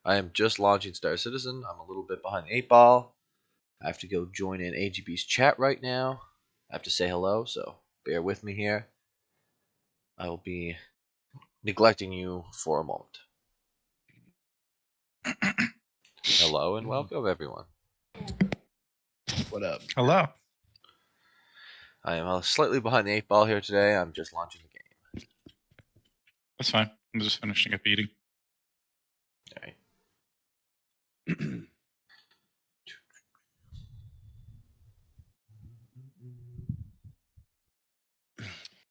I am just launching Star Citizen. I'm a little bit behind the 8 ball. I have to go join in AGB's chat right now. I have to say hello, so bear with me here. I will be neglecting you for a moment. Hello and welcome, everyone. What up? Hello. I am slightly behind the 8 ball here today. I'm just launching the game. That's fine. I'm just finishing up eating. All right.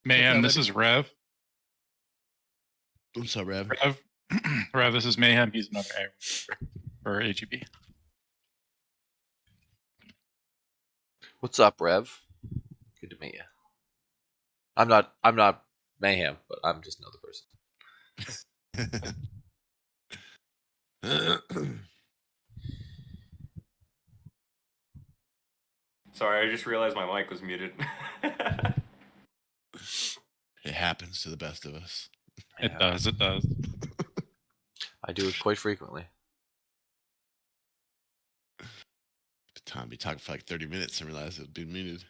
Mayhem, this is Rev. What's up, Rev? Rev, this is Mayhem. He's another AUEC for AGB. What's up, Rev? Good to meet you. I'm not Mayhem, but I'm just another person. Sorry, I just realized my mic was muted. It happens to the best of us. It does. It does. I do it quite frequently. The time we talked for like 30 minutes and realized it was being muted.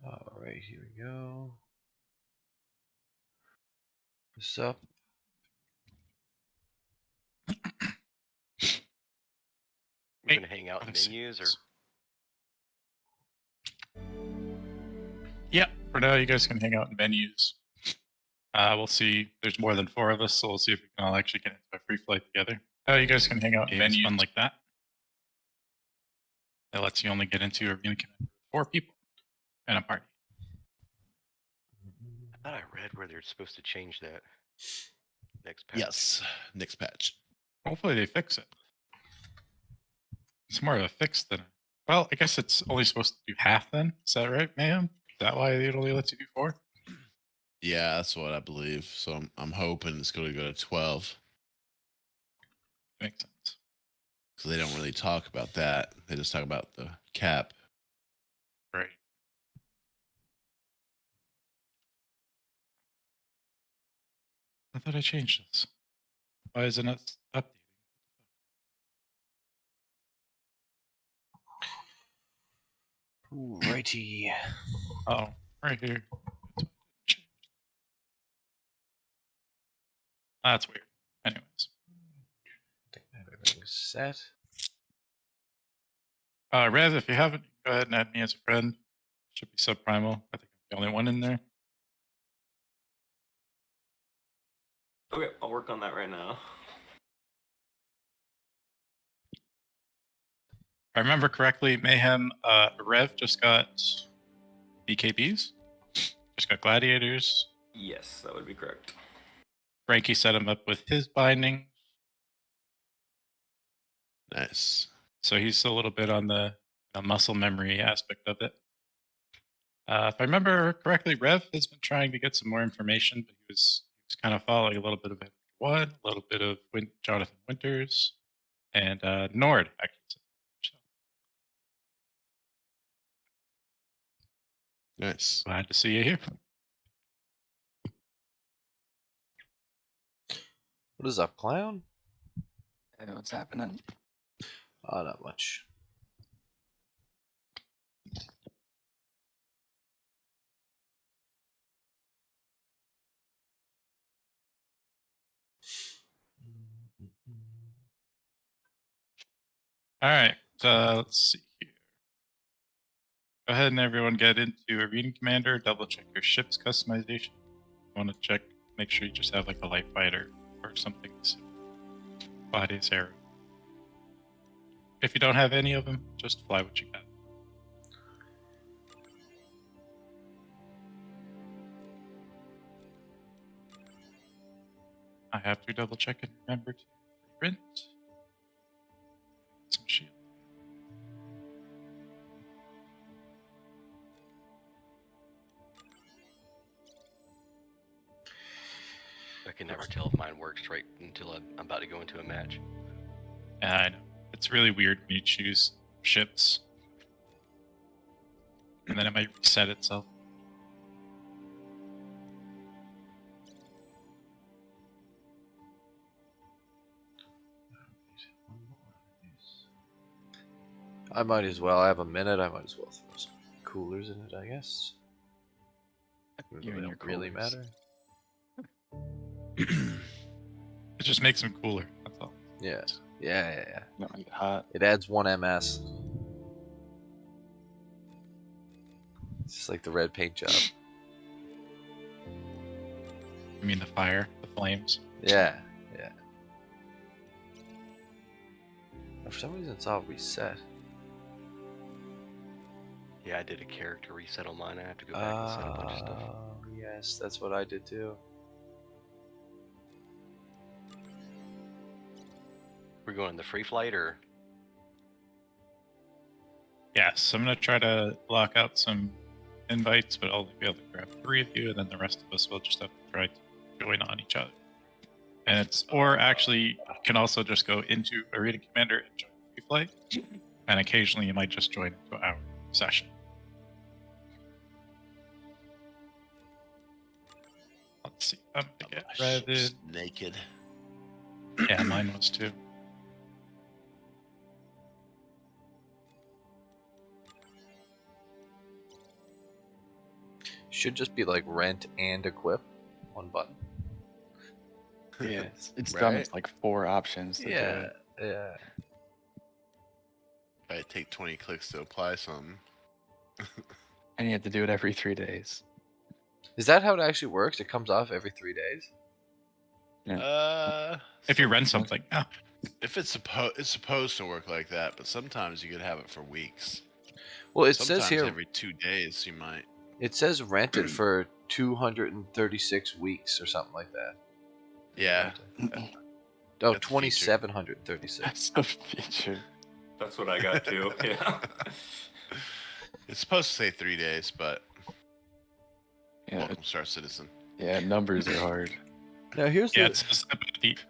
All right, here we go. What's up? We're gonna hang out in menus, or? Yeah, for now you guys can hang out in menus. We'll see. There's more than 4 of us, so we'll see if we can all actually get into a free flight together. You guys can hang out in menus fun like that. That lets you only get into Arena Commander with 4 people in a party. I thought I read where they're supposed to change that next patch. Yes, next patch. Hopefully they fix it. It's more of a fix than... Well, I guess it's only supposed to do half then. Is that right, Mayhem? Is that why it only lets you do 4? Yeah, that's what I believe. So I'm hoping it's going to go to 12. Makes sense. Because they don't really talk about that. They just talk about the cap. Right. I thought I changed this. Why isn't it updating? Righty. Oh, right here. That's weird. Anyways. I think I have everything set. Rev, if you haven't, go ahead and add me as a friend. Should be subprimal. I think I'm the only one in there. Okay, I'll work on that right now. If I remember correctly, Mayhem, Rev just got BKBs. Just got gladiators. Yes, that would be correct. Frankie set him up with his binding. Nice. So he's a little bit on the muscle memory aspect of it. If I remember correctly, Rev has been trying to get some more information, but he was kind of following a little bit of One, a little bit of Jonathan Winters, and Nord, actually. Nice. Glad to see you here. What is up, clown? Hey, what's happening? Oh, not much. All right, let's see here. Go ahead and everyone get into Arena Commander. Double check your ship's customization. You want to check, make sure you just have like a light fighter or something. Body's arrow. If you don't have any of them, just fly what you got. I have to double check and remember to print some shield. I can never tell if mine works right until I'm about to go into a match. I know. It's really weird when you choose ships. And then it might reset itself. I might as well. I have a minute. I might as well throw some coolers in it, I guess. You and your really coolers. matter. It just makes them cooler. That's all. Yeah. Yeah. No, you get hot. It adds 1 MS. It's just like the red paint job. You mean the fire, the flames? Yeah. For some reason, it's all reset. Yeah, I did a character reset on mine. I have to go back and set a bunch of stuff. Yes, that's what I did too. We're going the free flight or? Yes, I'm going to try to block out some invites, but I'll only be able to grab 3 of you, and then the rest of us will just have to try to join on each other. And it's, or actually, you can also just go into Arena Commander and join free flight, and occasionally you might just join into our session. Let's see. I'm going to get redded. Ship's naked. Yeah, mine was too. Should just be like rent and equip. 1 button. Yeah, it's dumb. Right? It's like 4 options. To do Yeah. it. Yeah. I take 20 clicks to apply something. And you have to do it every 3 days. Is that how it actually works? It comes off every 3 days? If you rent something, yeah. If it's supposed to work like that, but sometimes you could have it for weeks. Well, it Sometimes says here every 2 days you might. it says rented for 236 weeks or something like that. Yeah. Oh, That's a feature. 2,736. That's a feature. That's what I got too. Yeah. It's supposed to say 3 days, but Yeah, welcome, Star Citizen. yeah. Numbers are hard. Now here's Yeah, the it says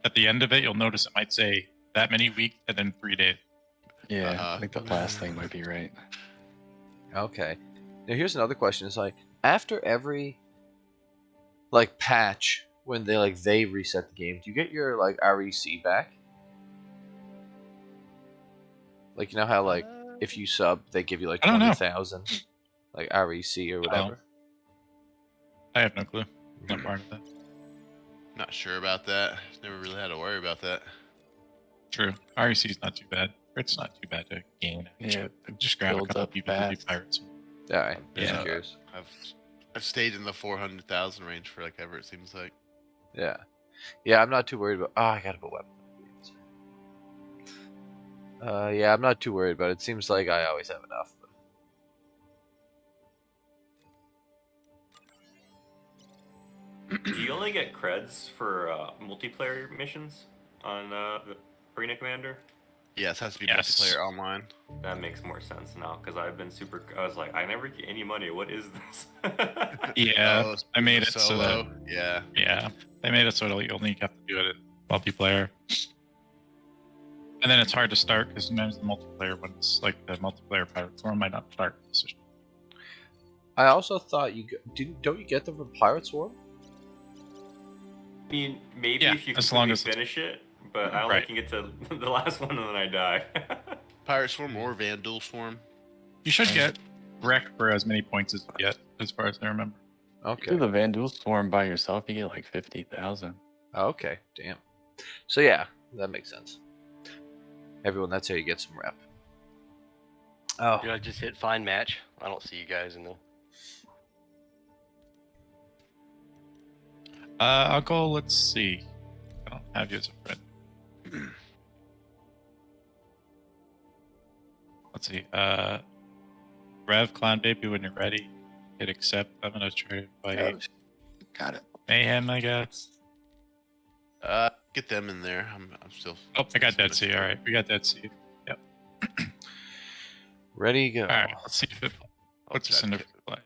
at the end of it, you'll notice it might say that many weeks and then 3 days. Yeah, Uh-huh. I think the last thing might be right. Okay. Now here's another question. It's like after every like patch when they reset the game, do you get your like REC back? Like you know how like if you sub they give you like I don't know. 20,000 like REC or whatever. I have no clue. I'm not part of that. Not sure about that. Never really had to worry about that. True. REC is not too bad. It's not too bad to gain. Yeah, Just grab a builds couple up people to be fast. pirates. All right. Yeah. Just curious. I've stayed in the 400,000 range for like ever, it seems like. Yeah. Yeah, I'm not too worried about. Oh, I gotta put weapon. Yeah, I'm not too worried about it. It seems like I always have enough. Do you only get creds for multiplayer missions on the Arena Commander? Yeah, it has to be Yes. multiplayer online. That makes more sense now because I've been super. I was like, I never get any money. What is this? Yeah, Oh, I made the it so that solo. Yeah. they made it so that you only have to do it in multiplayer. And then it's hard to start because sometimes the multiplayer ones, like the multiplayer pirate form, might not start. I also thought don't you get them from Pirate Swarm? I mean, maybe Yeah, if you as long completely as it's- finish it, but I only Right. can get to the last one and then I die. Pirate Swarm or Vandal Swarm. You should get wreck for as many points as you get, as far as I remember. Okay. Do the Vandal Swarm by yourself, you get like 50,000. Okay. Damn. So yeah, that makes sense. Everyone, that's how you get some rep. Oh. Did I just hit find match? I don't see you guys in the. Uncle, let's see. I don't have you as a friend. Let's see. Rev, Clown Baby, when you're ready, hit accept. I'm gonna try to invite Got it. Mayhem, I guess. Get them in there. I'm still. Oh, I got Dead Sea. All right, we got Dead Sea. Yep. Ready, go. All right, let's see if it I'll puts us check into it. play.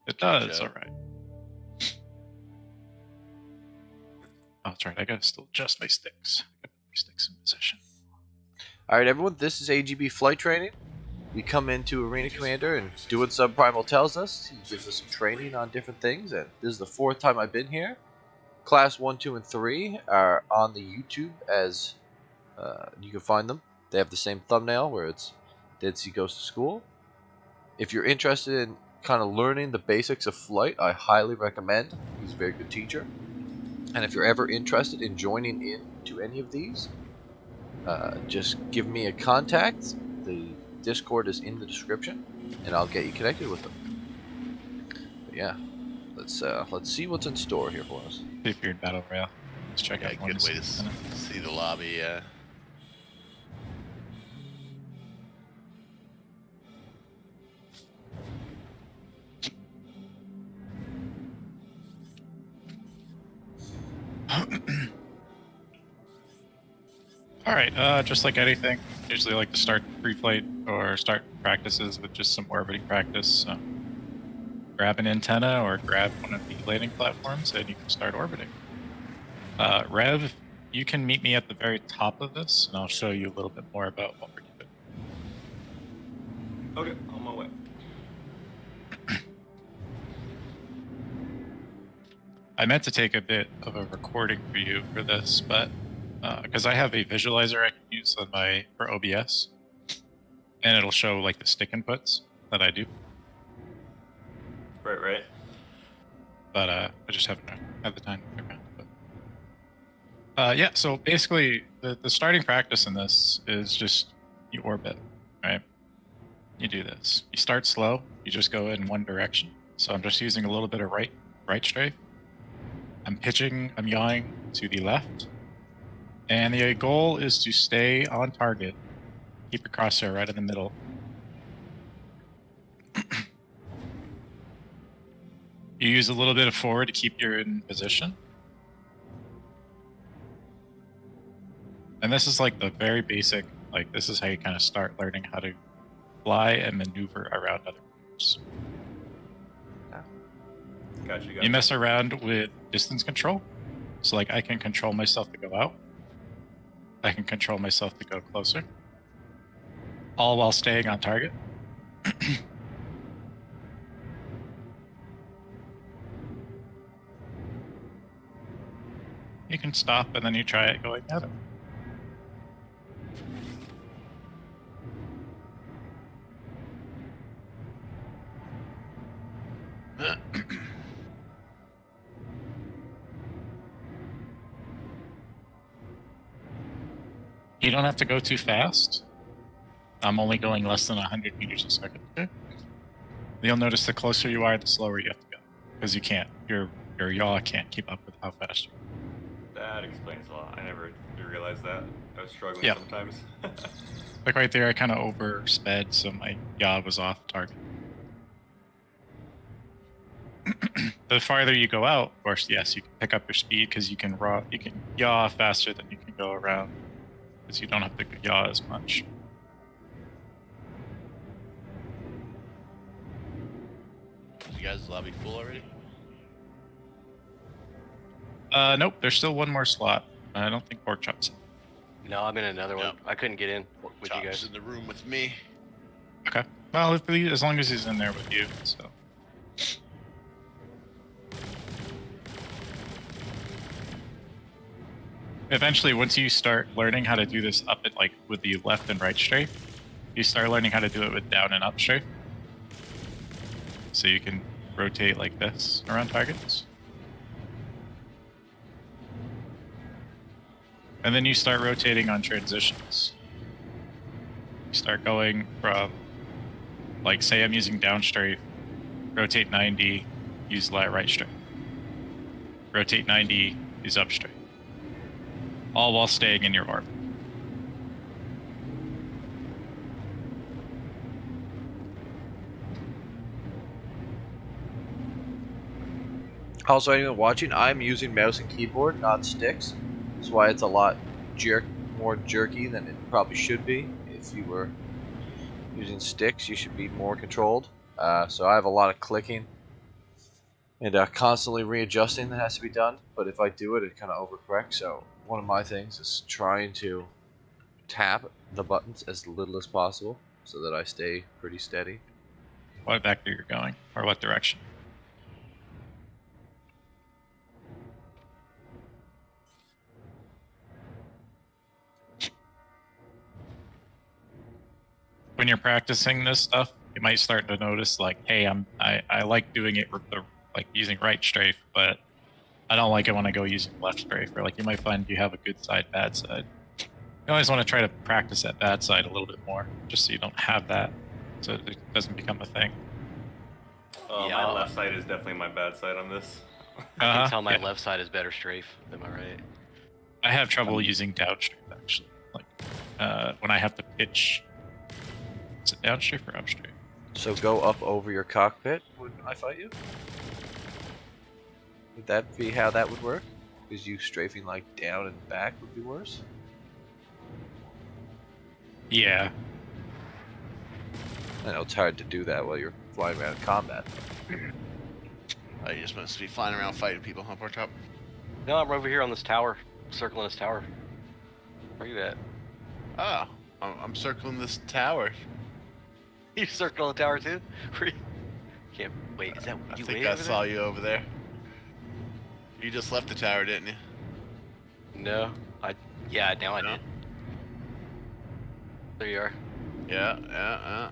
It does. check. All right. Oh, that's right. I gotta still adjust my sticks. Get my sticks in position. Alright everyone, this is AGB Flight Training. We come into Arena Commander and do what Subprimal tells us. He gives us some training on different things, and this is the 4th time I've been here. Class 1, 2, and 3 are on the YouTube as you can find them. They have the same thumbnail where it's Dead Sea Goes to School. If you're interested in kind of learning the basics of flight, I highly recommend. He's a very good teacher. And if you're ever interested in joining in to any of these, just give me a contact. The Discord is in the description, and I'll get you connected with them. But yeah, let's see what's in store here for us. Feared Battle Royale. Let's check Yeah, out good way to see the lobby. Yeah. Alright, just like anything, usually like to start pre-flight or start practices with just some orbiting practice. So grab an antenna or grab one of the landing platforms and you can start orbiting. Rev, you can meet me at the very top of this and I'll show you a little bit more about what we're doing. Okay, on my way. I meant to take a bit of a recording for you for this, but because I have a visualizer I can use on for OBS, and it'll show like the stick inputs that I do. Right. But I just haven't had the time to get around. But yeah, so basically the starting practice in this is just you orbit, right? You do this. You start slow. You just go in one direction. So I'm just using a little bit of right strafe. I'm yawing to the left. And the goal is to stay on target. Keep your crosshair right in the middle. You use a little bit of forward to keep you in position. And this is like the very basic, like this is how you kind of start learning how to fly and maneuver around other planes. Gotcha. You mess around with distance control. So like I can control myself to go out. I can control myself to go closer. All while staying on target. You can stop and then you try it going at it. You don't have to go too fast. I'm only going less than 100 meters a second. Okay. You'll notice the closer you are, the slower you have to go. Because you can't. Your yaw can't keep up with how fast you are. That explains a lot. I never realized that. I was struggling Yeah. sometimes. Like right there, I kind of oversped, so my yaw was off target. The farther you go out, of course, yes, you can pick up your speed because you can yaw faster than you can go around. Because you don't have to yaw as much. You guys lobby full already? Nope, there's still one more slot. I don't think Pork Chop's in. No, I'm in another one. Yep. I couldn't get in with you Chop's guys. in the room with me. Okay. Well, as long as he's in there with you, so. Eventually, once you start learning how to do this up at like with the left and right strafe, you start learning how to do it with down and up strafe. So you can rotate like this around targets. And then you start rotating on transitions. You start going from, like, say I'm using down strafe, rotate 90, use right strafe. Rotate 90, use up strafe. All while staying in your orbit. Also, anyone watching, I'm using mouse and keyboard, not sticks. That's why it's a lot more jerky than it probably should be. If you were using sticks, you should be more controlled. So I have a lot of clicking and constantly readjusting that has to be done. But if I do it, it kind of overcorrects. So one of my things is trying to tap the buttons as little as possible so that I stay pretty steady. What vector you're going, or what direction? When you're practicing this stuff, you might start to notice like, hey, I like doing it with the like using right strafe, but I don't like it when I go using left strafe. Or like you might find you have a good side, bad side. You always want to try to practice that bad side a little bit more, just so you don't have that, so it doesn't become a thing. My left side is definitely my bad side on this. I can tell my left side is better strafe. Am I right? I have trouble using down strafe actually. Like when I have to pitch. Is it down strafe or up strafe? So go up over your cockpit when I fight you? Would that be how that would work? Because you strafing like down and back would be worse? Yeah. I know it's hard to do that while you're flying around in combat. Oh, you just must be flying around fighting people, huh, Pork Chop? No, I'm over here on this tower, circling this tower. Where are you at? Oh, I'm circling this tower. You circling the tower too? Can't wait. Is that I you? think I saw you over there. You just left the tower, didn't you? No, yeah, now I No? did. There you are. Yeah.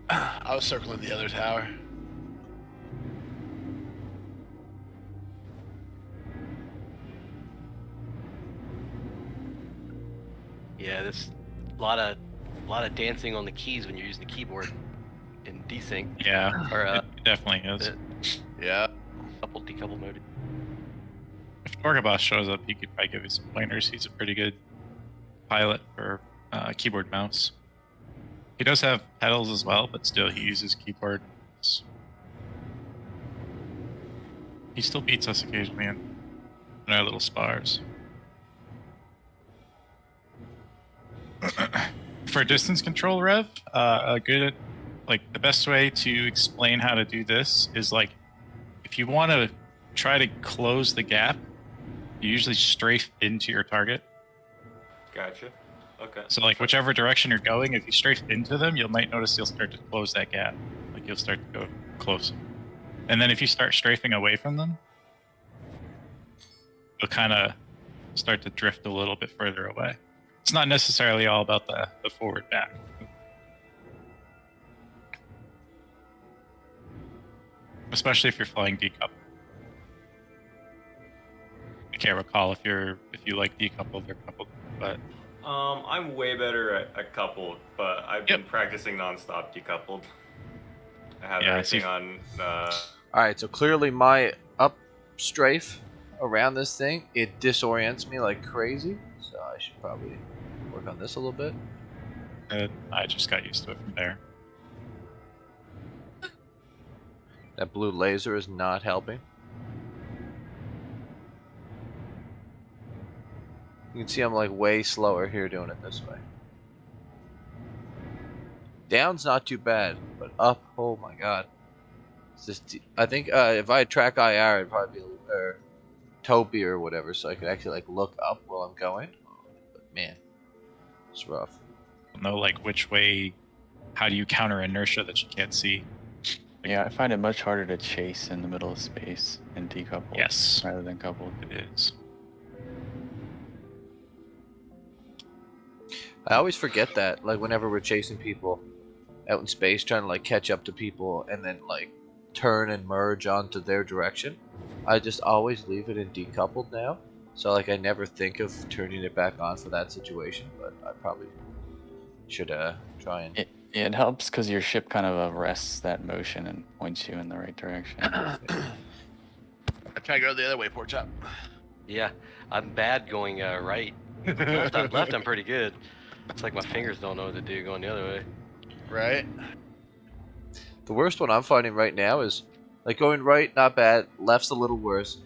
I was circling the other tower. Yeah, there's a lot of dancing on the keys when you're using the keyboard in desync. Yeah, Or it definitely is. Yeah. Decouple mode. If Torgaboss shows up, he could probably give you some pointers. He's a pretty good pilot for keyboard mouse. He does have pedals as well, but still he uses keyboard. He still beats us occasionally in our little spars. For distance control, Rev, the best way to explain how to do this is like, if you want to try to close the gap, you usually strafe into your target. Gotcha. Okay. So like whichever direction you're going, if you strafe into them, you might notice you'll start to close that gap. Like you'll start to go close. And then if you start strafing away from them, you'll kind of start to drift a little bit further away. It's not necessarily all about the forward back. Especially if you're flying decoupled. I can't recall if you like decoupled or coupled, but I'm way better at coupled, but I've been practicing nonstop decoupled. I have everything on. Alright, so clearly my up strafe around this thing, it disorients me like crazy. So I should probably work on this a little bit. I just got used to it from there. That blue laser is not helping. You can see I'm like way slower here doing it this way. Down's not too bad, but up, oh my god. It's just, I think if I had track IR, it'd probably be Topi or whatever, so I could actually like look up while I'm going. But man, it's rough. Know like which way, how do you counter inertia that you can't see? Yeah, I find it much harder to chase in the middle of space and decouple. Yes. Rather than coupled. It is. I always forget that, like whenever we're chasing people out in space, trying to like catch up to people and then like turn and merge onto their direction. I just always leave it in decoupled now, so like I never think of turning it back on for that situation. But I probably should try and. It helps because your ship kind of arrests that motion and points you in the right direction. I try to go the other way, Pork Chop. Yeah, I'm bad going right. Left, I'm pretty good. It's like my fingers don't know what to do going the other way. Right? The worst one I'm finding right now is like going right, not bad. Left's a little worse.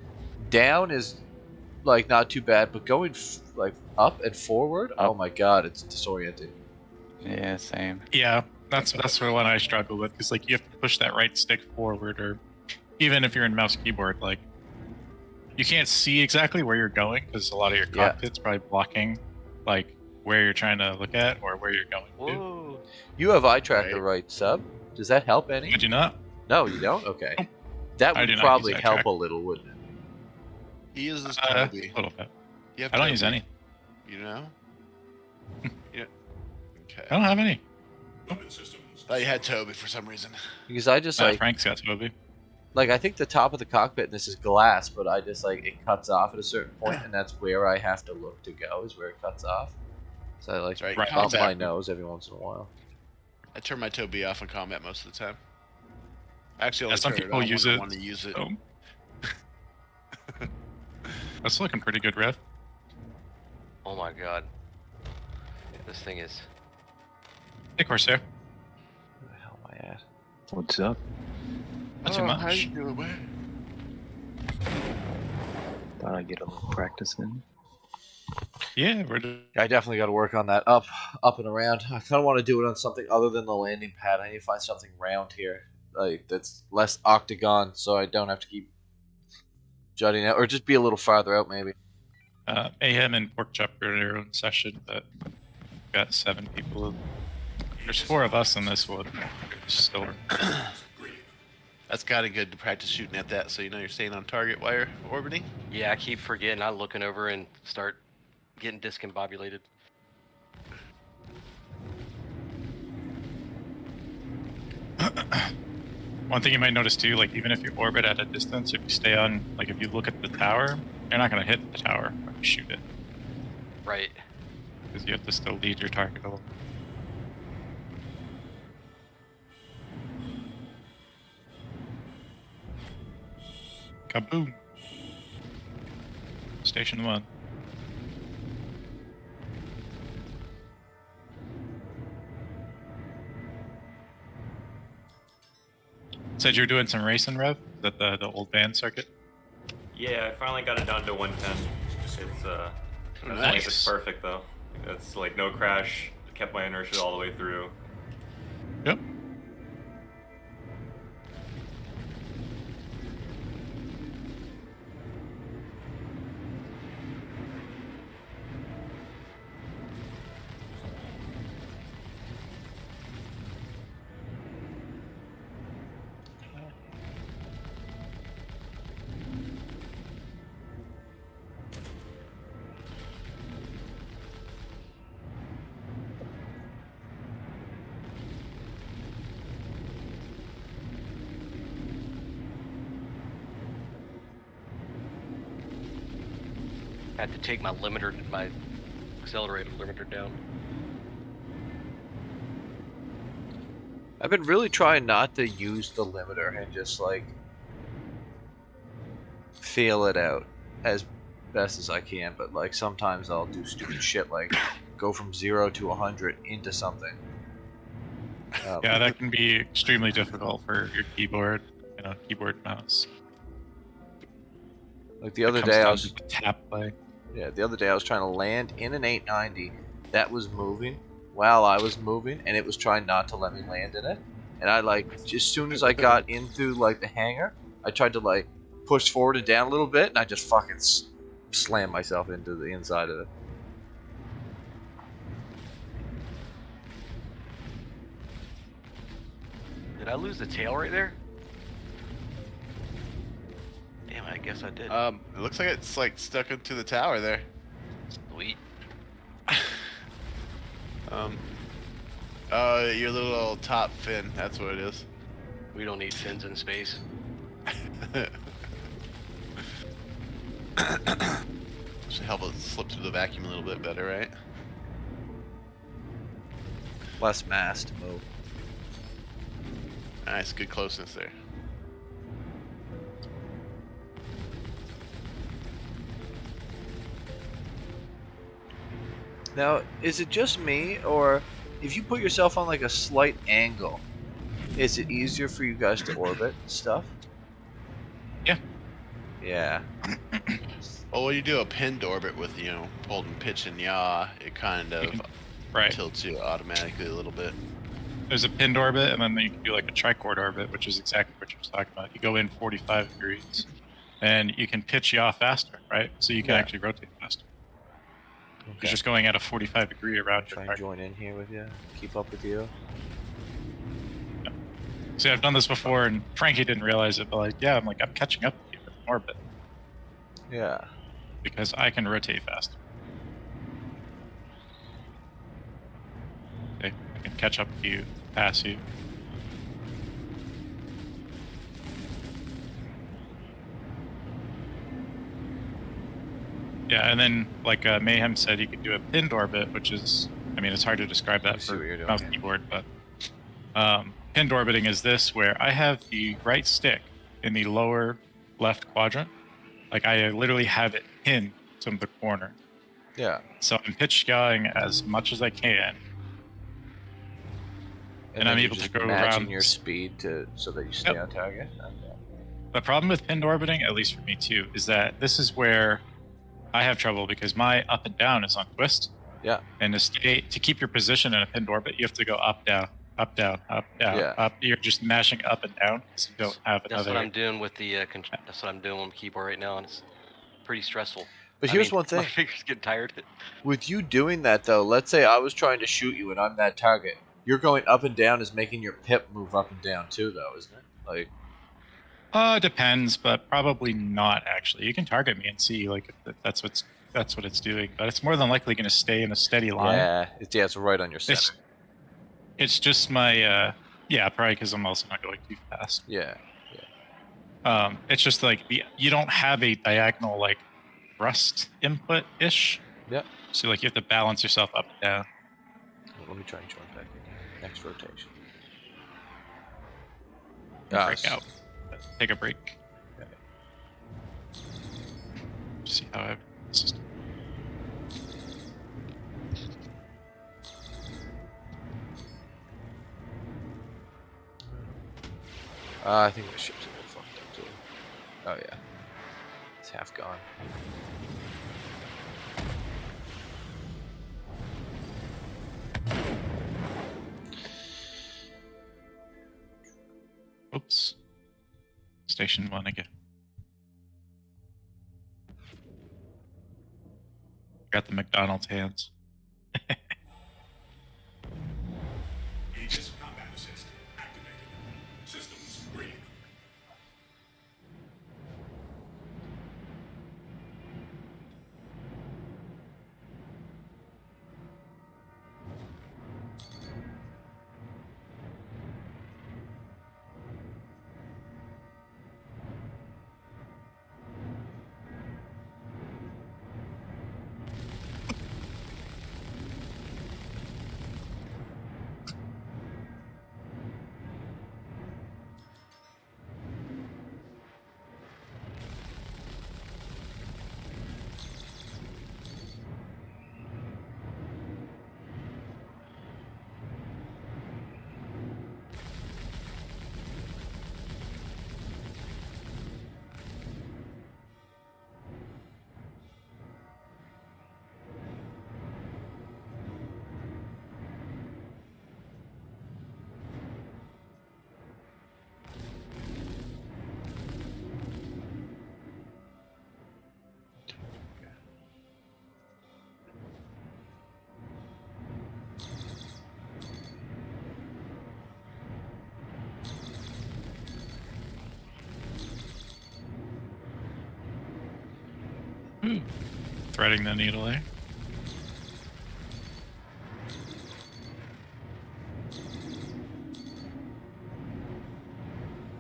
Down is like not too bad, but going like up and forward, oh my god, it's disorienting. Yeah, same. Yeah, that's the one I struggle with, because like you have to push that right stick forward, or even if you're in mouse keyboard, like you can't see exactly where you're going because a lot of your cockpit's probably blocking like where you're trying to look at or where you're going to. Whoa. You have eye tracker, Right. right, Sub? Does that help any? Did you not? No, you don't? Okay. Nope. That I would do not probably use eye help tracker. a little, wouldn't it? He uses A Toby. little bit. You have I don't use Toby, any. You know? Yeah. Okay. I don't have any. Thought you had Toby for some reason. Because I just like Frank's got Toby. I think the top of the cockpit, and this is glass, but I just like it cuts off at a certain point, and that's where I have to look to go, is where it cuts off. So I like That's right. Right. bump Combat. my nose every once in a while. I turn my Toby off in combat most of the time. Actually, Yeah, only some turn it people on use when I it. want to use it. Oh. That's looking pretty good, Rev. Oh my god. This thing is. Hey, Corsair. Where the hell am I at? What's up? Not too How much. you doing, man? Thought I'd get a little practice in. Yeah, we're just, I definitely got to work on that up and around. I kind of want to do it on something other than the landing pad. I need to find something round here, like that's less octagon, so I don't have to keep jutting out, or just be a little farther out, maybe. Mayhem and Porkchop are in their own session, but we've got 7 people. There's 4 of us in this one. Still. That's kind of good to practice shooting at that, so you know you're staying on target while you're orbiting. Yeah, I keep forgetting. I'm looking over and start getting discombobulated. One thing you might notice too, like even if you orbit at a distance, if you stay on, like if you look at the tower, you're not going to hit the tower when you shoot it, Right. because you have to still lead your target a little. Kaboom! Station 1. Said you were doing some racing, Rev? Is that the old band circuit? Yeah, I finally got it down to 110. It's that's only if Nice. it's perfect though. It's like no crash. Kept my inertia all the way through. Yep. I had to take my limiter, my accelerator limiter down. I've been really trying not to use the limiter and just like feel it out as best as I can, but like sometimes I'll do stupid shit like go from 0 to 100 into something. Yeah, that can be extremely difficult for your keyboard, keyboard mouse. Like the other It comes day I down was to the tap play. the other day I was trying to land in an 890 that was moving while I was moving, and it was trying not to let me land in it. And I like as soon as I got into like the hangar, I tried to like push forward and down a little bit, and I just fucking slammed myself into the inside of it. Did I lose the tail right there? Damn, I guess I did. It looks like it's like stuck into the tower there. Sweet. Your little top fin, that's what it is. We don't need fins in space. Should help it slip through the vacuum a little bit better, right? Less mass to move. Nice, good closeness there. Now, is it just me, or if you put yourself on like a slight angle, is it easier for you guys to orbit stuff? Yeah. Yeah. Well, when you do a pinned orbit with, holding pitch and yaw, it kind of Right. tilts you automatically a little bit. There's a pinned orbit, and then you can do like a trichord orbit, which is exactly what you were talking about. You go in 45 degrees, and you can pitch yaw faster, right? So you can Yeah. actually rotate faster. He's just going at a 45-degree around your Try and target. join in here with you. Keep up with you. See, I've done this before, and Frankie didn't realize it, but like, yeah, I'm catching up with you in orbit Yeah. because I can rotate faster. Okay, I can catch up with you, pass you. Yeah, and then like Mayhem said, you could do a pinned orbit, which is, I mean, it's hard to describe Let me that see what you're for doing mouse here. keyboard, but pinned orbiting is this, where I have the right stick in the lower left quadrant. Like I literally have it pinned to the corner. Yeah. So I'm pitch skewing as much as I can. And then I'm you're able to just go matching around your speed so that you stay Yep. on target. Okay. The problem with pinned orbiting, at least for me too, is that this is where I have trouble because my up and down is on twist. Yeah. And to keep your position in a pinned orbit, you have to go up, down, up, down, up, down, Yeah. up. You're just mashing up and down because you don't have That's another. what I'm doing with the. That's what I'm doing on the keyboard right now, and it's pretty stressful. But I here's mean, one thing. My fingers get tired. With you doing that, though, let's say I was trying to shoot you and I'm that target. You're going up and down is making your pip move up and down too, though, isn't it? Like, Depends, but probably not actually. You can target me and see like if that's what it's doing, but it's more than likely going to stay in a steady line. yeah, it's right on your center. It's just my probably because I'm also not going too fast. Yeah. It's just like you don't have a diagonal like thrust input ish. Yep. So like you have to balance yourself up and down. Well, let me try and join back in. Next rotation. Break out. Take a break. Okay. See how I. I think the ship's a bit fucked up too. Oh yeah, it's half gone. Oops. Station 1 again. Got the McDonald's hands. Aegis combat assist activated. Systems green. Threading the needle, eh?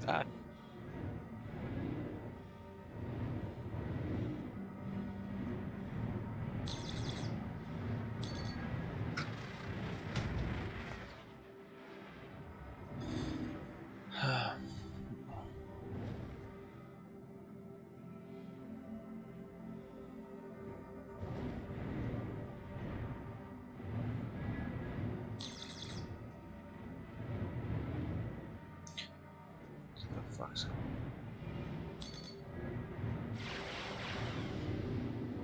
Ah. The fuck's going on?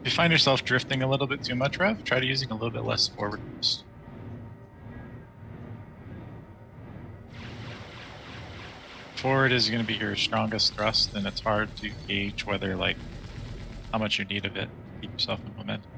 If you find yourself drifting a little bit too much, Rev, try to using a little bit less forward boost. Forward is going to be your strongest thrust, and it's hard to gauge whether, like, how much you need of it to keep yourself in momentum.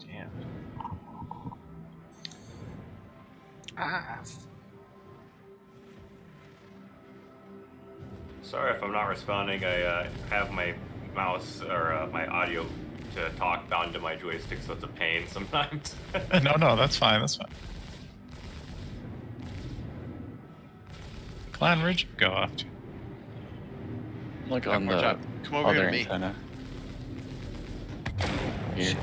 Damn. Ah. Sorry if I'm not responding. I have my mouse or my audio to talk bound to my joystick, so it's a pain sometimes. No, that's fine. That's fine. Clan Ridge go off to. Look Come on over, the John. Come over here other to me. antenna. Here.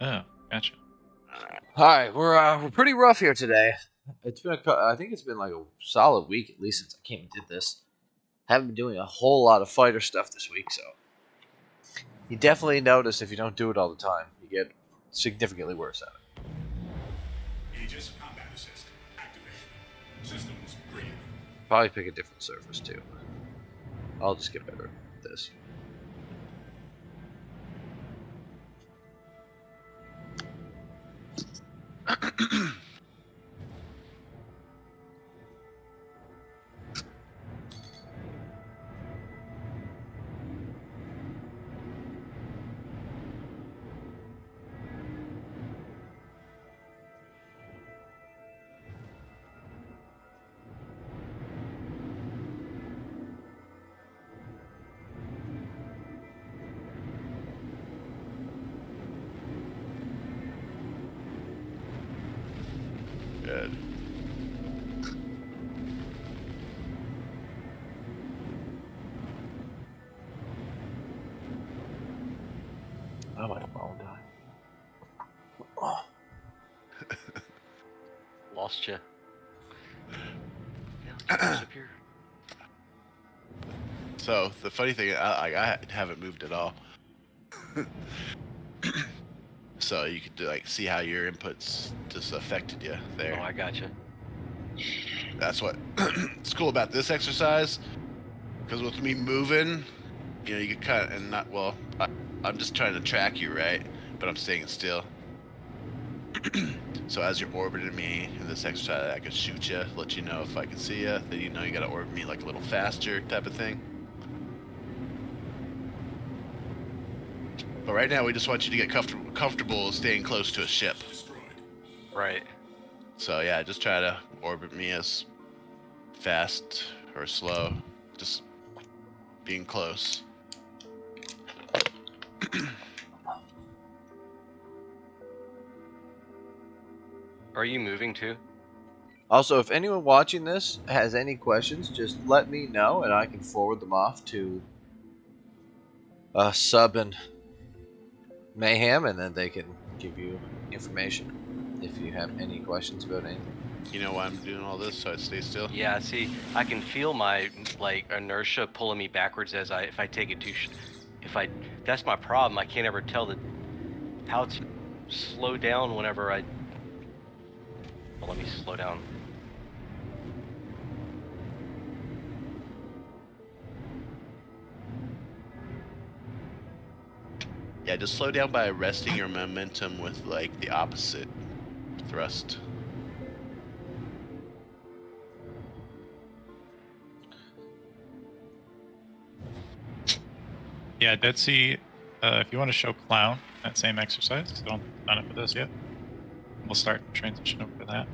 Oh, gotcha. All right, we're pretty rough here today. It's been I think it's been like a solid week at least since I came and did this. Haven't been doing a whole lot of fighter stuff this week, so you definitely notice if you don't do it all the time, you get significantly worse at it. Aegis combat assist activated. Systems green. Probably pick a different surface too. I'll just get better at this. Good. I might have fallen down. Oh. Lost you. Yeah, disappear. So the funny thing, I haven't moved at all. So you could like see how your inputs just affected you there. Oh, I gotcha. That's what it's cool about this exercise, because with me moving, you know, you can kind of and not well. I'm just trying to track you, right? But I'm staying still. So as you're orbiting me in this exercise, I can shoot you, let you know if I can see you. Then you know you gotta orbit me like a little faster, type of thing. But right now, we just want you to get comfortable staying close to a ship. Destroyed. Right. So yeah, just try to orbit me as fast or slow, just being close. Are you moving too? Also, if anyone watching this has any questions, just let me know and I can forward them off to Sub and Mayhem, and then they can give you information if you have any questions about anything. You know why I'm doing all this, so I stay still? Yeah. See, I can feel my like inertia pulling me backwards as if I take it too. That's my problem. I can't ever tell how to slow down whenever I. Well, let me slow down. Yeah, just slow down by arresting your momentum with like the opposite thrust. Yeah, Dead Sea, if you want to show Clown that same exercise, don't sign up for this yet. We'll start transition over to that.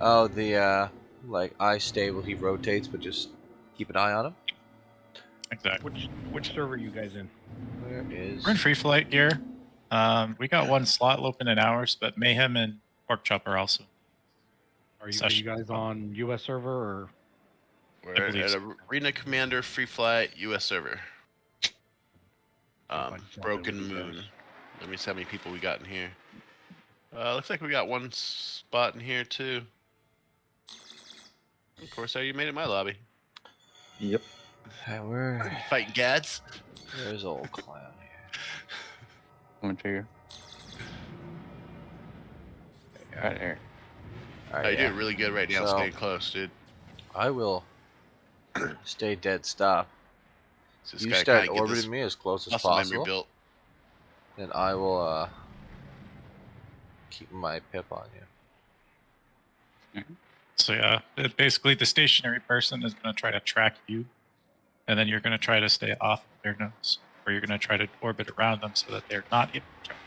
Oh, the like eye stable, he rotates, but just keep an eye on him. Exactly. Which server are you guys in? Where is? We're in free flight gear. We got one slot open in ours, but Mayhem and Pork Chop are also. Are you Session. guys on US server or? We're believe at so. Arena Commander Free Flight US server. I'll jump Broken over to you Moon. guys. Let me see how many people we got in here. Looks like we got one spot in here too. Of course, you made it my lobby. Yep. Hey, where? Fighting Gads. Where's old Clown here? Coming to you. Right here. All right, Oh, you're yeah. doing really good right now, So- staying close, dude. I will stay dead stop. So just You gotta start kinda get this orbiting me as close as muscle memory possible, built. and I will keep my pip on you. So yeah, basically the stationary person is going to try to track you, and then you're going to try to stay off of their nose. where you're going to try to orbit around them so that they're not able to jump.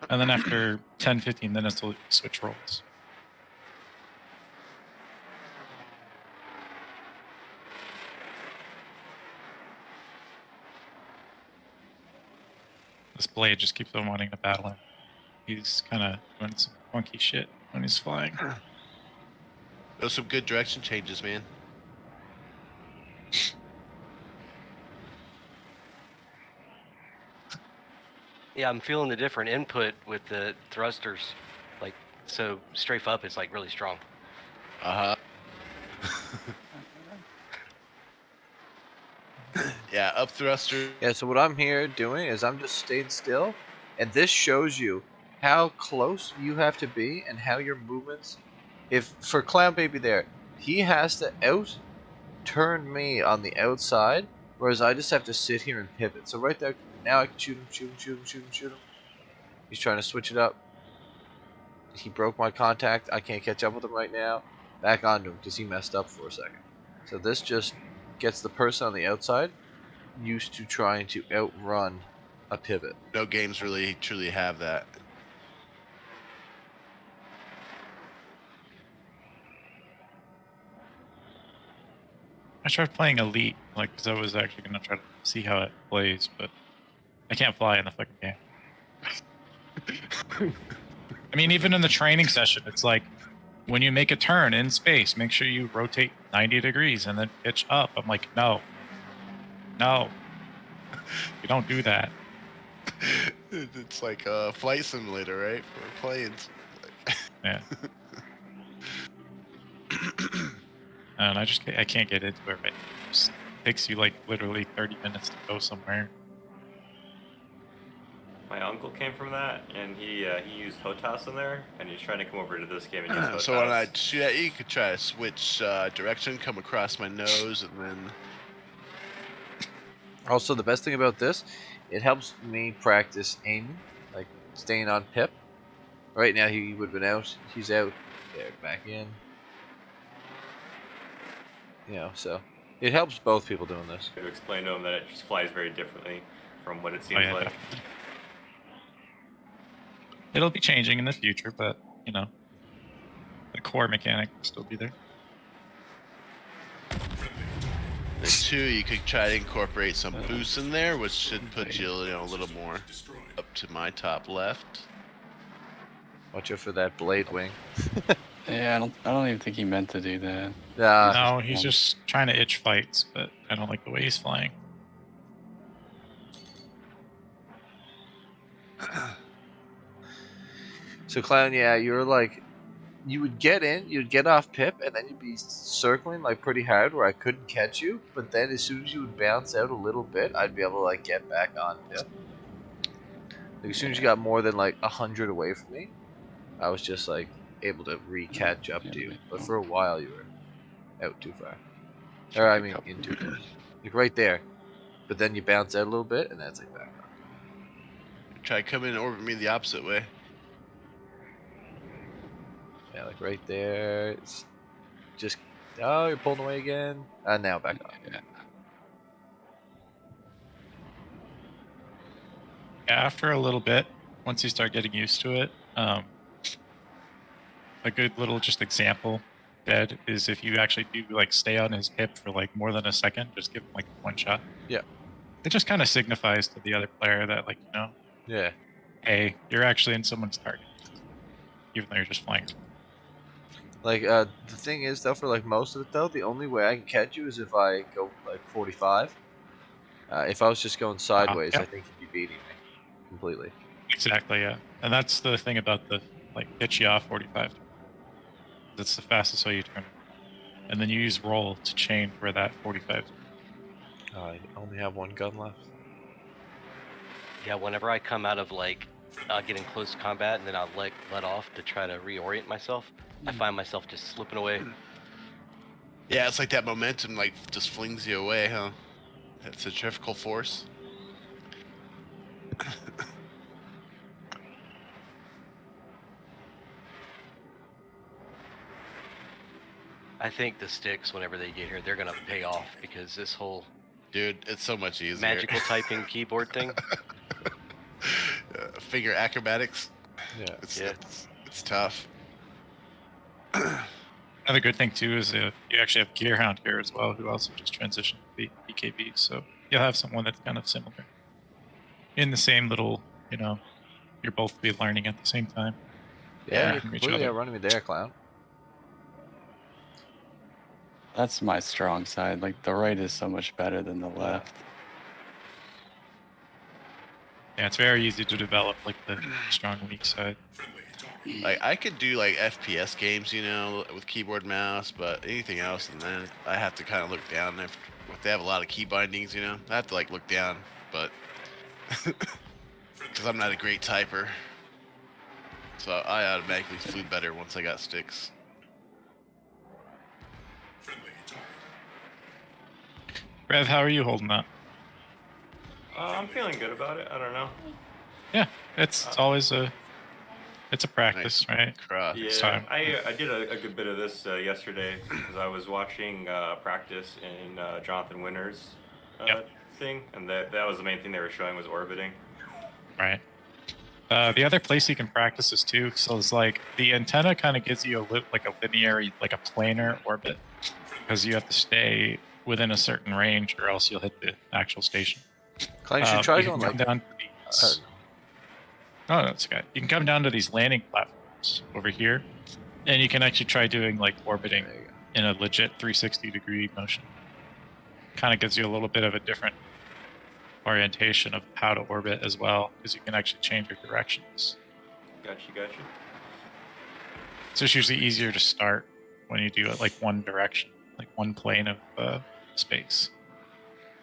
And then after 10, 15 minutes, we'll switch roles. This blade just keeps on wanting to battle him. He's kind of doing some funky shit when he's flying. Those some good direction changes, man. Yeah, I'm feeling the different input with the thrusters. Like, so strafe up is like really strong. Uh-huh. Yeah, up thruster. Yeah, so what I'm here doing is I'm just staying still, and this shows you how close you have to be and how your movements. If for Clown Baby there, he has to turn me on the outside, whereas I just have to sit here and pivot. So right there, now I can shoot him, shoot him, shoot him, shoot him, shoot him. He's trying to switch it up. He broke my contact. I can't catch up with him right now. Back onto him because he messed up for a second. So this just gets the person on the outside used to trying to outrun a pivot. No games really truly have that. I tried playing Elite, like, because I was actually going to try to see how it plays, but I can't fly in the fucking game. I mean, even in the training session, it's like, when you make a turn in space, make sure you rotate 90 degrees and then pitch up. I'm like, no. No. You don't do that. It's like a flight simulator, right? For planes. Yeah. And I can't get into it right. It just takes you like literally 30 minutes to go somewhere. My uncle came from that, and he used HOTAS in there, and he's trying to come over to this game and use HOTAS. So when I shoot at you, you could try to switch direction, come across my nose, and then... Also, the best thing about this, it helps me practice aiming, like staying on pip. Right now, he would have been out. He's out. There, back in. You know, so it helps both people doing this. To explain to him that it just flies very differently from what it seems like. Definitely. It'll be changing in the future, but, you know, the core mechanic will still be there. And two, you could try to incorporate some boosts in there, which should put you, a little more up to my top left. Watch out for that blade wing. Yeah, I don't even think he meant to do that. No, he's just trying to itch fights, but I don't like the way he's flying. So Clown, yeah, you're like, you would get in, you'd get off pip, and then you'd be circling like pretty hard where I couldn't catch you. But then as soon as you would bounce out a little bit, I'd be able to like get back on pip. Like as soon as you got more than like 100 away from me, I was just like able to re-catch up to you. But for a while, you were out too far. Or I mean, in too close. Like right there. But then you bounce out a little bit, and then it's like back on. Try to come in and orbit me the opposite way. Yeah, like right there. It's just, oh, you're pulling away again. And now back on. Yeah. After a little bit, once you start getting used to it, a good little just example bed is if you actually do like stay on his hip for like more than a second, just give him like one shot. Yeah. It just kind of signifies to the other player that, like, you know, Yeah. hey, you're actually in someone's target, even though you're just flying. Like, the thing is, though, for like most of it, though, the only way I can catch you is if I go like 45. If I was just going sideways, yeah. I think you'd be beating me completely. Exactly, yeah. And that's the thing about the like pitch you off 45. That's the fastest way you turn. And then you use roll to chain for that 45. I only have one gun left. Yeah, whenever I come out of like getting close combat and then I'll let off to try to reorient myself, I find myself just slipping away. Yeah, it's like that momentum like just flings you away, huh? That centrifugal force. I think the sticks, whenever they get here, they're gonna pay off because this whole Dude, it's so much easier. magical typing keyboard thing. Finger acrobatics. Yeah. It's tough. Another good thing too is you actually have Gearhound here as well, who also just transitioned to BKB. So you'll have someone that's kind of similar in the same little, you're both be learning at the same time. Yeah, you're from each completely other. outrunning me there, Clown. That's my strong side. Like the right is so much better than the left. Yeah, it's very easy to develop like the strong weak side. Like I could do like FPS games, with keyboard mouse, but anything else, and then I have to kind of look down. If they have a lot of key bindings, I have to like look down, but because I'm not a great typer, so I automatically flew better once I got sticks. Rev, how are you holding up? I'm feeling good about it. I don't know. Yeah, it's always it's a practice, right? Cross. Yeah, Sorry. I did a good bit of this yesterday because I was watching practice in Jonathan Winter's thing, and that was the main thing they were showing was orbiting. Right. The other place you can practice this too, so it's like the antenna kind of gives you a linear, like a planar orbit, because you have to stay within a certain range, or else you'll hit the actual station. Clown, you should try you going can come like. down to these. Oh, that's okay. You can come down to these landing platforms over here, and you can actually try doing like orbiting in a legit 360-degree motion. Kind of gives you a little bit of a different orientation of how to orbit as well, because you can actually change your directions. Gotcha. It's just usually easier to start when you do it like one direction, like one plane of space.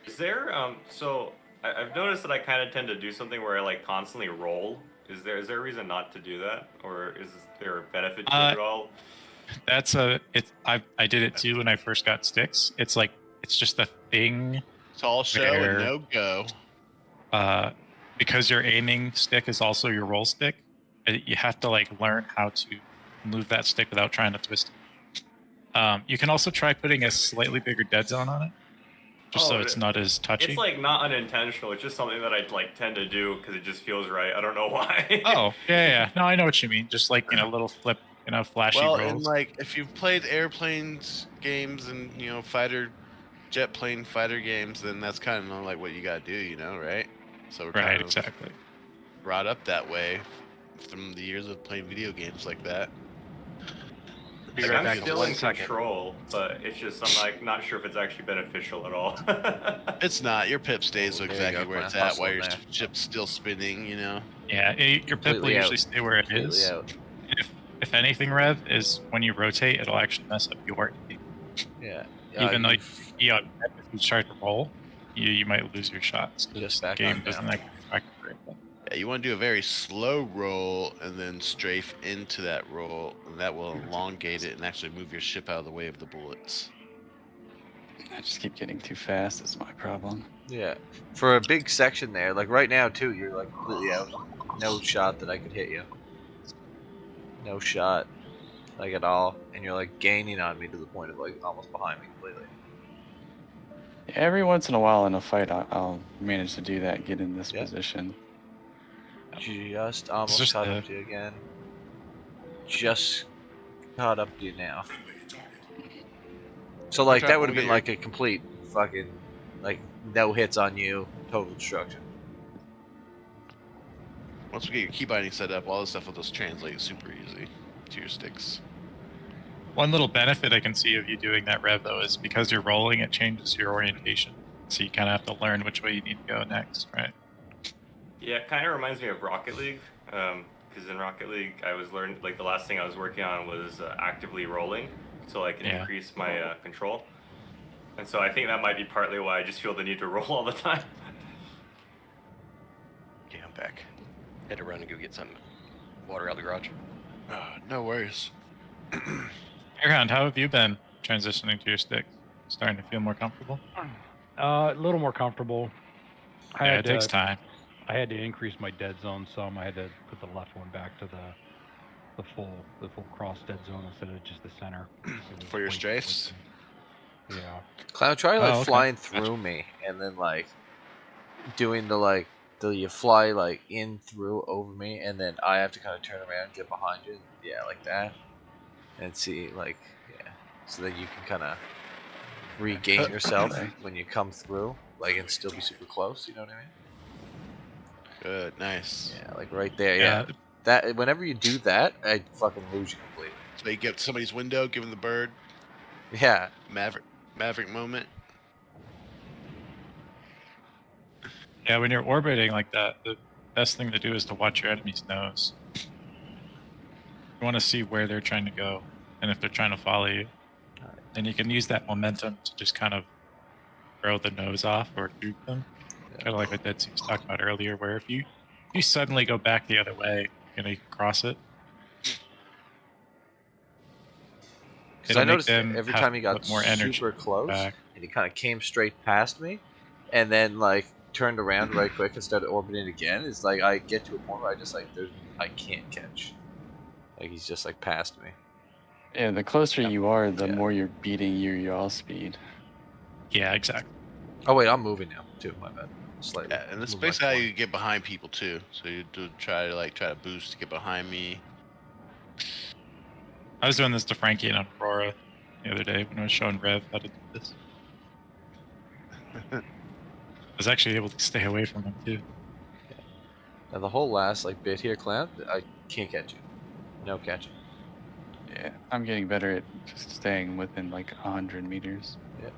Is there so I've noticed that I kind of tend to do something where I like constantly roll. Is there a reason not to do that, or is there a benefit to it at all? That's I did it too when I first got sticks. It's just a thing. It's all show and no go. Because your aiming stick is also your roll stick, you have to like learn how to move that stick without trying to twist it. You can also try putting a slightly bigger dead zone on it, just so it's not as touchy. It's like not unintentional. It's just something that I like tend to do because it just feels right. I don't know why. Oh yeah. No, I know what you mean. Just like little flip, flashy rolls. And like if you've played airplanes games and jet plane fighter games, then that's kind of like what you gotta do, right? So we're kind of exactly brought up that way from the years of playing video games like that. I'm still in control, but it's just I'm like not sure if it's actually beneficial at all. It's not. Your pip stays exactly where it's at while your ship's still spinning, Yeah, your pip will usually stay where it is. If anything, Rev, is when you rotate, it'll actually mess up your aim. Yeah. Even though if you start to roll, you might lose your shots. Just the game doesn't actually track it. Yeah, you want to do a very slow roll and then strafe into that roll, and that will elongate it and actually move your ship out of the way of the bullets. I just keep getting too fast. That's my problem. Yeah. For a big section there, like right now too, you're like completely out. No shot that I could hit you. No shot, like at all, and you're like gaining on me to the point of like almost behind me completely. Yeah, every once in a while in a fight, I'll manage to do that and get in this position. Just almost caught up to you again. Just caught up to you now. So like that would have been like a complete fucking like no hits on you, total destruction. Once we get your key binding set up, all this stuff will just translate super easy to your sticks. One little benefit I can see of you doing that, Rev, though, is because you're rolling, it changes your orientation. So you kind of have to learn which way you need to go next, right? Yeah, it kind of reminds me of Rocket League. Because in Rocket League, I was learning, like the last thing I was working on was actively rolling, so I can increase my control. And so I think that might be partly why I just feel the need to roll all the time. Okay, I'm back. Had to run and go get some water out of the garage. No worries. Airhound, how have you been transitioning to your stick? Starting to feel more comfortable? A little more comfortable. It takes time. I had to increase my dead zone some. I had to put the left one back to the full cross dead zone instead of just the center. For your strafes? Yeah. Clown, try like okay. flying Gotcha. through me, and then like doing the you fly like in through over me, and then I have to kind of turn around, get behind you, yeah, like that, and see so that you can kind of regain yourself when you come through, like, and still be super close. You know what I mean? Good, nice. Yeah, like right there. Yeah. That whenever you do that, I fucking lose you completely. So you get somebody's window, give them the bird. Yeah. Maverick moment. Yeah, when you're orbiting like that, the best thing to do is to watch your enemy's nose. You want to see where they're trying to go, and if they're trying to follow you. And you can use that momentum to just kind of throw the nose off or juke them. Kind of like what Dead Sea was talking about earlier, where if you suddenly go back the other way, you can cross it. Because I noticed every time he got more super close, and he kind of came straight past me, and then like turned around right quick and started orbiting again. It's like I get to a point where I just I can't catch. Like he's just like past me. Yeah, the closer you are, the more you're beating your yaw speed. Yeah, exactly. Oh wait, I'm moving now too. My bad. Slightly. Yeah, and that's basically how you get behind people too. So you do try to boost to get behind me. I was doing this to Frankie and Aurora the other day when I was showing Rev how to do this. I was actually able to stay away from him too. Now the whole last bit here, Clown, I can't catch you. No catching. Yeah, I'm getting better at just staying within like 100 meters. Yeah.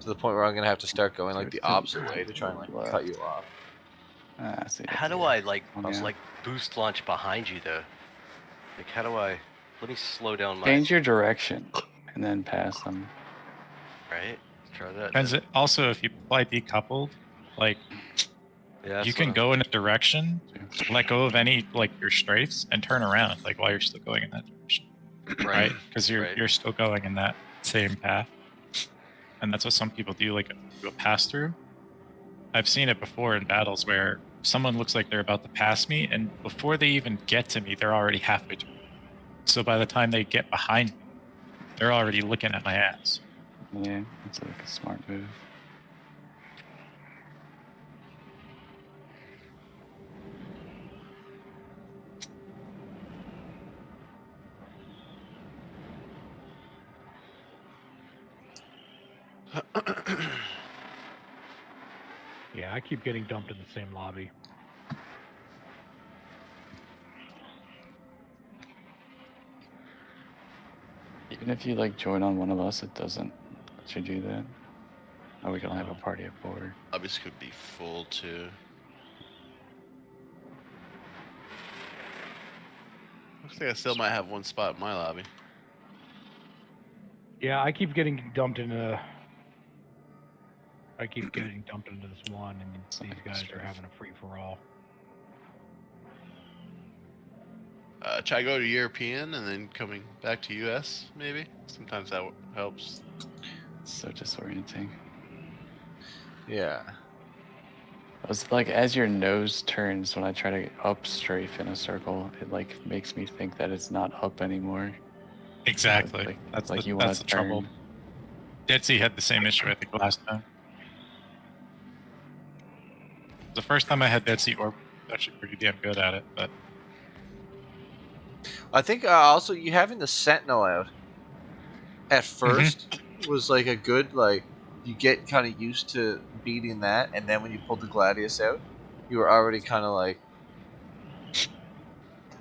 To the point where I'm gonna have to start going like the opposite way to try and cut you off. How do I like boost launch behind you though? Like how do I? Let me slow down my. Change your direction and then pass them. Right. Try that. Depends. Also, if you fly decoupled, like you can go in a direction, let go of any your strafes, and turn around while you're still going in that direction. Right? Because you're still going in that same path. And that's what some people do, do a pass through. I've seen it before in battles where someone looks like they're about to pass me, and before they even get to me, they're already halfway to me. So by the time they get behind me, they're already looking at my ass. Yeah, that's like a smart move. Yeah, I keep getting dumped in the same lobby. Even if you join on one of us, it doesn't let you do that. Oh, we can have a party of 4. Lobbies could be full too. Looks like I still might have one spot in my lobby. Yeah, I keep getting dumped into. I keep getting dumped into this one, and these guys are having a free for all. Try go to European and then coming back to US, maybe. Sometimes that helps. It's so disorienting. Yeah. It's like as your nose turns when I try to up strafe in a circle, it makes me think that it's not up anymore. Exactly. That's the trouble. Dead Sea had the same issue I think last time. The first time I had Dead Sea Orb, I was actually pretty damn good at it, but I think also you having the Sentinel out at first was a good you get kind of used to beating that, and then when you pulled the Gladius out, you were already kind of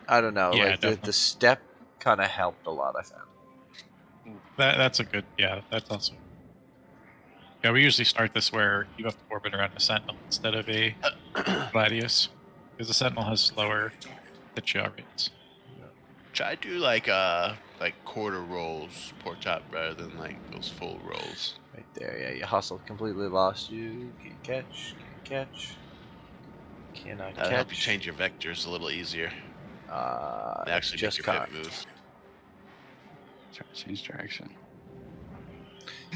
I don't know, the step kind of helped a lot. I found that's a good that's also we usually start this where you have to orbit around a Sentinel instead of a Gladius, because the Sentinel has slower hit yaw rates. Try to do quarter rolls, port chop, rather than those full rolls. Right there, yeah. You hustled, completely lost you. Can't catch. Cannot That'll catch. help you change your vectors a little easier. Actually, just make your caught. pit move. Try to change direction.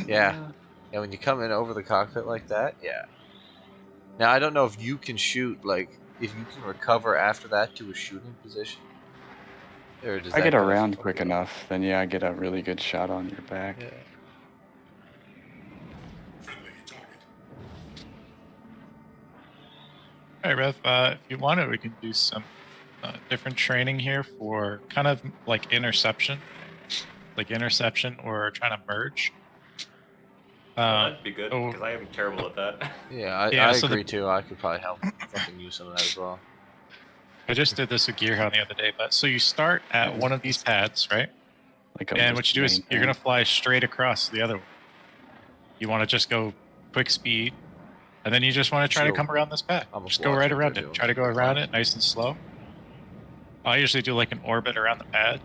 Yeah. And when you come in over the cockpit like that, yeah. Now I don't know if you can shoot if you can recover after that to a shooting position. Or does If I that get kinda around fuck quick you up? enough, then yeah, I get a really good shot on your back. Yeah. Friendly target. All right, Rev. If you want it, we can do some different training here for kind of like interception or trying to merge. That'd be good Oh, because I am terrible at that. Yeah, I Yeah, so agree too. I could probably help fucking use some of that as well. I just did this with Gearhound the other day, but so you start at one of these pads, right? Like And what you do is main you're gonna thing. fly straight across to the other one. You want to just go quick speed, and then you just want to try to come around this pad. Almost Just go watch right what around they're it. doing. Try to go around it nice and slow. I usually do like an orbit around the pad.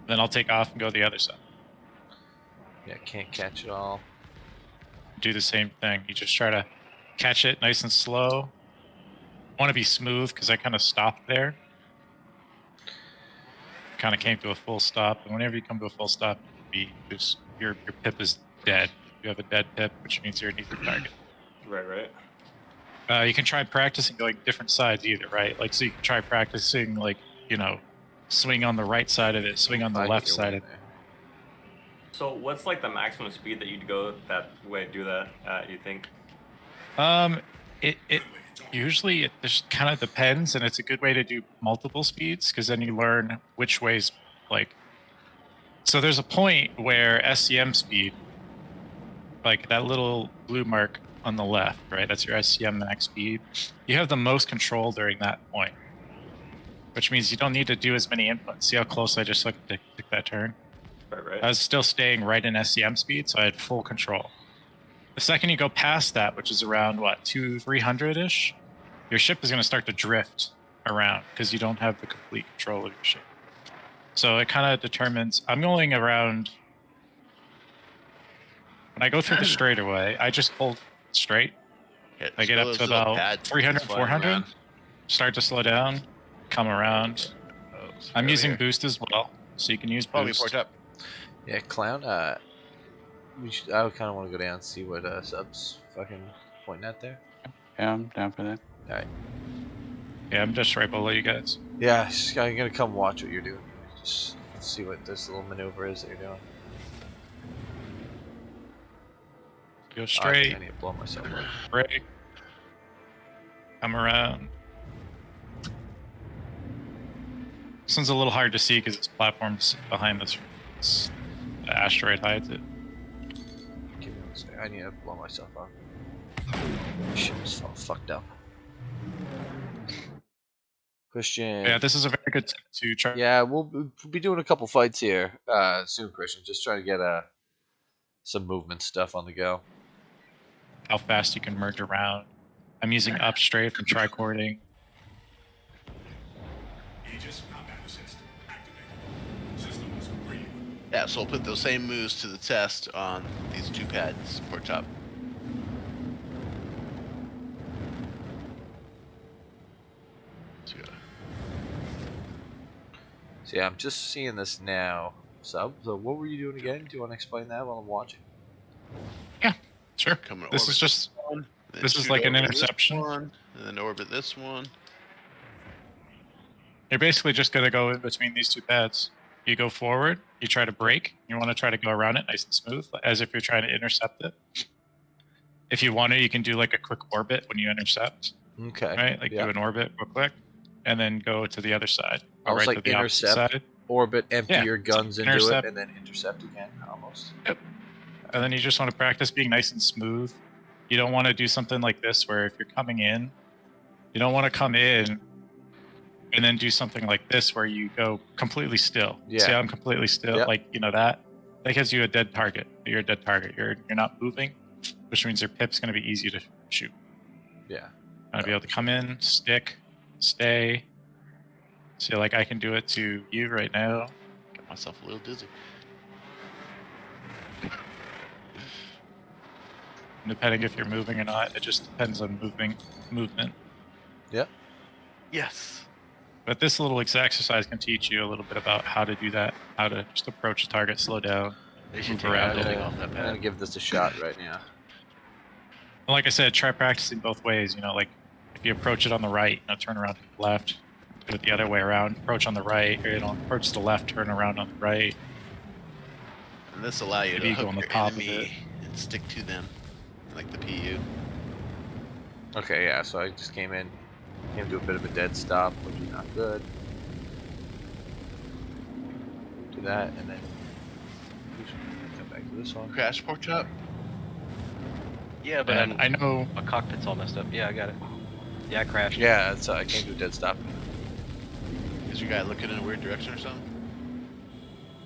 Then I'll take off and go the other side. Yeah, can't catch it all. Do the same thing. You just try to catch it nice and slow. Want to be smooth because I kind of stopped there. Kind of came to a full stop, and whenever you come to a full stop, your pip is dead. You have a dead pip, which means you're an easy target. Right. You can try practicing going different sides either, right? Like, so you can try practicing, like, you know, swing on the right side of it, swing on the I left get your side way of it. there. So what's like the maximum speed that you'd go that way, do that at, you think? It usually it just kind of depends, and it's a good way to do multiple speeds because then you learn which ways, like. So there's a point where SCM speed, like that little blue mark on the left, right? That's your SCM max speed. You have the most control during that point, which means you don't need to do as many inputs. See how close I just took that turn? Right. I was still staying right in SCM speed, so I had full control. The second you go past that, which is around what, 300-ish, your ship is going to start to drift around because you don't have the complete control of your ship. So it kind of determines. I'm going around. When I go through the straightaway, I just hold straight. Yeah, I get up to about 300, 400, start to slow down, come around. I'm using boost as well, so you can use Oh, we boost. porked up. Yeah, Clown, I would kind of want to go down and see what Sub's fucking pointing at there. Yeah, I'm down for that. Alright. Yeah, I'm just right below you guys. Yeah, I'm gonna come watch what you're doing. Just see what this little maneuver is that you're doing. Go I straight, think I need to blow myself up. brake, come around. This one's a little hard to see because its platform's behind this. The asteroid hides it. Give me 1 second. I need to blow myself up. Shit is all fucked up. Christian. Yeah, this is a very good tip to try. Yeah, we'll be doing a couple fights here soon, Christian. Just trying to get some movement stuff on the go. How fast you can merge around. I'm using up straight from tricording. Aegis combat assist activated. Systems green. Yeah, so we'll put those same moves to the test on these two pads, port top. So yeah, I'm just seeing this now. So what were you doing again? Do you want to explain that while I'm watching? Yeah, sure. Coming This is just this is like an interception. One, and then orbit this one. You're basically just gonna go in between these two pads. You go forward, you try to brake, you want to try to go around it nice and smooth, as if you're trying to intercept it. If you want to, you can do like a quick orbit when you intercept. Okay. Right? Like do an orbit real quick, and then go to the other side. Go Almost right like to the opposite intercept, side. orbit, empty your guns into intercept. it, and then intercept again, almost. Yep. And then you just want to practice being nice and smooth. You don't want to do something like this where if you're coming in, you don't want to come in and then do something like this where you go completely still. Yeah. See how I'm completely still? Yep. Like, you know, that gives you a dead target. You're a dead target. You're not moving, which means your pip's going to be easy to shoot. Yeah. I'll be able to come in, stick, stay. See, like I can do it to you right now. Get myself a little dizzy. Depending if you're moving or not, it just depends on movement. Yep. Yes. But this little exercise can teach you a little bit about how to do that, how to just approach a target, slow down. They should Move take around everything it. off that I'm gonna pad. give this a shot right now. And like I said, try practicing both ways. You know, like if you approach it on the right, turn around to the left. do it the other way around. Approach on the right, or approach to the left, turn around on the right. And this allow you Maybe to go hook on the your top of enemy and stick to them, like the PU. Okay, yeah, so I just came to a bit of a dead stop, which is not good. Do that, and then come back to this one. Crash pork chop. Yeah, but And I know my cockpit's all messed up. Yeah, I got it. Yeah, I crashed. Yeah, it's, I came to a dead stop. Is your guy looking in a weird direction or something?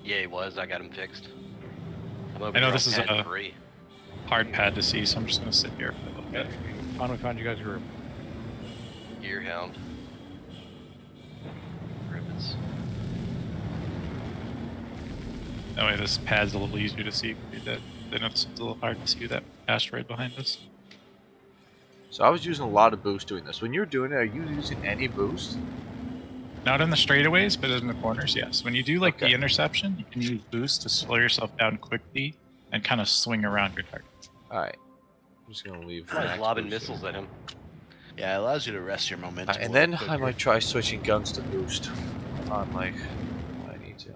Yeah, he was. I got him fixed. I'm over I know here this on is pad a 3. hard pad to see, so I'm just gonna sit here for a little bit. Finally found you guys' group. Gearhound. Ribbons. That way this pad's a little easier to see. I know this one's a little hard to see that asteroid behind us. So I was using a lot of boost doing this. When you're doing it, are you using any boost? Not in the straightaways, but in the corners, yes. When you do like Okay. the interception, you can use boost to slow yourself down quickly and kind of swing around your target. Alright. I'm just gonna leave. I was max lobbing boost missiles here. at him. Yeah, it allows you to rest your momentum. And a then little I quicker. might try switching guns to boost on like when I need to.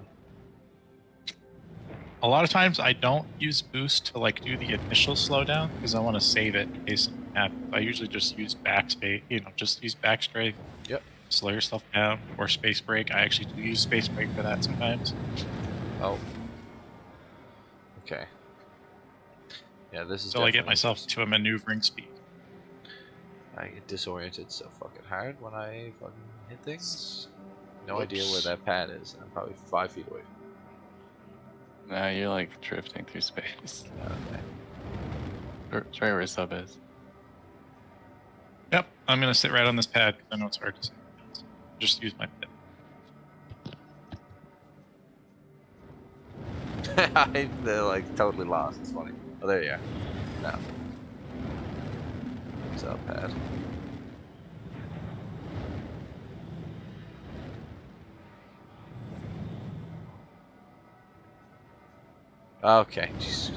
A lot of times I don't use boost to like do the initial slowdown because I want to save it in case something happens. I usually just use backspace, just use backstrafe. Yep. Slow yourself down, or space brake. I actually do use space brake for that sometimes. Oh. Okay. Yeah, this is. So I get definitely myself interesting. to a maneuvering speed. I get disoriented so fucking hard when I fucking hit things. No Whoops. idea where that pad is. I'm probably 5 feet away. Nah, you're like drifting through space. Okay. It's right where sub is. Yep, I'm gonna sit right on this pad because I know it's hard to see. Just use my pad. They're like totally lost. It's funny. Oh, there you are. No. What's up, pad? Okay. Jeez.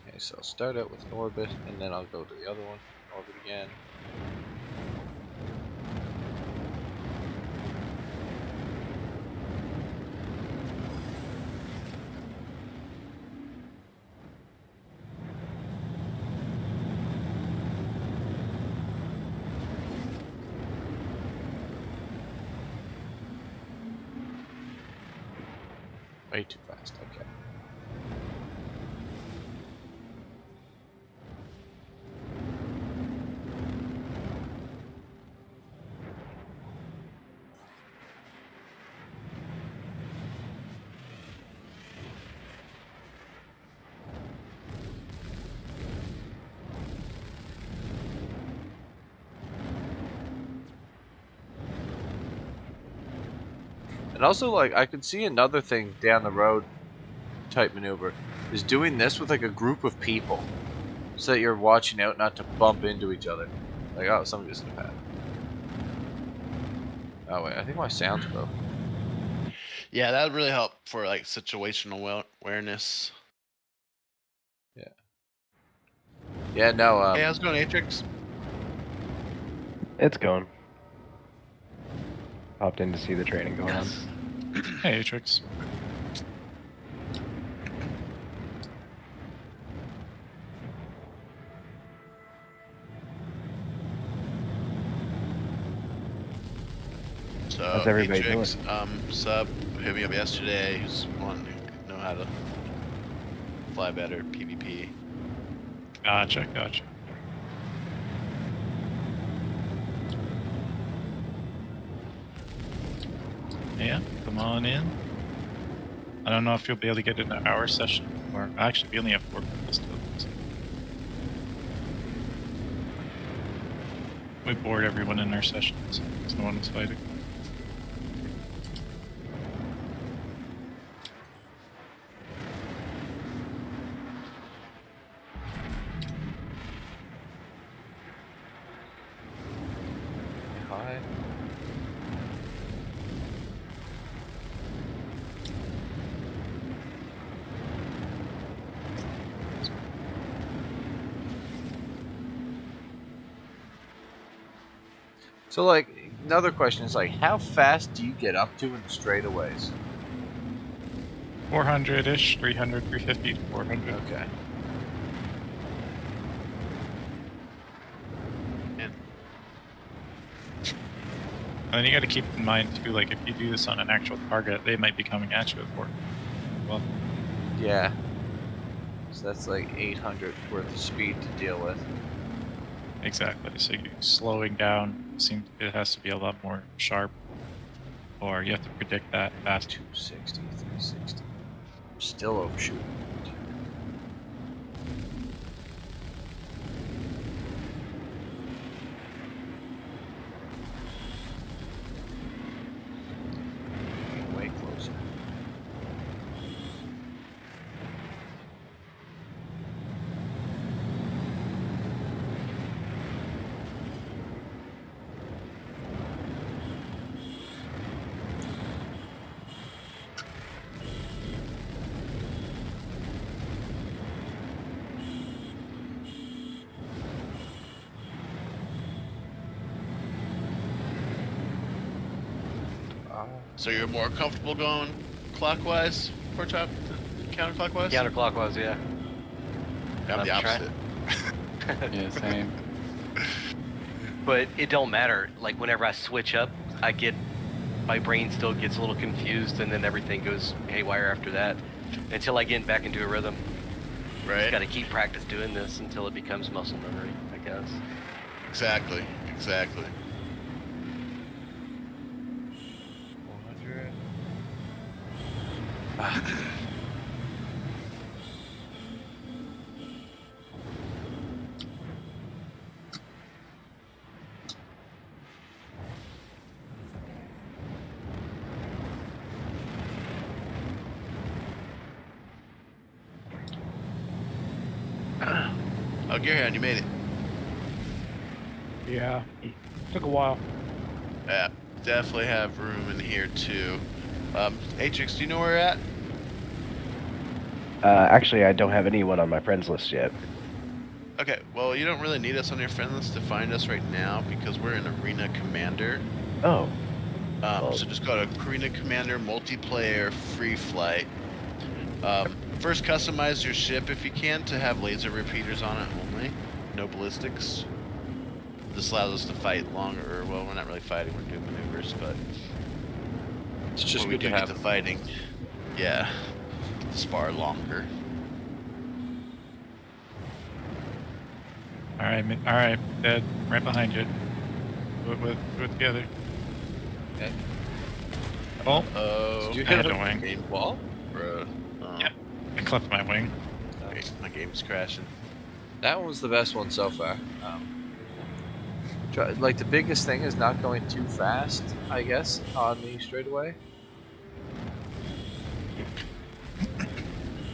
Okay, so I'll start out with orbit, and then I'll go to the other one, orbit again. Way too fast, okay. And also, like, I could see another thing down the road type maneuver is doing this with like a group of people so that you're watching out not to bump into each other. Like, oh, somebody just in a pad. Oh, wait, I think my sound's broke. Yeah, that would really help for like situational awareness. Yeah, no, Hey, how's it going, Atrix? It's going. Hopped in to see the training going on. Hey, Atrix. So, How's everybody Atrix, sub hit me up yesterday. Who's wanting to know how to fly better PvP. Gotcha. Yeah, come on in. I don't know if you'll be able to get in an hour session, or actually, we only have 4 people still. So. We bored everyone in our sessions, so no one was fighting. hi. So, like, another question is, like, how fast do you get up to in the straightaways? 400-ish, 300, 350 to 400. Okay. And then you got to keep in mind too, like if you do this on an actual target, they might be coming at you at 4. Well, yeah. So that's like 800 worth of speed to deal with. exactly. So you slowing down seems it has to be a lot more sharp, or you have to predict that fast. 260, 360. I'm still overshooting. Way closer. So you're more comfortable going clockwise, Pork Chop, counterclockwise? Counterclockwise, yeah. I'm the Left, opposite. Yeah, same. But it don't matter. Like whenever I switch up, my brain still gets a little confused, and then everything goes haywire after that. Until I get back into a rhythm. Right. Got to keep practice doing this until it becomes muscle memory, I guess. Exactly. 400. Ah. Oh, Gearhound, you made it. Yeah. Took a while. Yeah, definitely have room in here too. Atrix, do you know where we're at? Actually, I don't have anyone on my friends list yet. Okay, well, you don't really need us on your friend list to find us right now because we're in Arena Commander. Oh. So just go to Arena Commander Multiplayer Free Flight. First, customize your ship if you can to have laser repeaters on it only. No ballistics. This allows us to fight longer. Or, well, we're not really fighting, we're doing maneuvers, but It's just when we good to do get have. to fighting, yeah, get to spar longer. All right, Dad, right behind you. We're together. Okay. Oh, Oh, Did you I hit had a a wing. game wall? bro. Yeah. I clipped my wing. My game's crashing. That one was the best one so far. Like the biggest thing is not going too fast, I guess, on the straightaway.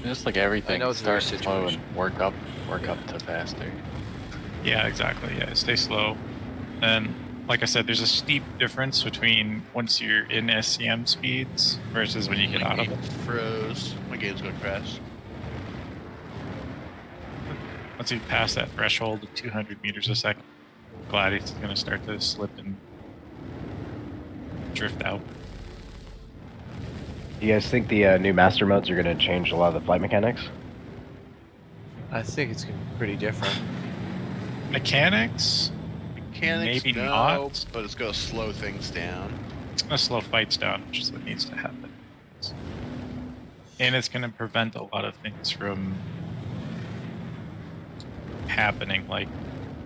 Just like everything, I know it's very start slow and situational. work up to faster. Yeah, exactly. Yeah, stay slow. And like I said, there's a steep difference between once you're in SCM speeds versus when you get My out of game it. froze. My game's gonna crash. Once you pass that threshold of 200 meters a second, glad it's going to start to slip and drift out. Do you guys think the new master modes are going to change a lot of the flight mechanics? I think it's gonna be pretty different. Mechanics, Mechanics, maybe no, not. but it's gonna slow things down. It's going to slow fights down, which is what needs to happen. And it's going to prevent a lot of things from happening, like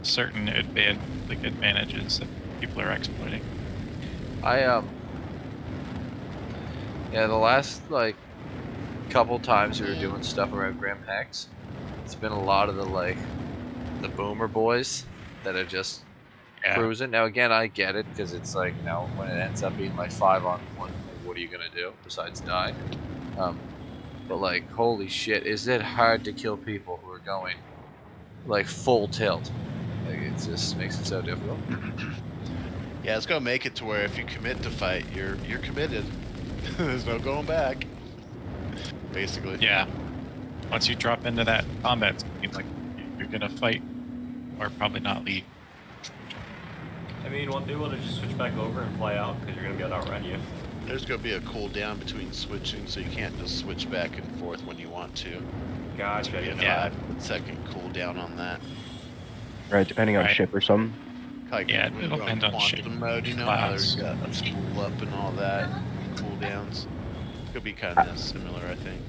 certain advantages that people are exploiting. Yeah, the last like couple times we were doing stuff around Grand Hex, it's been a lot of the boomer boys that are just cruising. Now again, I get it because it's like, you know, when it ends up being like 5-on-1, like, what are you gonna do besides die? But like, holy shit, is it hard to kill people who are going like full tilt? Like, it just makes it so difficult. Yeah, it's gonna make it to where if you commit to fight, you're committed. There's no going back. Basically. Yeah. Once you drop into that combat scheme, like you're gonna fight or probably not leave. I mean, won't they be able to just switch back over and fly out because you're gonna be able to outrun you? There's gonna be a cooldown between switching, so you can't just switch back and forth when you want to. Gotcha. There's gonna be a 5-second cooldown on that. Right, depending on Right. ship or something. Like Yeah, when it'll you're depend on quantum ship, mode, you know how there's class. got a spool up and all that, cooldowns. Could be kind of similar, I think.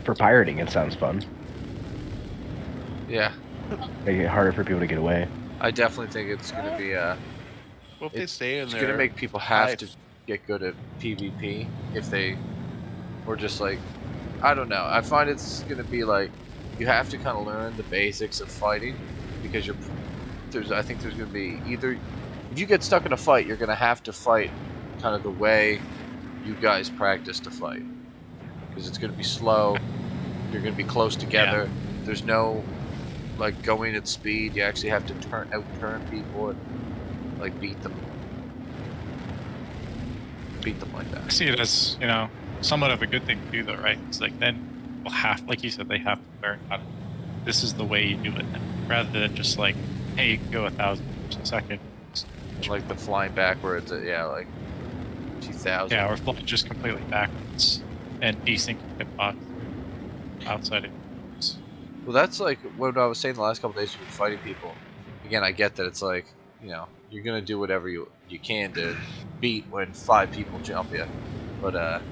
For pirating, it sounds fun. Yeah, Make it harder for people to get away. I definitely think it's gonna be Well, if they It's- stay in it's there, gonna make people have to get good at PvP if they, or just like, I don't know. I find it's gonna be like you have to kind of learn the basics of fighting because I think there's gonna be either if you get stuck in a fight, you're gonna have to fight kind of the way you guys practice to fight because it's gonna be slow. You're gonna be close together. There's no like going at speed. You actually have to out-turn people and like beat them like I that. see it as, you know, somewhat of a good thing to do, though, right? It's like then we'll have, like you said, they have to learn how to. This is the way you do it, rather than just like, hey, you can go 1,000 meters a second. Like the flying backwards, yeah, like 2,000. Yeah, or flying just completely backwards and desync hitbox outside of. Well, that's like what I was saying the last couple days with fighting people. Again, I get that it's like, you know, you're gonna do whatever you can to beat when 5 people jump you, but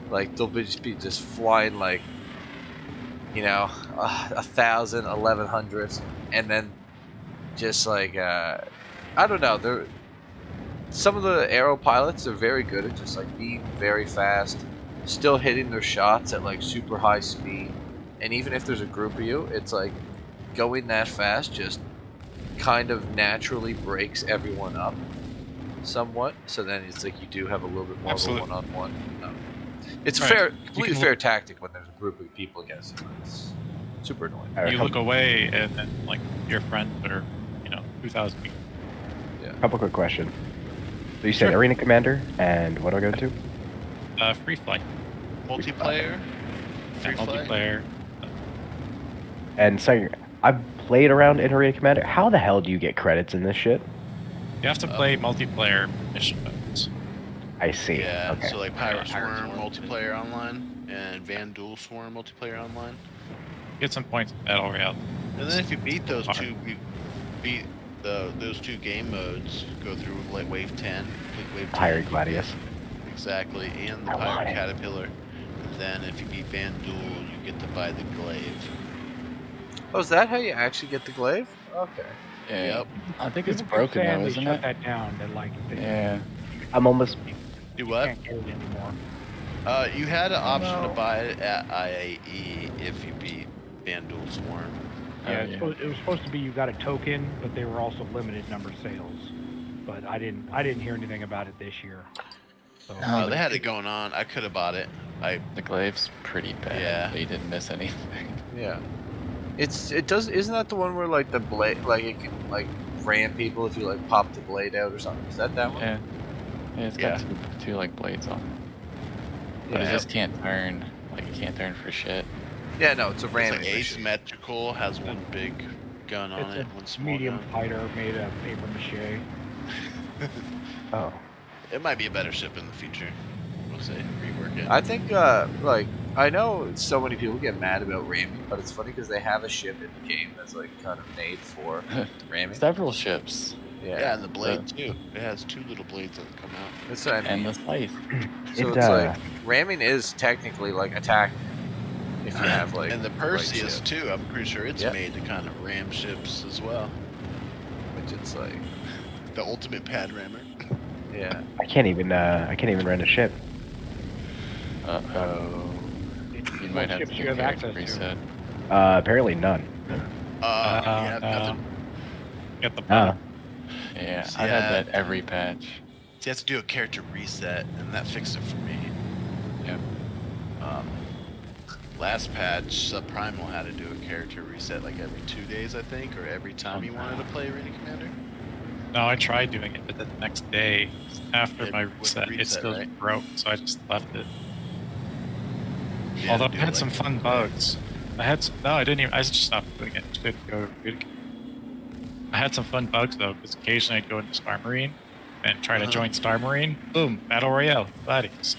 like they'll just flying like, you know, 1,000, 1,100, and then just like I don't know. Some of the aero pilots are very good at just like being very fast, still hitting their shots at like super high speed. And even if there's a group of you, it's like going that fast just kind of naturally breaks everyone up somewhat. So then it's like you do have a little bit more Absolutely. of a one-on-one. It's a Right. completely fair tactic when there's a group of people against you. It's super annoying. You look away, and then like your friends are, you know, 2,000 meters. Couple quick questions. So you said Sure. Arena Commander, and what do I go to? Free flight, multiplayer. Free flight. multiplayer. And so I've played around in Arena Commander. How the hell do you get credits in this shit? You have to play multiplayer mission modes. I see. Yeah, Okay. so like Pirate Pirate Swarm Swarm. multiplayer online and Van Duel Swarm multiplayer online. Get some points in Battle Royale. And then if you beat those Hard. two, you beat those two game modes, go through like Wave 10, complete Wave 10. Pirate Gladius. Exactly, and the I want Pirate it. Caterpillar. And then if you beat Van Duel, you get to buy the Glaive. Oh, is that how you actually get the glaive? Okay. Yeah. Yep. I think it's People keep broken saying though, they isn't shut it? that down. That like they Yeah. I'm almost. Do you what? can't get it anymore. You had an option to no. buy it at IAE if you beat Van Duel Swarm. Yeah, Oh, it's supposed, it was supposed to be you got a token, but they were also limited number sales. But I didn't hear anything about it this year. So Oh, They had it going on. I could have bought it. The glaive's pretty bad. Yeah. They didn't miss anything. Yeah. Isn't that the one where like the blade, like it can like ram people if you like pop the blade out or something? Is that one? Yeah. Yeah, it's got two like blades on it. But it Yeah. just can't turn. Like it can't turn for shit. Yeah, no, it's a It's ramming like mission. asymmetrical, has one big gun on it's it, one a small medium gun. fighter made of paper mache. Oh. It might be a better ship in the future. We'll see. Rework it. I think like I know so many people get mad about ramming, but it's funny because they have a ship in the game that's like kind of made for ramming. Several ships. Yeah, and the blade too. It has 2 little blades that come out. That's what I And mean. the scythe. So It, it's like ramming is technically like attacking if you have like And the right Perseus ship, too. I'm pretty sure it's Yep. made to kind of ram ships as well. which it's like The ultimate pad rammer. yeah. I can't even rent a ship. Uh-oh. You What might have ships to you do have character access to? reset. Apparently none. Yeah, nothing. Get the Ah. Yeah, See, I've had that every patch. So you have to do a character reset, and that fixed it for me. Yep. Last patch, Subprimal had to do a character reset like every 2 days, I think, or every time you wanted to play Arena Commander. No, I tried doing it, but the next day after It my wouldn't reset, it reset, still right? broke, so I just left it. You Although to I do had it, some like, fun bugs. I didn't even. I just stopped doing it. Just couldn't go. I had some fun bugs though, because occasionally I'd go into Star Marine and try to join Star Marine. Boom, Battle Royale, bodies.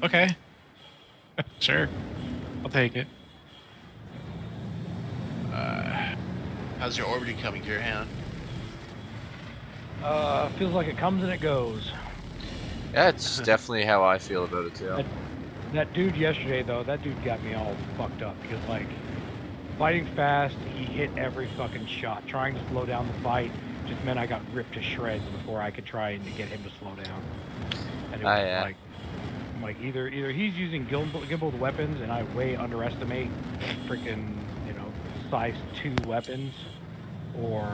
Okay. Sure. I'll take it. How's your orbiting coming, Gearhound? Feels like it comes and it goes. That's definitely how I feel about it too. That dude yesterday, though, that dude got me all fucked up because, like, fighting fast, he hit every fucking shot. Trying to slow down the fight just meant I got ripped to shreds before I could try and get him to slow down. And it was like either he's using gimbaled weapons and I way underestimate freaking, size 2 weapons, or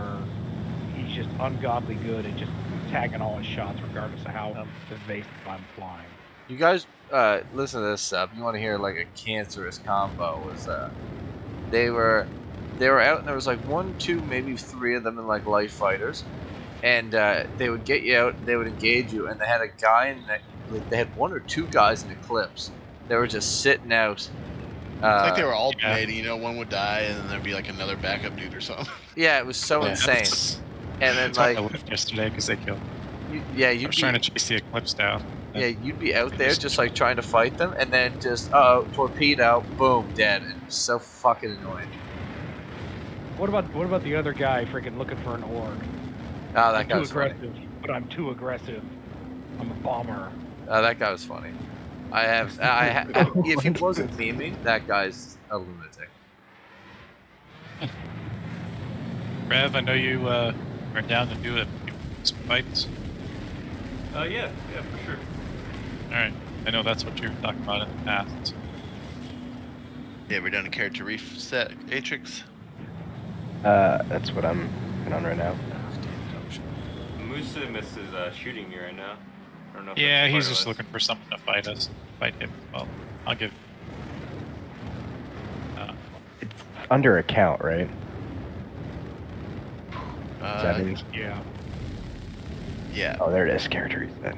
he's just ungodly good at just tagging all his shots regardless of how evasive I'm flying. You guys, listen to this stuff. You want to hear like a cancerous combo? Was they were out and there was like 1, 2, maybe 3 of them in like light fighters, and they would get you out. They would engage you, and they had a guy in that. They had 1 or 2 guys in Eclipse. They were just sitting out. It's like they were alternating, one would die and then there'd be like another backup dude or something. Yeah, it was so insane. And then like I left yesterday because they killed. I was trying to chase the Eclipse down. Yeah, you'd be out there just like trying to fight them, and then just torpedo, boom, dead. And it's so fucking annoying. What about the other guy freaking looking for an org? Oh, that guy was too aggressive, but I'm too aggressive. I'm a bomber. Oh, that guy was funny. If he wasn't memeing, that guy's a lunatic. Rev, I know you are down to do some fights. Yeah, for sure. Alright, I know that's what you were talking about in the past. Yeah, we're done a character reset Atrix. That's what I'm working on right now. Musa is shooting me right now. I don't know if Yeah, that's he's part just of looking for something to fight us. Fight him. Well, I'll give. It's under account, right? Yeah. Yeah. Oh, there it is. Character reset.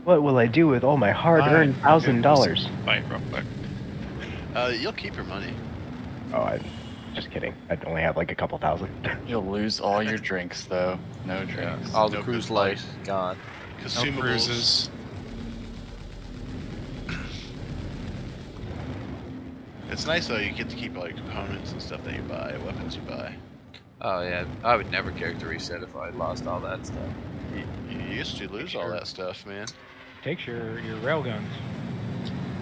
What will I do with all my hard-earned $1,000? Fight real quick. You'll keep your money. Oh, I'm just kidding. I'd only have like a couple thousand. You'll lose all your drinks, though. No drinks. All the No cruise good light gone. No Consumables. cruises. It's nice though. You get to keep all your components and stuff that you buy, weapons you buy. Oh yeah, I would never character reset if I lost all that stuff. You used to lose all that stuff, man. Takes your railguns.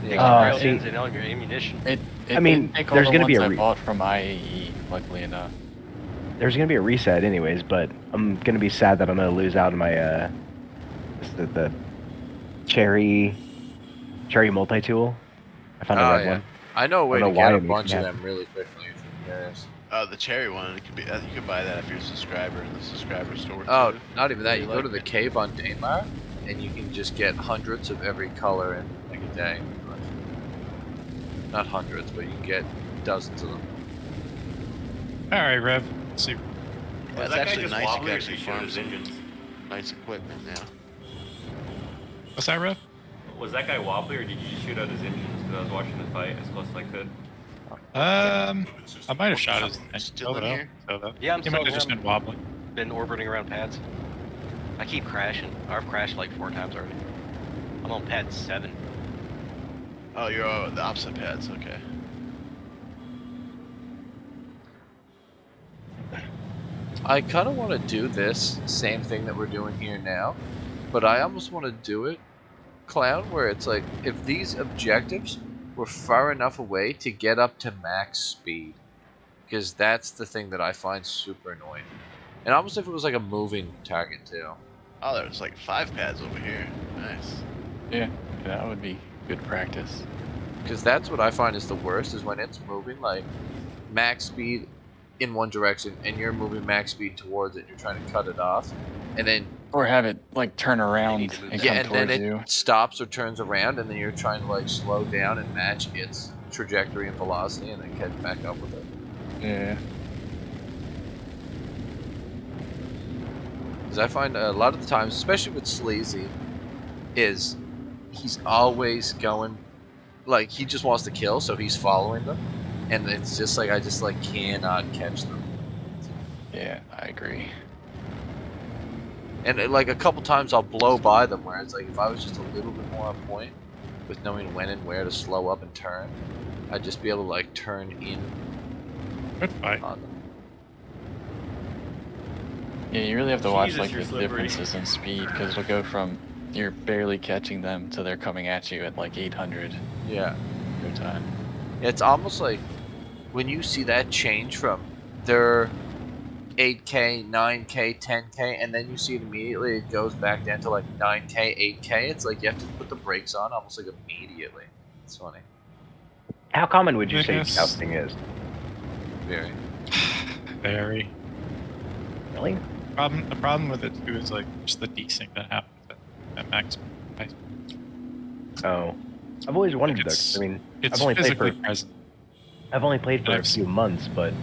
Railguns see- and all your ammunition. I mean, didn't take all there's the gonna be ones a I bought from IAE, luckily enough. There's gonna be a reset anyways, but I'm gonna be sad that I'm gonna lose out on my the cherry multi-tool. I found a red one. I know a way I don't to know why get a it makes bunch me of happy. them really quickly if you're curious. The cherry one, it could be. You could buy that if you're a subscriber in the subscriber store. Oh, too. not even that. You go like to the it. cave on Daymar, and you can just get hundreds of every color in like a day. Pretty much. Not hundreds, but you can get dozens of them. Alright, Rev. Let's see. Yeah, Was it's that guy actually just nice. You wobbly can or actually did he shoot farm his some engines? nice equipment now. What's that, Rev? Was that guy wobbly or did you just shoot out his engines? Because I was watching the fight as close as I could. I might have shot his Still in here? Yeah, I'm He might still have just here. been wobbling. Been orbiting around pads. I keep crashing. I've crashed like 4 times already. I'm on pad 7. Oh, you're on the opposite pads. Okay. I kind of want to do this same thing that we're doing here now, but I almost want to do it, Clown, where it's like if these objectives were far enough away to get up to max speed, because that's the thing that I find super annoying. And almost if it was like a moving target too. Oh, there's like 5 pads over here. Nice. Yeah, that would be good practice. Because that's what I find is the worst, is when it's moving like max speed in one direction and you're moving max speed towards it, you're trying to cut it off, and then Or have it like turn around need to move and back. come yeah, and then towards it you. stops or turns around, and then you're trying to like slow down and match its trajectory and velocity, and then catch back up with it. Yeah. Because I find a lot of the times, especially with Sleazy, is he's always going, like he just wants to kill, so he's following them, and it's just like I just like cannot catch them. Yeah, I agree. And like a couple times I'll blow by them, where it's like if I was just a little bit more on point with knowing when and where to slow up and turn, I'd just be able to like turn in Good fight. on them. Yeah, you really have to watch Jesus, like you're the slippery. differences in speed because it'll go from you're barely catching them to they're coming at you at like 800 Yeah. no time. It's almost like when you see that change from their 8K, 9K, 10K, and then you see it immediately, it goes back down to like 9K, 8K. It's like you have to put the brakes on almost like immediately. It's funny. How common would you I say guess- jousting is? Very. Very. Really? The problem with it too is like just the desync that happens at max. Oh, I've always wondered Like, though. it's- 'Cause, I mean, It's I've only played physically for present. I've only played for a I've few months, but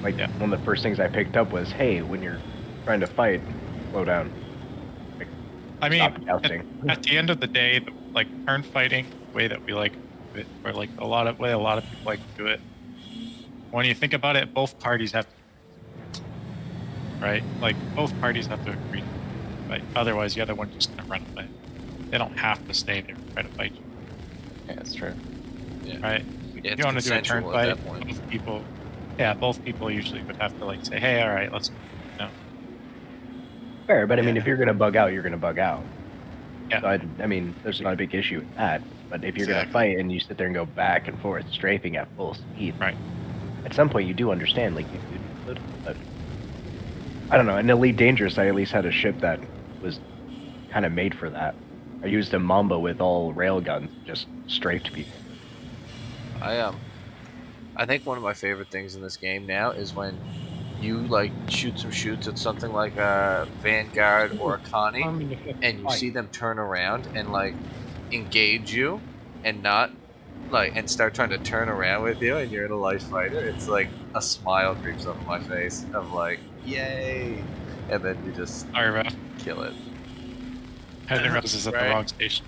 like Yeah. one of the first things I picked up was, hey, when you're trying to fight, slow down. I mean, Stop jousting. at the end of the day, like turn fighting, the way that we like it, or like a lot of people like to do it. When you think about it, both parties have to, right? Like both parties have to agree, right? Otherwise, the other one's just gonna run away. They don't have to stay there and try to fight you, Yeah, that's true. right? Yeah, If you want to do a turn consensual fight, at that point. both people usually would have to like say, hey, all right, let's, Fair, but I mean, Yeah. if you're gonna bug out, you're gonna bug out. Yeah. So I mean, there's not a big issue with that. But if you're gonna Exactly. fight and you sit there and go back and forth, strafing at full speed, Right. at some point you do understand, like you could. But I don't know. In Elite Dangerous, I at least had a ship that was kind of made for that. I used a Mamba with all railguns, just strafed people. I think one of my favorite things in this game now is when you like shoot some shoots at something like a Vanguard or a Connie, and you see them turn around and like engage you, and not like and start trying to turn around with you, and you're in a light fighter. It's like a smile creeps over my face of like, yay, and then you just Sorry, Ref. kill it. Heather Rose is at the Right. wrong station.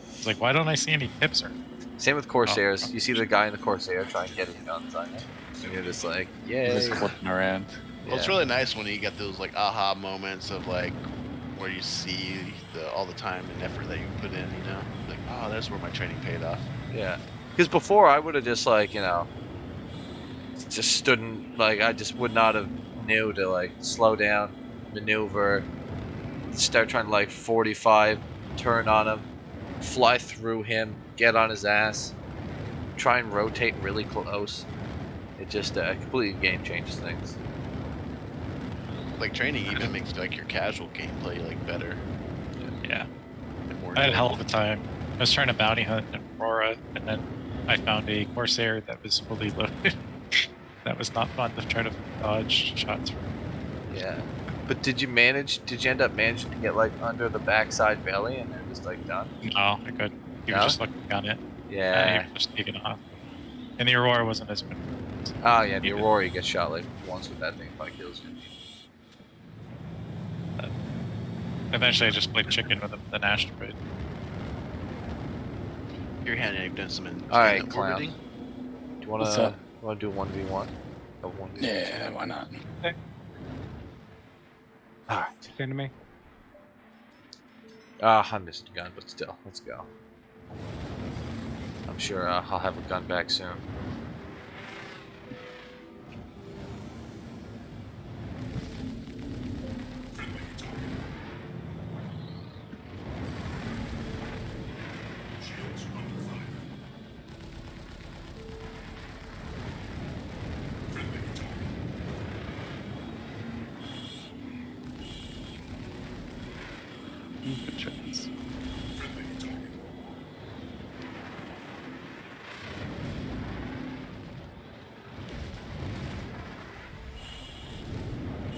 It's like, why don't I see any tips or? Same with Corsairs. Oh. You see the guy in the Corsair try and get his guns on you, and you're just like, yay. Just flipping around. Well, it's Yeah. really nice when you get those like aha moments of like where you see all the time and effort that you put in. You know, like oh, that's where my training paid off. Yeah, because before I would have just like just stood and like I just would not have knew to like slow down, maneuver, start trying to like 45, turn on him, fly through him, get on his ass, try and rotate really close. It just completely game changes things. Like training even makes like your casual gameplay like better Yeah. and more. I had a hell of a time. I was trying to bounty hunt in Aurora, and then I found a Corsair that was fully loaded. That was not fun to try to dodge shots from. Yeah. But did you end up managing to get like under the backside belly and they're just like done? No, I couldn't. He was No? just looking on it. Yeah. He was just taking off. And the Aurora wasn't as good. Oh yeah, the Yeah. Aurora you get shot like once with that thing if I kills you. Eventually, I just played chicken with him, the asteroid. Your hand, you've done some in All right, tandem clown. orbiting. Do you What's wanna up? do 1v1? Or 1v2? Yeah, why not? Alright. Send to me. I missed a gun, but still, let's go. I'm sure I'll have a gun back soon. Shields under fire. Friendly target. Good chance. Friendly target.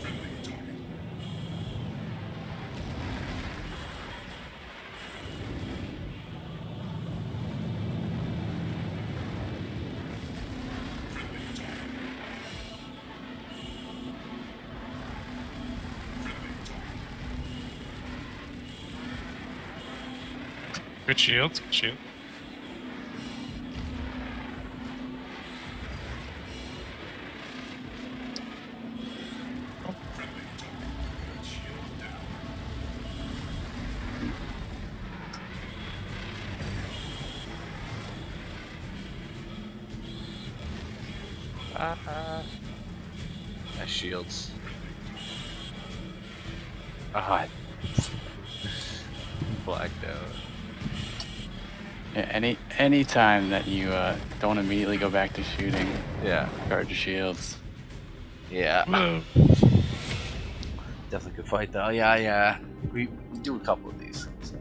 Friendly target. Friendly target. Friendly target. Good shields, good shield. Nice shields. Ah, Blacked out. Yeah, any time that you don't immediately go back to shooting, Yeah. charge your shields. Yeah. Whoa. Definitely could fight though. Yeah. We do a couple of these things.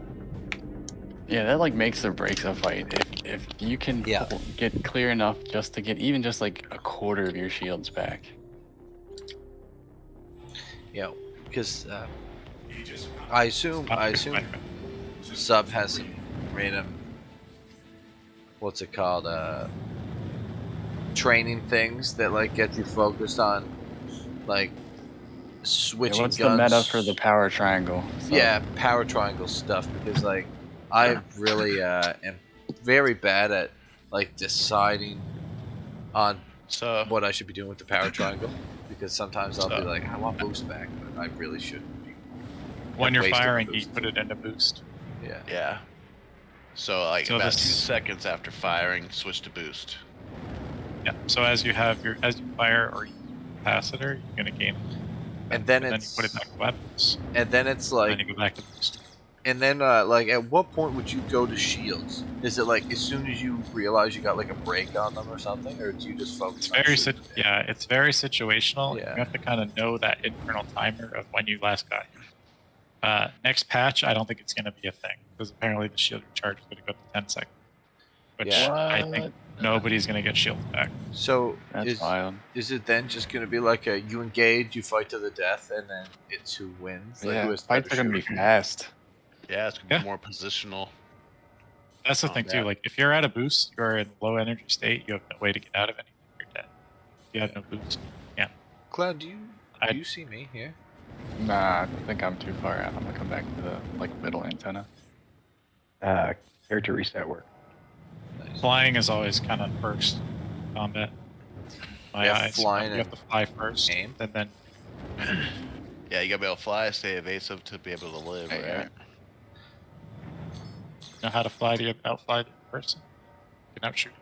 Yeah, that like makes or breaks a fight. If you can Yeah. get clear enough just to get even just like a quarter of your shields back. Yeah, because I assume Sub has some random, what's it called, training things that like get you focused on like switching What's guns. the meta for the power triangle? So, Yeah, power triangle stuff, because like I really am very bad at like deciding on So what I should be doing with the power triangle, because sometimes I'll be like, I want boost back, but I really shouldn't be. When you're wasted firing, boost. you put it into boost. Yeah. yeah. So like So about this- 2 seconds after firing, switch to boost. Yeah. So as you fire or use capacitor, you're gonna gain. And then you it's put it back to weapons. and then it's And like then you go back to boost. and then like at what point would you go to shields? Is it like as soon as you realize you got like a break on them or something, or do you just focus It's on very shooting? it's very situational. Yeah. You have to kind of know that internal timer of when you last got here. Next patch, I don't think it's going to be a thing, because apparently the shield recharge is going to go to 10 seconds, which Yeah. I think nobody's going to get shields back. So that's wild. is it then just gonna be like a you engage, you fight to the death, and then it's who wins? Like, who Yeah, has the fights better are gonna be shooter? fast. Yeah, it's gonna Yeah. be more positional. That's the Oh, thing yeah. too. Like if you're at a boost, you're in low energy state. You have no way to get out of anything. You're dead. You have no boost. Yeah. Cloud, do I- you see me here? Nah, I think I'm too far out. I'm gonna come back to the like middle antenna. character reset work. Nice. Flying is always kind of first combat. My Yeah, eyes. flying You have to fly first, aim. and then Yeah, you gotta be able to fly, stay evasive to be able to live, Yeah. right? know how to fly to outfly the person. You can outshoot.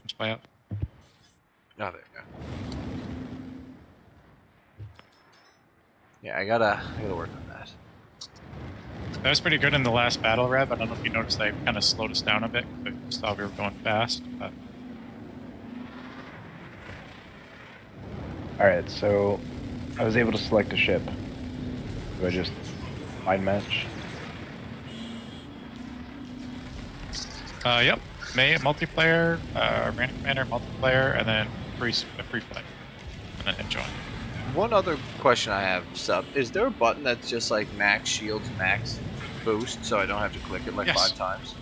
Just fly out. Oh, there you go. Yeah, I gotta work on that. That was pretty good in the last battle, Rev. I don't know if you noticed I kind of slowed us down a bit. I just thought we were going fast. But Alright, so I was able to select a ship. Do I just mind match? yep. Multiplayer, random commander, multiplayer, and then free flight. And then join. One other question I have, Sub, is there a button that's just like max shields, max boost, so I don't have to click it like Yes. 5 times?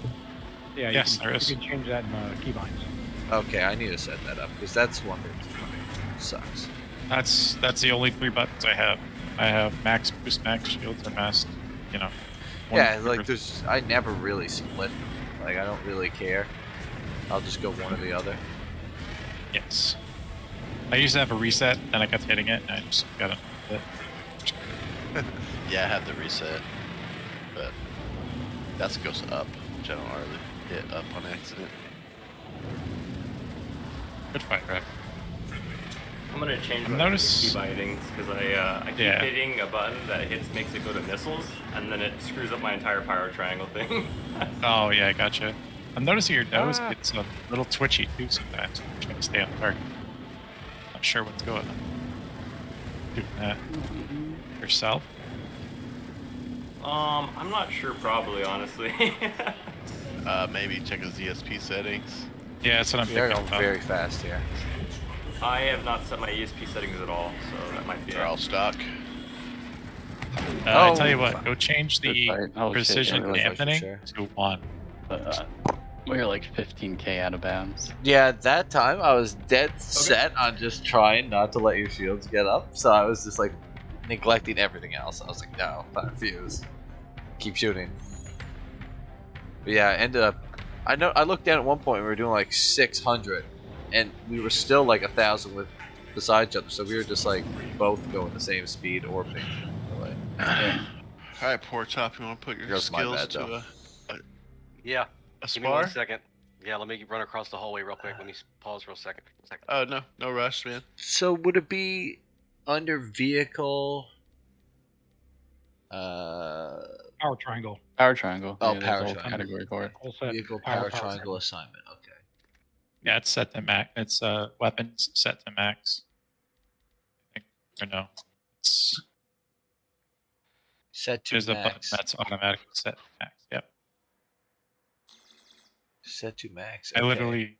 Yeah, Yes, you there can, is. You can change that in keybinds. Okay, I need to set that up, because that's one thing that sucks. That's the only 3 buttons I have. I have max boost, max shields, and max. You know. one Yeah, like group. there's, I never really split. Like I don't really care. I'll just go one or the other. Yes. I used to have a reset, then I kept hitting it, and I just got it. Yeah, I have the reset, but that goes up, which I don't hardly hit up on accident. Good fight, Rev. I'm gonna change my Notice- key bindings because I keep Yeah. hitting a button that makes it go to missiles, and then it screws up my entire power triangle thing. Oh yeah, I gotcha. I'm noticing your nose gets a little twitchy too sometimes. I'm trying to stay on target. Not sure what's going on. Doing that yourself? I'm not sure, probably, honestly. Maybe check his ESP settings. Yeah, that's what I'm They're thinking going about. very fast here. I have not set my ESP settings at all, so that might be They're all it. stock. I Oh, tell you what, go change Good the fight. Oh, shit, precision yeah, really fight for dampening sure. to 1. We're like 15k out of bounds. Yeah, at that time I was dead set on just trying not to let your shields get up, so I was just like neglecting everything else. I was like, no, I refuse. Keep shooting. But yeah, I ended up. I looked down at one point. We were doing like 600, and we were still like 1,000 with beside each other. So we were just like both going the same speed, orbiting. Like, Alright, poor top, you want to put your Goes my skills bad, to though. a Yeah. a Give me 1 spar? second. Yeah, let me run across the hallway real quick. Let me pause for a second. Oh, no rush, man. So would it be under vehicle? Power triangle. Power triangle. Oh, yeah, there's power a whole triangle. category for it. Whole set. Vehicle power triangle assignment. Okay. Yeah, it's set to max. It's weapons set to max. I think, or no, it's Set to there's a button max. that's automatically set to max. Yep. Set to max. I Okay. literally,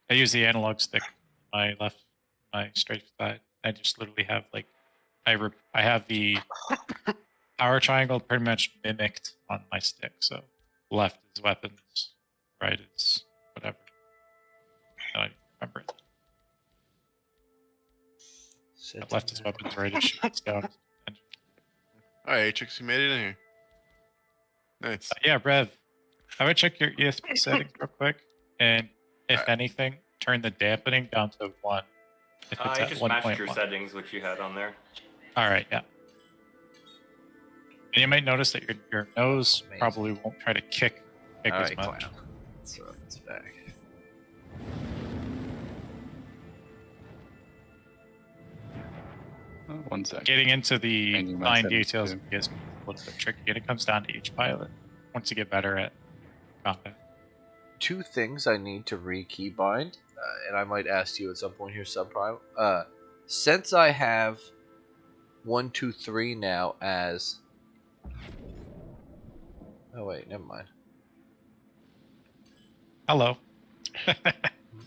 I use the analog stick, my straight side. I just literally have like, I have the power triangle pretty much mimicked on my stick. So left is weapons, right is whatever. I don't even remember it. Set to Left is max. weapons, right is shoots down. All right, Atrix, you made it in here. Nice. Yeah, Rev, I would check your ESP settings real quick, and if Alright. anything, turn the dampening down to 1. If it's I at just matched 1.1. your settings, which you had on there. All right, yeah. And you might notice that your nose Amazing. probably won't try to kick All as right, much. clown. Let's throw this back. One sec. Getting into the Changing my fine settings details too. is a little bit tricky, and it comes down to each pilot. Once you get better at combat. 2 things I need to re-keybind, and I might ask you at some point here, Subprime. Since I have 1, 2, 3 now as... Oh wait, never mind. Hello. All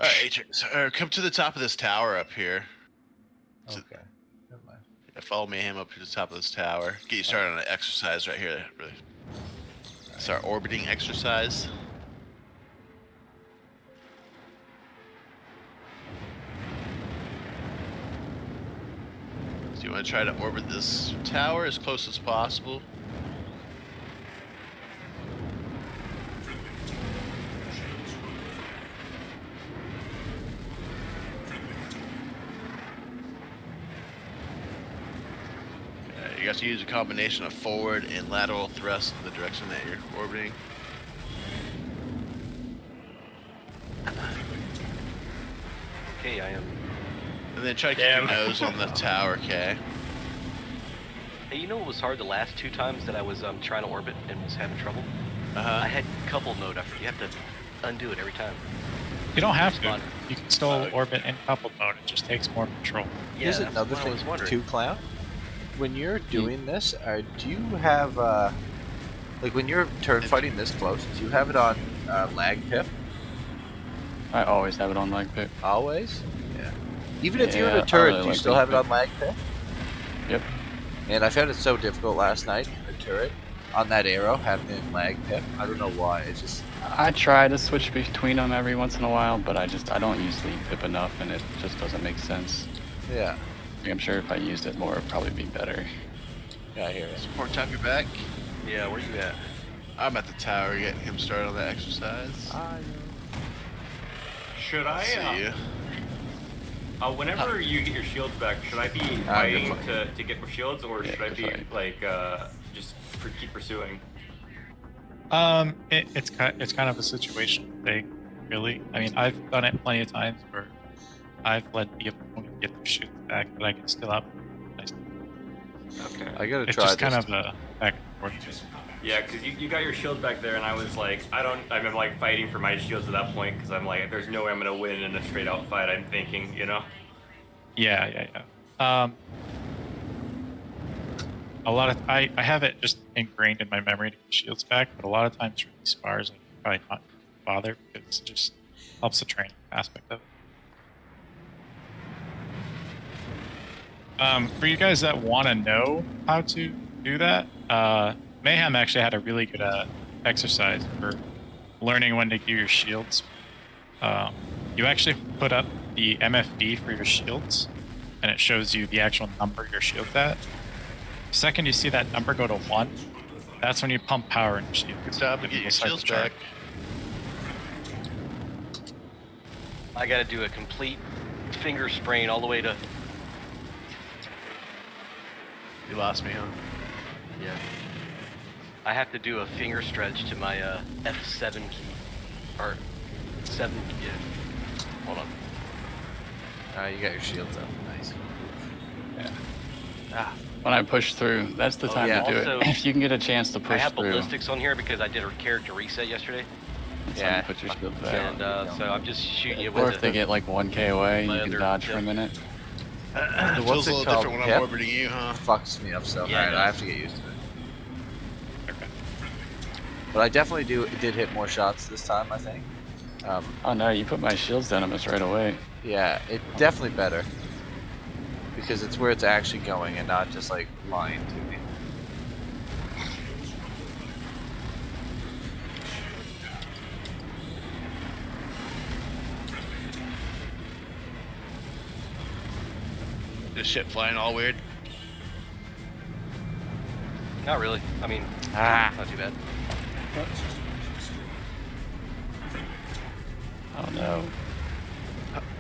right, Atrix, come to the top of this tower up here. Okay, never mind. Yeah, follow Mayhem up to the top of this tower. Get you started on an exercise right here. Really. Start orbiting exercise. So you want to try to orbit this tower as close as possible. You got to use a combination of forward and lateral thrust in the direction that you're orbiting. Okay, I am. And then try to keep your nose on the tower, okay? Hey, you know what was hard the last 2 times that I was trying to orbit and was having trouble? Uh-huh. I had couple mode. You have to undo it every time. You don't have to. Fun. You can still orbit in coupled mode. It just takes more control. Yeah, Here's that's another what I thing was wondering. too, Clown. When you're doing this, do you have like when you're turn fighting this close, do you have it on lag pip I always have it on lag pick. always? Yeah. Even if you're in Yeah, a turret, I do you like still lag have it on lag pip? Yep. And I found it so difficult last night in the turret on that arrow having it in lag pip. I don't know why. It's just I try to switch between them every once in a while, but I don't use lead pip enough, and it just doesn't make sense. yeah. I'm sure if I used it more, it'd probably be better. Yeah, I hear it. Support top your back. Yeah, where you at? I'm at the tower getting him started on that exercise. Should I? See you. Whenever you get your shields back, should I be fighting to get more shields, or Yeah, should I good be fight. like just keep pursuing? It's kind of a situation thing, really. I mean, I've done it plenty of times where I've let the opponent get their shoots back, but I can still out. Okay. I gotta It's try just this. kind of a back and forth. Yeah, because you got your shields back there, and I was like, I'm like fighting for my shields at that point, because I'm like, there's no way I'm gonna win in a straight out fight. I'm thinking, you know. Yeah. A lot of I have it just ingrained in my memory to get shields back, but a lot of times for these spars, I probably not bother because it just helps the training aspect of it. For you guys that want to know how to do that, Mayhem actually had a really good exercise for learning when to gear your shields. You actually put up the MFD for your shields, and it shows you the actual number your shield's at. The second you see that number go to 1, that's when you pump power in your shield. Good job to get your shields back. I gotta do a complete finger sprain all the way to. You lost me, huh? Yeah. I have to do a finger stretch to my F7 key. Or 7. Yeah. Hold on. Alright, you got your shields up. Nice. Yeah. Ah, When I push through, that's the Oh, time yeah. to do Also, it. If you can get a chance to push I have through, ballistics on here because I did a character reset yesterday, that's Yeah. time to put your shield back. and so I'm just shooting you Or with if they get like 1k away, my you can other dodge for a tip. minute. It What's feels a it little called? different when I'm Pip? orbiting you, huh? fucks me up so Yeah, hard. it I have does. to get used to it. But I definitely did hit more shots this time, I think. Oh no, you put my shields down almost right away. Yeah, it's definitely better. Because it's where it's actually going and not just like lying to me. This shit flying all weird. Not really. I mean, not too bad. Oh no.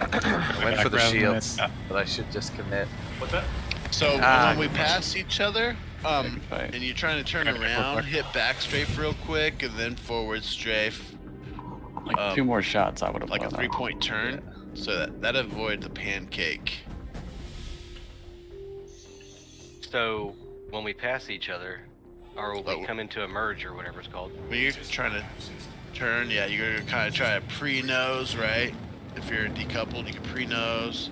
I went for the Background shields, minute. but I should just commit. What's that? So when we pass each other, Good fight. and you're trying to turn around, hit back strafe real quick, and then forward strafe, Like 2 more shots, I would have like a blown up. 3-point turn, so that avoids the pancake. So when we pass each other, or when we come into a merge or whatever it's called. When you're trying to turn, yeah, you're gonna kind of try to pre-nose, right? If you're decoupled, you can pre-nose.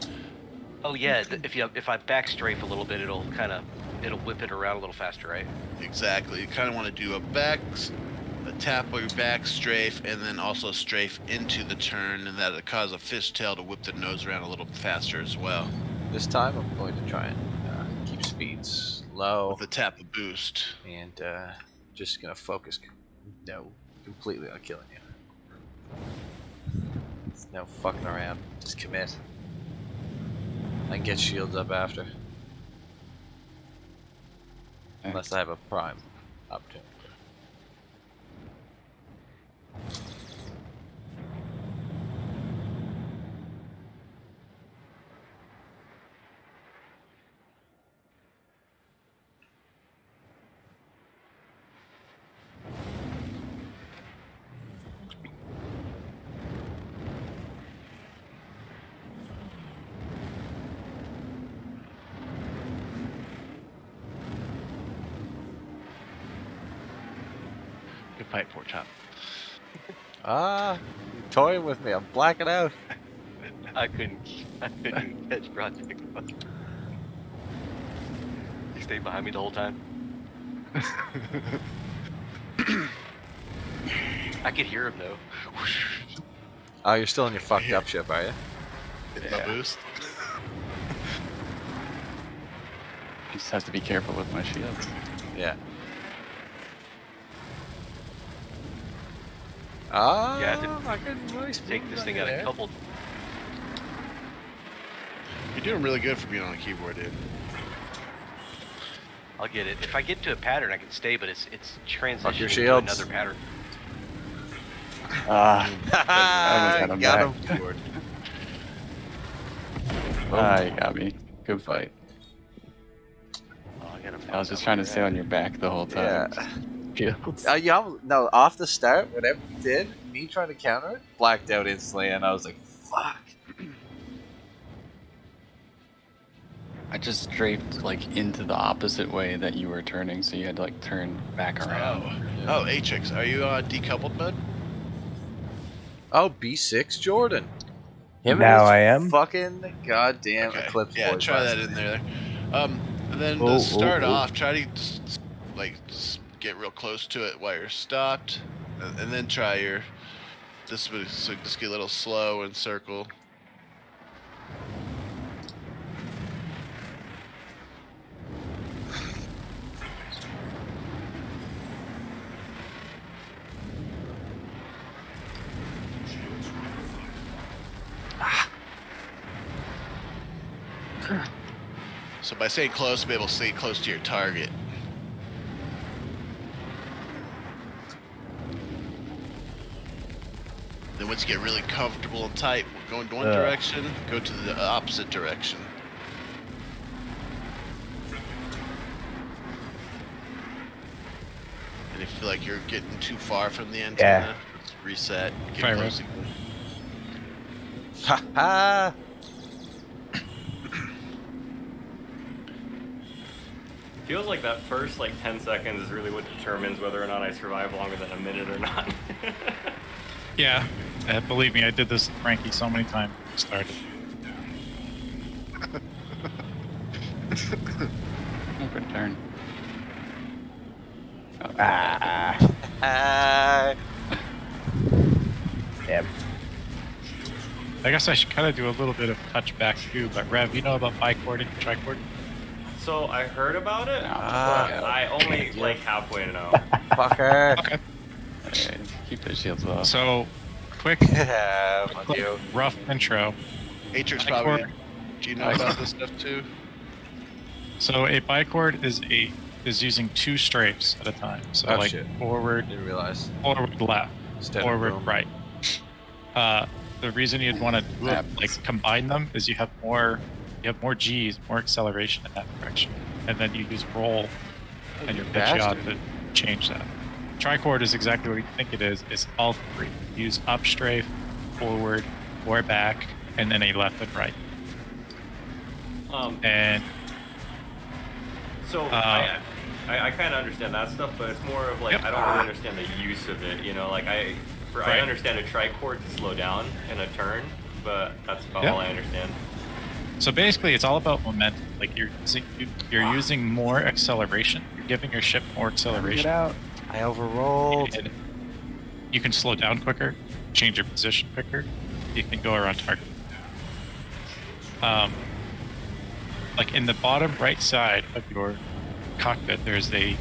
Oh yeah, if I back strafe a little bit, it'll whip it around a little faster, right? Exactly. You kind of want to do a tap on your back strafe, and then also strafe into the turn, and that'll cause a fishtail to whip the nose around a little faster as well. This time I'm going to try and keep speeds low With the tap of boost. and just gonna focus completely on killing you. There's no fucking around. Just commit. I can get shields up after. Unless I have a prime opportunity. Good fight, Pork Chop. Ah, you're toying with me. I'm blacking out. I couldn't catch Project. You stayed behind me the whole time. I could hear him though. Oh, you're still in your fucked up ship, are you? Hit my boost. You just have to be careful with my shields. Yeah. Ah, Yeah, I had to fucking nice Take move this right thing out there. of coupled. You're doing really good for being on a keyboard, dude. I'll get it. If I get to a pattern, I can stay, but it's transitioning to shields. another pattern. I almost had him Got back. him. You got me. Good fight. Oh, I gotta. I was just trying to stay on your back the whole time. Shields. Yeah, no, off the start, whatever you did, me trying to counter it, blacked out instantly, and I was like, fuck. I just strafed like into the opposite way that you were turning, so you had to like turn back around. Oh, Atrix, are you decoupled mode? Oh, B6 Jordan. Him Now and his I am. Fucking goddamn Okay. Eclipse Yeah, boys try last that in there. And then Oh, to start oh, oh. off, try to just get real close to it while you're stopped, and then try your just get a little slow and circle. So by staying close, you'll be able to stay close to your target. Then once you get really comfortable and tight, we're going one direction, go to the opposite direction. And if you feel like you're getting too far from the antenna, just reset, get Fire close up. again. Ha ha! Feels like that first like 10 seconds is really what determines whether or not I survive longer than a minute or not. Yeah, believe me, I did this with Frankie so many times when we started. Good turn. Damn. I guess I should kind of do a little bit of touchback too, but Rev, you know about bicording, tricording? So I heard about it, Ah. but I only like halfway know. Fucker. Okay. Okay, keep the shields low. So, quick, Fuck you. rough intro. Atrix Bicord. probably. Do you know about this stuff too? So a bicord is using 2 strafes at a time. So Oh, like shit. forward, Didn't realize. forward, left, Instead of forward, boom. right. The reason you'd want to do it, like combine them, is you have more G's, more acceleration in that direction, and then you use roll and your pitch yaw to change that. Tricord is exactly what you think it is. It's all 3. Use up strafe, forward, or back, and then a left and right. And So I kind of understand that stuff, but it's more of like Yep. I don't really understand the use of it. You know, like I Right. understand a tricord to slow down in a turn, but that's about Yep. all I understand. so basically, it's all about momentum. Like you're using more acceleration. You're giving your ship more acceleration. Get out. I overrolled. And you can slow down quicker, change your position quicker. You can go around target. Like in the bottom right side of your cockpit, there's a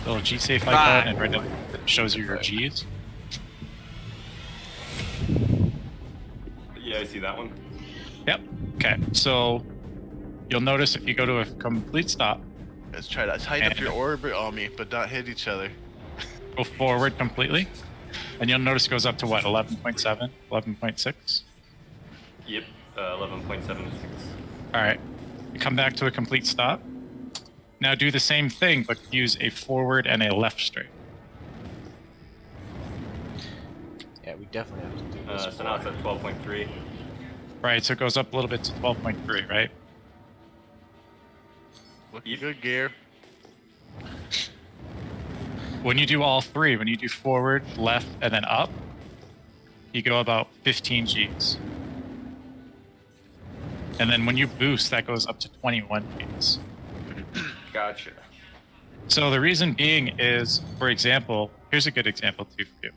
little G-safe icon, and right up that shows you your Gs. Yeah, I see that one. Yep. Okay. So you'll notice if you go to a complete stop, Let's try to tighten up your orbit on me, but not hit each other. go forward completely, and you'll notice it goes up to what, 11.7, 11.6? Yep, 11.76. All right. You come back to a complete stop. Now do the same thing, but use a forward and a left straight. Yeah, we definitely have to do this. So now it's at 12.3. Right, so it goes up a little bit to 12.3, right? Looking good, gear. When you do all 3, when you do forward, left, and then up, you go about 15 Gs. And then when you boost, that goes up to 21 Gs. Gotcha. So the reason being is, for example, here's a good example too for you.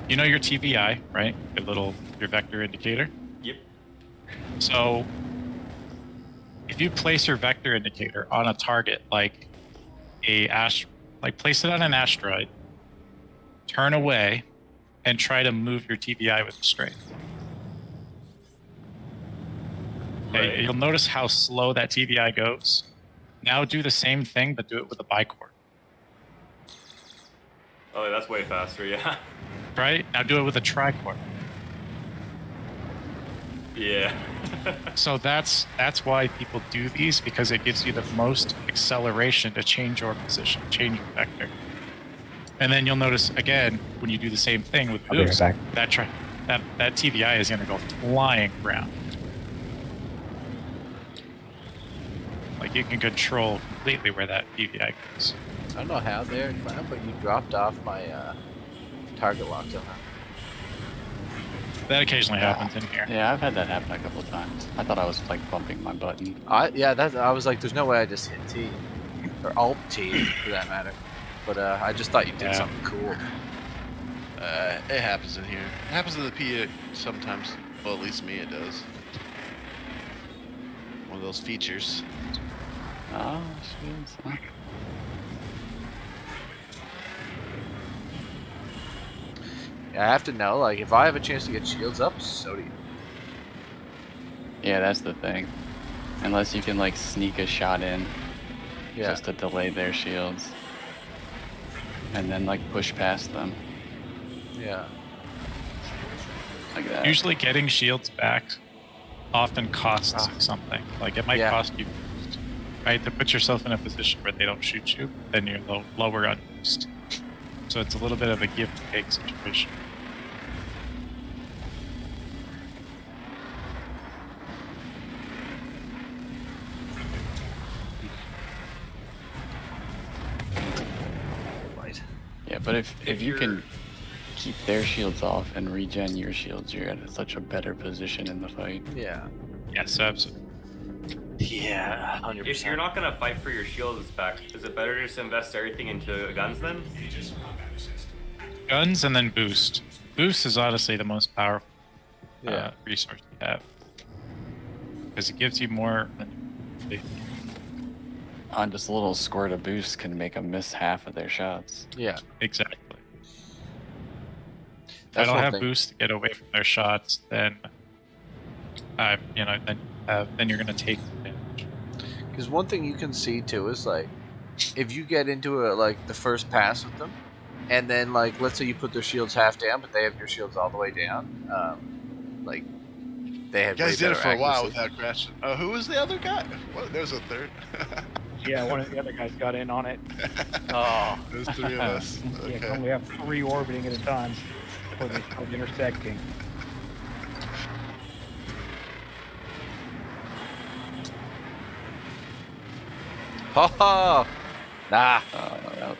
You know your TVI, right? Your vector indicator. Yep. So if you place your vector indicator on a target like place it on an asteroid, turn away, and try to move your TVI with the strafe. Okay, Right. you'll notice how slow that TVI goes. Now do the same thing, but do it with a bicord. Oh, that's way faster. Yeah. Right? Now do it with a tricord. Yeah. So that's why people do these, because it gives you the most acceleration to change your position, change your vector. And then you'll notice again when you do the same thing with I'll be right boost, back. that TVI is going to go flying around. Like you can control completely where that TVI goes. I don't know how there, but you dropped off my target lock somehow. That occasionally happens in here. Yeah, I've had that happen a couple of times. I thought I was like bumping my button. I was like, there's no way I just hit T or Alt T for that matter. But I just thought you did Yeah. something cool. It happens in here. It happens in the P sometimes. Well, at least me it does. One of those features. Oh, shields. Huh? Yeah, I have to know, like, if I have a chance to get shields up, so do you. Yeah, that's the thing. Unless you can like sneak a shot in Yeah. just to delay their shields. And then like push past them Yeah. like that. Usually getting shields back often costs something. Like it might Yeah. cost you boost, right? To put yourself in a position where they don't shoot you, then you're lower on boost. So it's a little bit of a give and take situation. but if you can keep their shields off and regen your shields, you're at such a better position in the fight. Yeah. Yes, absolutely. Yeah, 100%. If you're not gonna fight for your shields back, is it better to just invest everything into guns then? Guns and then boost. Boost is honestly the most powerful resource you have. Because it gives you more. Just a little squirt of boost can make them miss half of their shots. Yeah. Exactly. If That's I don't one have thing. boost to get away from their shots, then then you're gonna take damage. Because one thing you can see too is like, if you get into like the first pass with them, and then like let's say you put their shields half down, but they have your shields all the way down, like they had. You guys way did it better for a while accuracy. without crashing. Oh, who was the other guy? What? There was a third. Yeah, one of the other guys got in on it. Oh, There's 3 of us. Yeah, Okay. we only have 3 orbiting at a time before they start intersecting. Oh, nah. That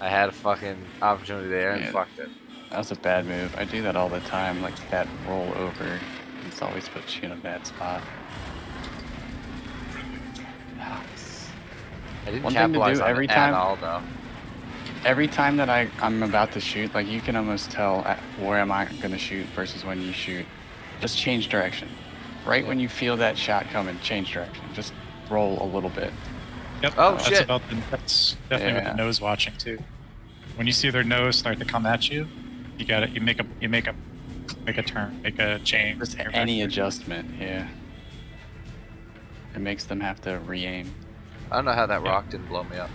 I had a fucking opportunity there and Yeah. fucked it. was a bad move. I do that all the time, like that roll over. It's always puts you in a bad spot. I didn't One thing to capitalize do on every it time- at all though. Every time that I'm about to shoot, like you can almost tell where am I going to shoot versus when you shoot. Just change direction. Right when you feel that shot coming, change direction. Just roll a little bit. Yep. Oh, that's shit. That's definitely with Yeah. the nose watching too. When you see their nose start to come at you, you got it. You make a turn, make a change. Just in your any vector. adjustment, yeah. It makes them have to re-aim. I don't know how that rock didn't blow me up.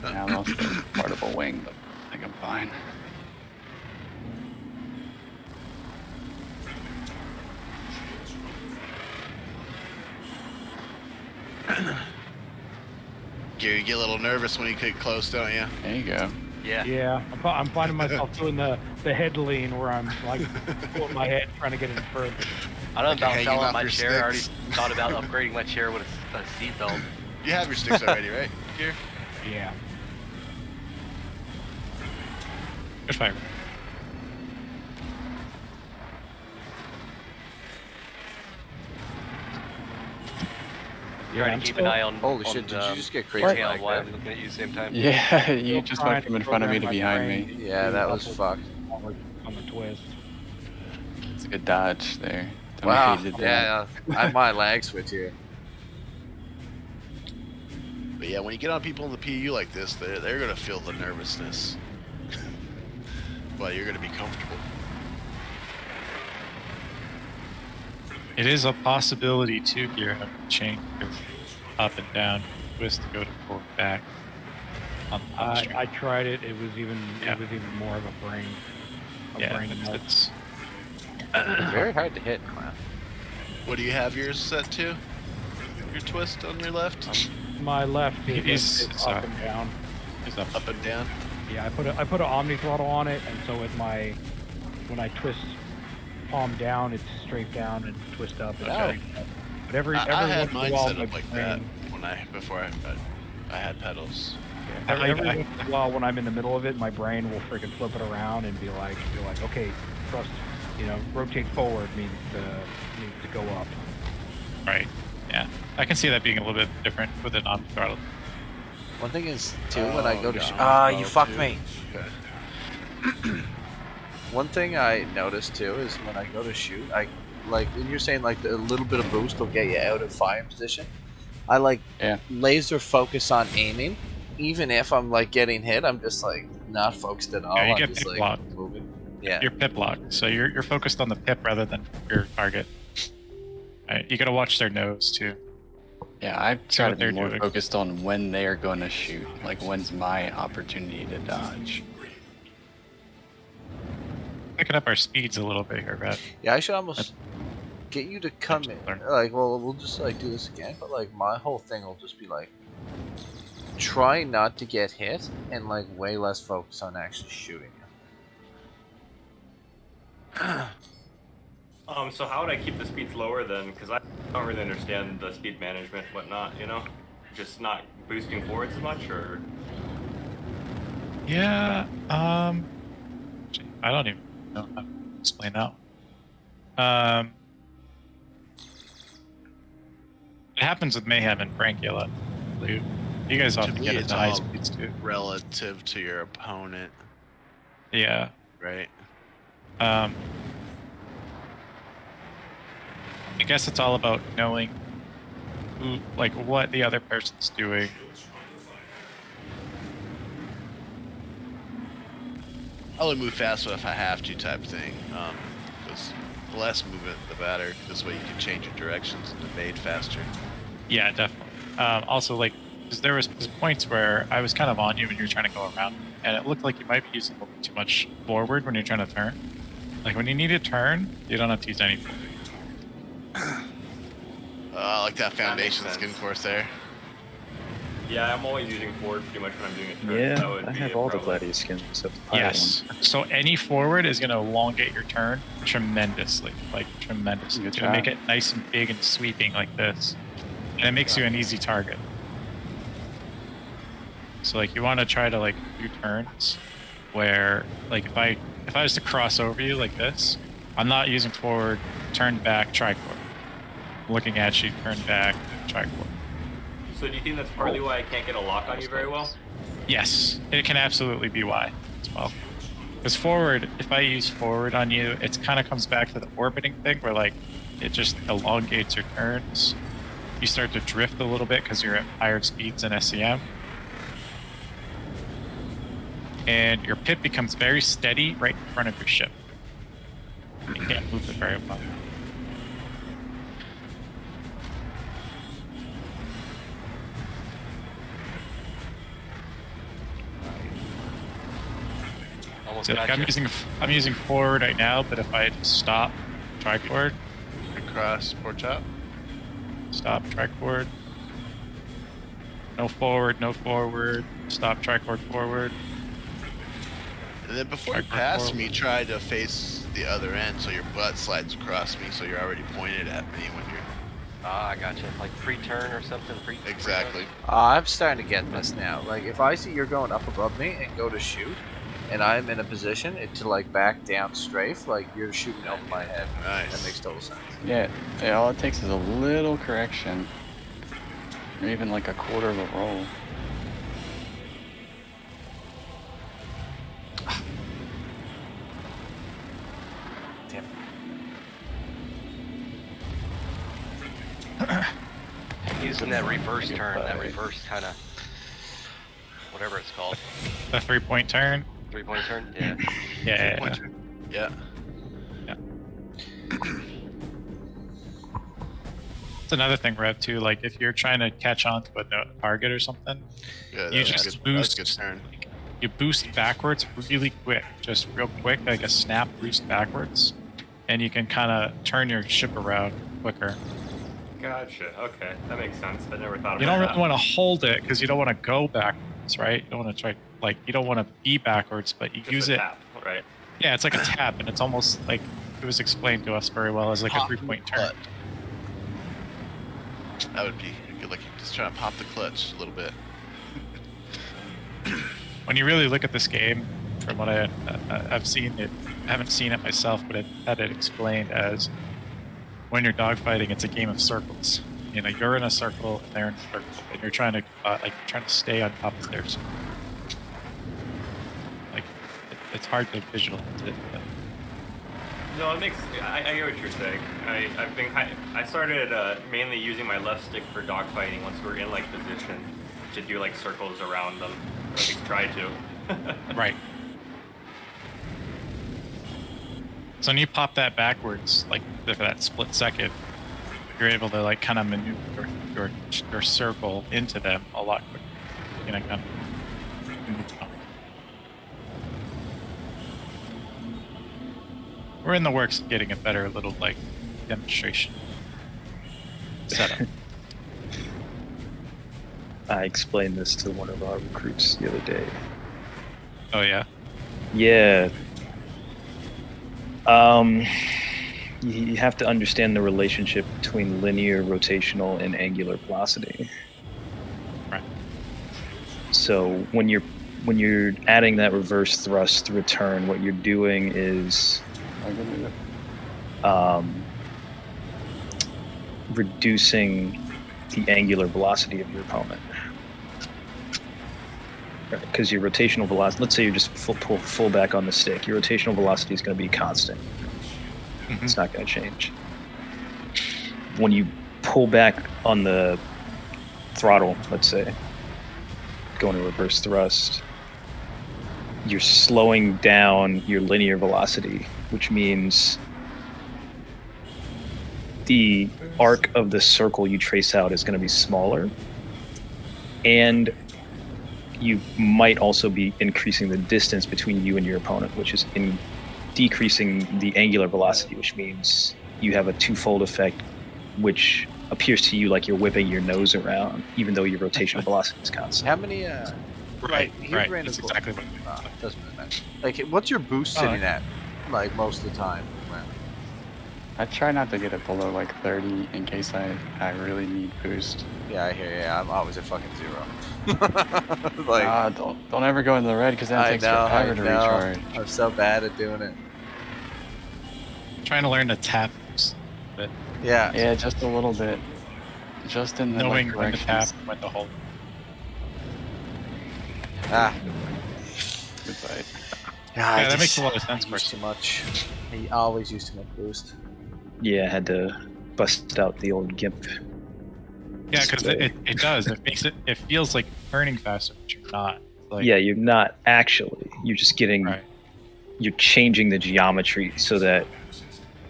I lost a part of a wing, but I think I'm fine. Gary, you get a little nervous when you get close, don't you? There you go. yeah. Yeah, I'm finding myself doing the head lean where I'm like pulling my head trying to get in further. I don't know Like about hanging selling off my your chair. I already sticks. thought about upgrading my chair with a seat belt. You have your sticks already, right, Gary? Yeah. Good fire. You're trying to keep an eye on. Holy on shit! Did the you just get crazy channel like while that? I'm looking at you at the same time. Yeah, you Still just trying went from to in front of me to program my behind me. brain Yeah, to that was double fucked. on the twist. It's a good dodge there. Don't Wow. hate it there. Yeah, I might lag switch here. But yeah, when you get on people in the PU like this, they're gonna feel the nervousness. But you're gonna be comfortable. It is a possibility too here to change your up and down twist to go to forward back. On the string. I tried it. It was even Yeah. more of a brain. Yeah, brain melt. it's Very hard to hit, man. What do you have yours set to? Your twist on your left? My left is He's- sorry. up and down. it's up. Up and down? Yeah, I put an omni throttle on it, and so with when I twist palm down, it's straight down, and twist up, it's Okay. straight up. But every I once had in a mine while, set my up like that brain- before I had pedals. Yeah, every I- once in a while, when I'm in the middle of it, my brain will freaking flip it around and be like, okay, thrust, rotate forward means to go up. Right. Yeah. I can see that being a little bit different with an on throttle. One thing is too when I go to yeah, you fucked too. me. Okay. One thing I noticed too is when I go to shoot, I like, and you're saying like a little bit of boost will get you out of fire position. I like Yeah. laser focus on aiming, even if I'm like getting hit. I'm just like not focused at all. Yeah, you I'm get just pip like locked. moving. Yeah. You're pip locked, so you're focused on the pip rather than your target. Right. You gotta watch their nose too. Yeah, I See try what to be they're more doing. focused on when they are going to shoot. Like, when's my opportunity to dodge? Picking up our speeds a little bit here, Brad. Yeah, I should almost get you to come in. Learn. Like, well, we'll just like do this again, but like my whole thing will just be like, try not to get hit and like way less focus on actually shooting you. So how would I keep the speeds lower then? Because I don't really understand the speed management, whatnot. Just not boosting forwards as much, or? Yeah. I don't even know how to explain that. It happens with Mayhem and Frankula. You guys To often me, get it it's to high all speeds too. relative to your opponent, Yeah. right? I guess it's all about knowing who, like, what the other person's doing. I'll only move faster if I have to, type thing. Because the less movement, the better. This way you can change your directions and evade faster. Yeah, definitely. Also, like, because there was points where I was kind of on you when you were trying to go around, and it looked like you might be using a little too much forward when you're trying to turn. Like, when you need to turn, you don't have to use anything. Like that foundation makes skin sense. course there. Yeah, I'm always using forward pretty much when I'm doing a turn. Yeah, that would I be have a all the problem. gladiator skins except the pirate Yes. So any forward is going to elongate your turn tremendously, like tremendously. It's going to make it nice and big and sweeping like this, and it makes you an easy target. So like you want to try to like do turns where like if I was to cross over you like this, I'm not using forward, turn back, tricord. Looking at you, turn back, tricord. So do you think that's partly why I can't get a lock on you very well? Yes, it can absolutely be why as well. Because forward, if I use forward on you, it kind of comes back to the orbiting thing where like it just elongates your turns. You start to drift a little bit because you're at higher speeds than SEM. And your pip becomes very steady right in front of your ship. You can't move it very well. Almost So like gotcha. I'm using forward right now, but if I stop, tricord, Across port top. stop, tricord. No forward, no forward. Stop, tricord, forward. And then before you Tricord pass forward. me, try to face the other end so your butt slides across me so you're already pointed at me when you're... Ah, I gotcha. Like pre-turn or something. Exactly. I'm starting to get this now. Like, if I see you're going up above me and go to shoot, and I'm in a position to, like, back down strafe, like, you're shooting over my head. Nice. That makes total sense. Yeah, all it takes is a little correction. Or even like a quarter of a roll. Damn. Using that reverse turn, that reverse kind of whatever it's called. The 3-point turn. 3-point turn. Yeah. Yeah. Yeah. It's another thing, Rev, too. Like if you're trying to catch on to a target or something, Yeah, you that was just good. boost. That was a good turn. You boost backwards really quick, just real quick, like a snap boost backwards, and you can kind of turn your ship around quicker. Gotcha. Okay, that makes sense. I never thought about You don't that. really want to hold it because you don't want to go backwards, right? You don't want to try, like, you don't want to be backwards, but you Just use a it. tap, right? Yeah, it's like a tap, and it's almost like it was explained to us very well as like a Pop 3-point the turn. clutch. That would be good. Like you're just trying to pop the clutch a little bit. When you really look at this game, from what I've seen it, I haven't seen it myself, but I've had it explained as when you're dogfighting, it's a game of circles. You know, you're in a circle, and they're in a circle, and you're trying to stay on top of theirs. Like, it's hard to visualize it. But No, it makes. I get what you're saying. I started mainly using my left stick for dogfighting once we're in like position to do like circles around them. Or at least try to. Right. So when you pop that backwards, like for that split second, you're able to like kind of maneuver your circle into them a lot quicker. You know, kind of move on. We're in the works of getting a better little like demonstration setup. I explained this to one of our recruits the other day. Oh yeah. Yeah. You have to understand the relationship between linear, rotational, and angular velocity. Right. So when you're adding that reverse thrust return, what you're doing is reducing the angular velocity of your opponent. Because your rotational velocity, let's say you're just full back on the stick, your rotational velocity is going to be constant. It's not going to change. When you pull back on the throttle, let's say, going to reverse thrust, you're slowing down your linear velocity, which means the arc of the circle you trace out is going to be smaller, and you might also be increasing the distance between you and your opponent, which is decreasing the angular velocity, which means you have a twofold effect, which appears to you like you're whipping your nose around, even though your rotational velocity is constant. How many? Right. Ran That's exactly what. doesn't really matter. Like, what's your boost sitting at? Like most of the time. I try not to get it below like 30 in case I really need boost. Yeah, I hear you. I'm always at fucking 0. Like, don't ever go in the red because then it takes forever to recharge. I'm so bad at doing it. I'm trying to learn to tap, but yeah, just a little bit, just in the knowing like, when to tap, when to hold. Good fight. Yeah, that makes a lot of sense. Too much. He always used too much boost. Yeah, I had to bust out the old GIMP. Yeah, because it does. It makes it. It feels like turning faster, but you're not. Like, Yeah, you're not actually. You're just getting. Right. You're changing the geometry so that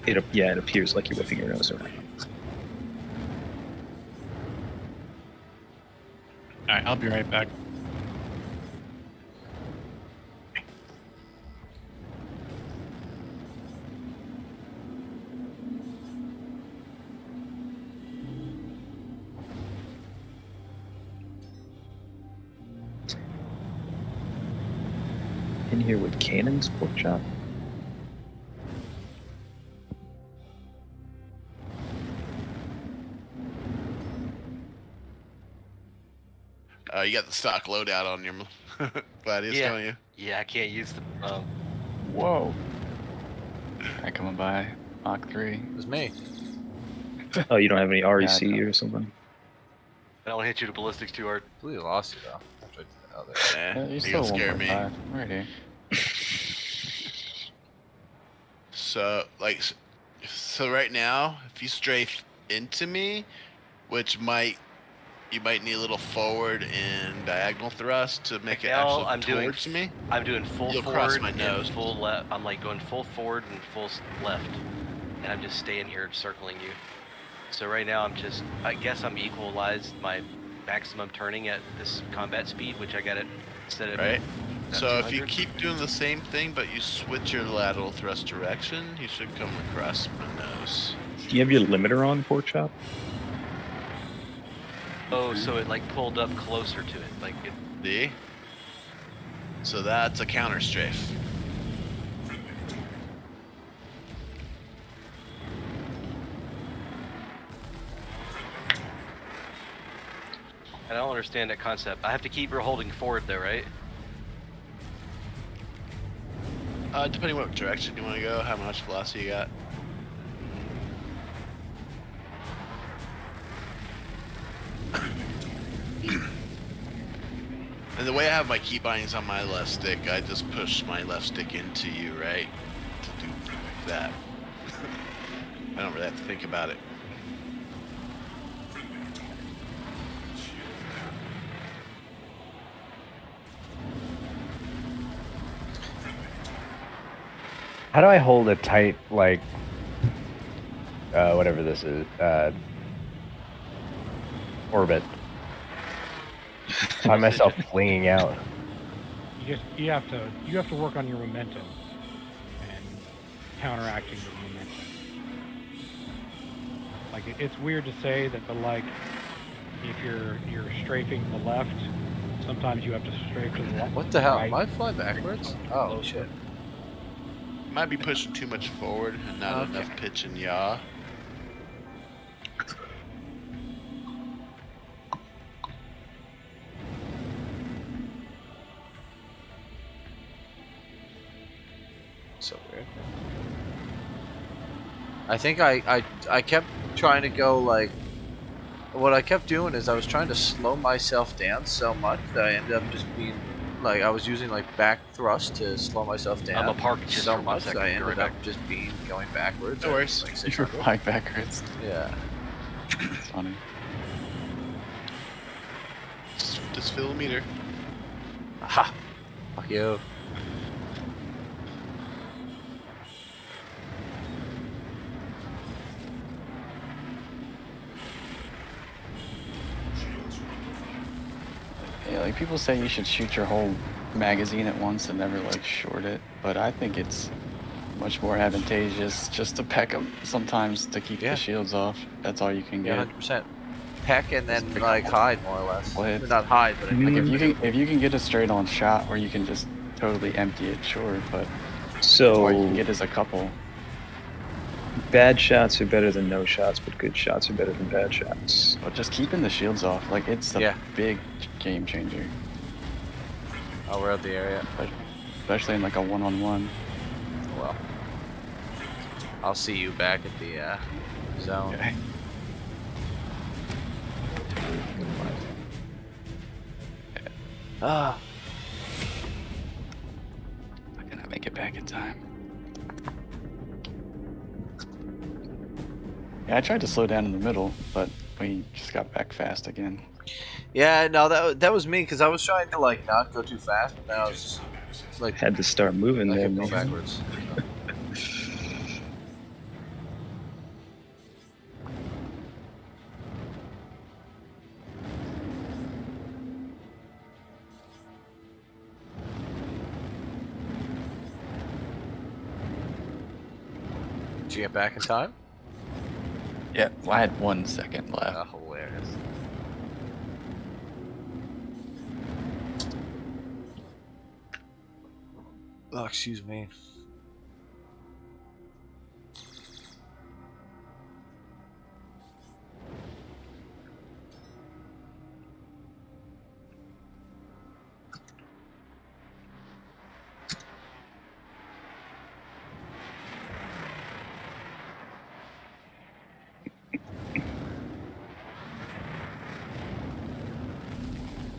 it appears like you're whipping your nose around. All right, I'll be right back. In here with Cannon's pork chop. You got the stock loadout on your Gladius, don't you? Yeah, I can't use the. Whoa. Alright, coming by. Mach 3. It was me. Oh, you don't have any REC or something? I don't hit you to ballistics too hard. I believe I lost you though. Yeah, you gonna scare me. Right here. So right now, if you strafe into me, which you might need a little forward and diagonal thrust to make it actually towards me. I'm doing full You'll forward cross my nose. and full left. I'm like going full forward and full left, and I'm just staying here circling you. So right now I guess I'm equalized my maximum turning at this combat speed, which I got it set at. Right. So if you 200. keep doing the same thing, but you switch your lateral thrust direction, you should come across my nose. Do you have your limiter on, pork chop? Oh, so it like pulled up closer to it, like it. See? So that's a counter strafe. I don't understand that concept. I have to keep her holding forward though, right? Depending what direction you want to go, how much velocity you got. And the way I have my key bindings on my left stick, I just push my left stick into you, right? To do that. I don't really have to think about it. How do I hold a tight, like, whatever this is, orbit? Find myself flinging out. You have to work on your momentum and counteracting the momentum. Like it's weird to say that, but like if you're strafing the left, sometimes you have to strafe to the left. What the hell? Right. Am I flying backwards? Oh shit. You might be pushing too much forward and not enough pitch and yaw. So weird. I think I kept trying to go like. What I kept doing is I was trying to slow myself down so much that I ended up just being like I was using like back thrust to slow myself down. I'm a park just so for 1 much second. that I Be ended right up back. just going backwards. No worries. Like You're 600. flying backwards. Yeah. It's funny. Just fill a meter. Aha! Fuck you. Yeah, like people say you should shoot your whole magazine at once and never like short it, but I think it's much more advantageous just to peck them sometimes to keep Yeah. the shields off. That's all you can Yeah, get. 100%. Peck and then like hide more or less. Well, it's- Not hide, but I mean, Like if you can get a straight on shot where you can just totally empty it, sure, but So all you can get is a couple. bad shots are better than no shots, but good shots are better than bad shots. But just keeping the shields off, like it's a Yeah. big game changer, oh, we're out the area. especially in like a one-on-one. Well, I'll see you back at the zone. Okay. Ah, I'm gonna make it back in time. Yeah, I tried to slow down in the middle, but we just got back fast again. yeah. No, that was me because I was trying to like not go too fast, but then I was like Had to start moving I there, kept going man. backwards. Did you get back in time? Yeah, well, I had 1 second left. Oh, hilarious. Oh, excuse me.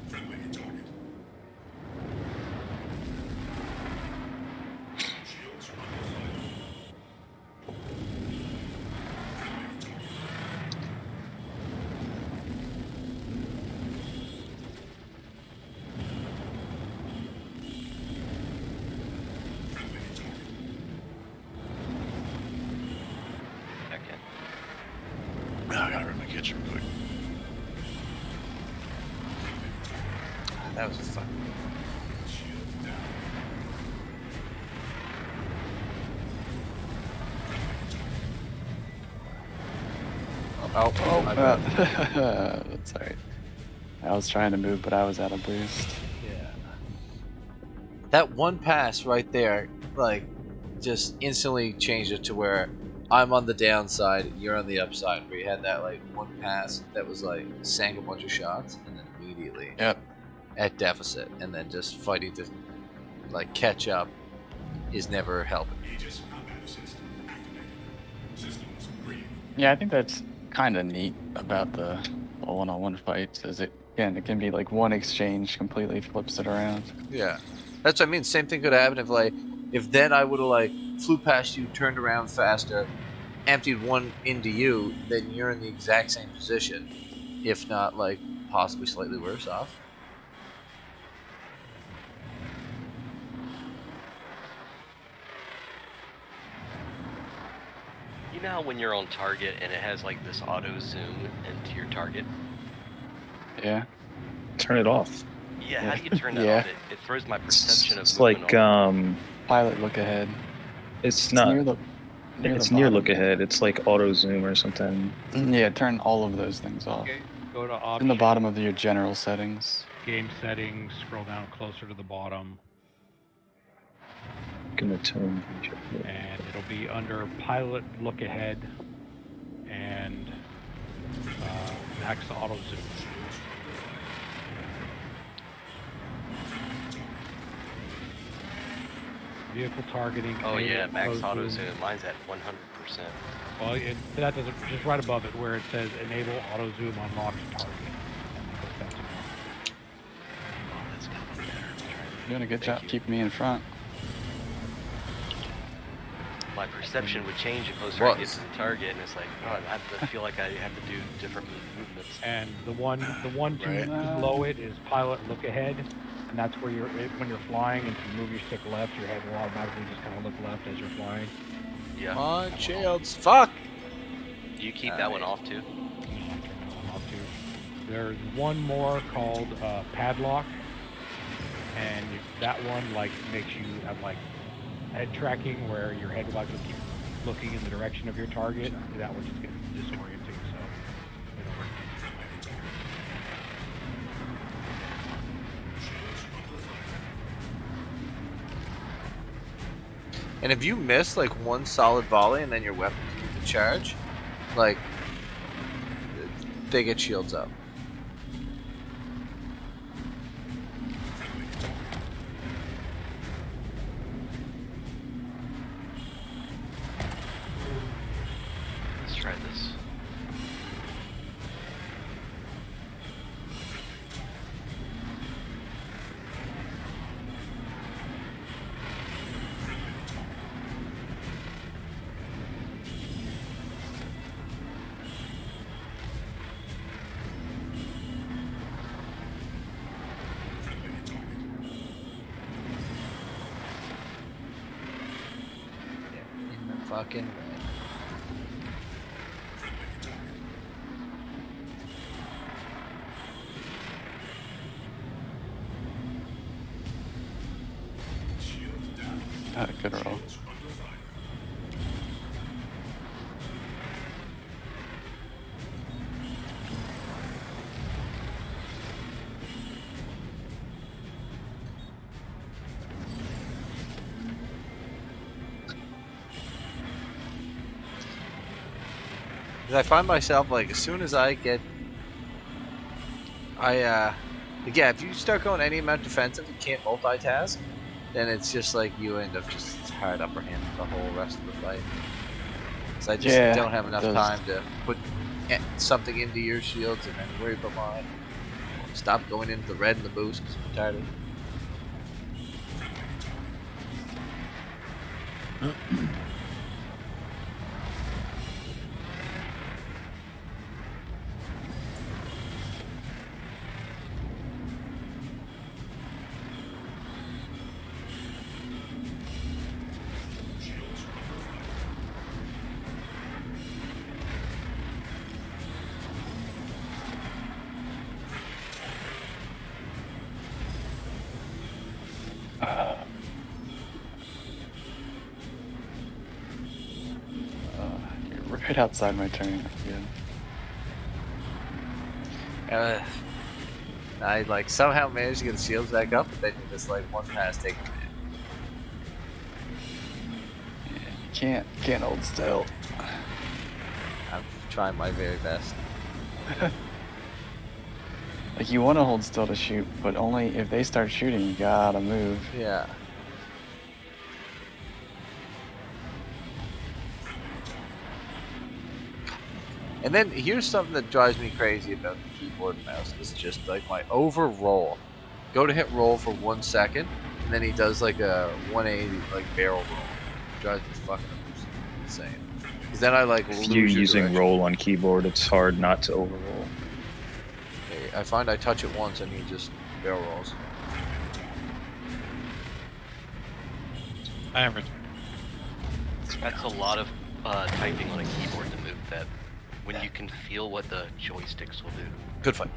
Friendly target. Shields under fire. Friendly target. Friendly target. Back in. Oh, I gotta run my kitchen real quick. That was fun. Shield down. My bad. That's alright. I was trying to move, but I was out of boost. Yeah. That one pass right there, like, just instantly changed it to where I'm on the downside, you're on the upside. Where you had that like one pass that was like sank a bunch of shots, and then immediately Yep. at deficit, and then just fighting to like catch up is never helping. Aegis combat assist activated. Systems green. Yeah, I think that's kind of neat about the one-on-one fights. Is it can be like one exchange completely flips it around. Yeah, that's what I mean. Same thing could happen if then I would have like flew past you, turned around faster, emptied one into you, then you're in the exact same position, if not like possibly slightly worse off. You know how when you're on target and it has like this auto zoom into your target? Yeah. Turn it off. Yeah, how do you turn that Yeah. off? It throws my perception of It's movement like off. Pilot look ahead. it's It's not. near the It's the near bottom. look ahead. It's like auto zoom or something. Yeah, turn all of those things off. Okay, go to In options, the bottom of your general settings. game settings, scroll down closer to the bottom, Gonna turn. and it'll be under pilot look ahead and max auto zoom. vehicle targeting. Oh yeah, max auto auto zoom. zoom. Mine's at 100%. Well, that doesn't, just right above it where it says enable auto zoom on locked target. That's enough. Oh, that's gonna be better. You're doing a good Thank job you. keeping me in front. My perception would change the closer Well, I get to the target, and it's like, oh, I have to feel like I have to do different movements. And the one to Right. below it is pilot look ahead, and that's where when you're flying, and if you move your stick left, your head will automatically just kind of look left as you're flying. Yeah. Come on, shields. Fuck! Do you keep that one off too? There's one more called padlock, and that one like makes you have like head tracking where your head will actually keep looking in the direction of your target. That one just gets disorienting. So. And if you miss like one solid volley and then your weapon keeps the charge, like they get shields up. Let's try this. In the fucking red. Had a good roll. I find myself like as soon as I get, yeah, if you start going any amount defensive, you can't multitask, then it's just like you end up just hard upper hand the whole rest of the fight. So I just don't have enough time to put something into your shields and then worry about mine. Stop going into the red and the boost because I'm tired of it. You're right outside my turn. Yeah. I like somehow managed to get the shields back up, but then you just like one pass take them in. Yeah, you can't hold still. I'm trying my very best. Like you want to hold still to shoot, but only if they start shooting, you gotta move. Yeah. And then here's something that drives me crazy about the keyboard and mouse. It's just like my over roll. Go to hit roll for 1 second, and then he does like a 180 like barrel roll. It drives me fucking insane. Because then I like If lose you're your using direction. roll on keyboard, it's hard not to overroll. Okay, I find I touch it once and he just barrel rolls. I average. That's a lot of typing on a keyboard to move that. When you can feel what the joysticks will do. Good fight.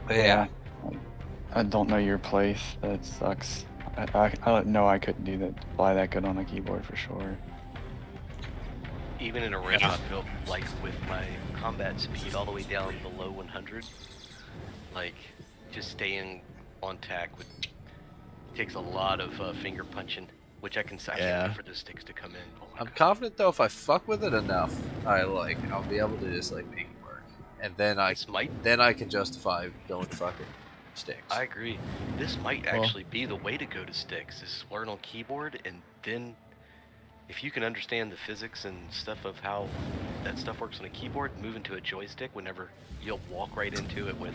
Yeah. I don't know your place. That sucks. I know I couldn't do that. Fly that good on a keyboard for sure. Even in a rim, I feel like with my combat speed all the way down below 100, like just staying on tack takes a lot of finger punching, which I can wait for the sticks to come in. Oh my I'm God. confident though if I fuck with it enough, I'll be able to just like make it work. And then I This might then I can justify going fucking sticks. I agree. This might actually be the way to go to sticks, is learn on keyboard, and then if you can understand the physics and stuff of how that stuff works on a keyboard, move into a joystick whenever you'll walk right into it with...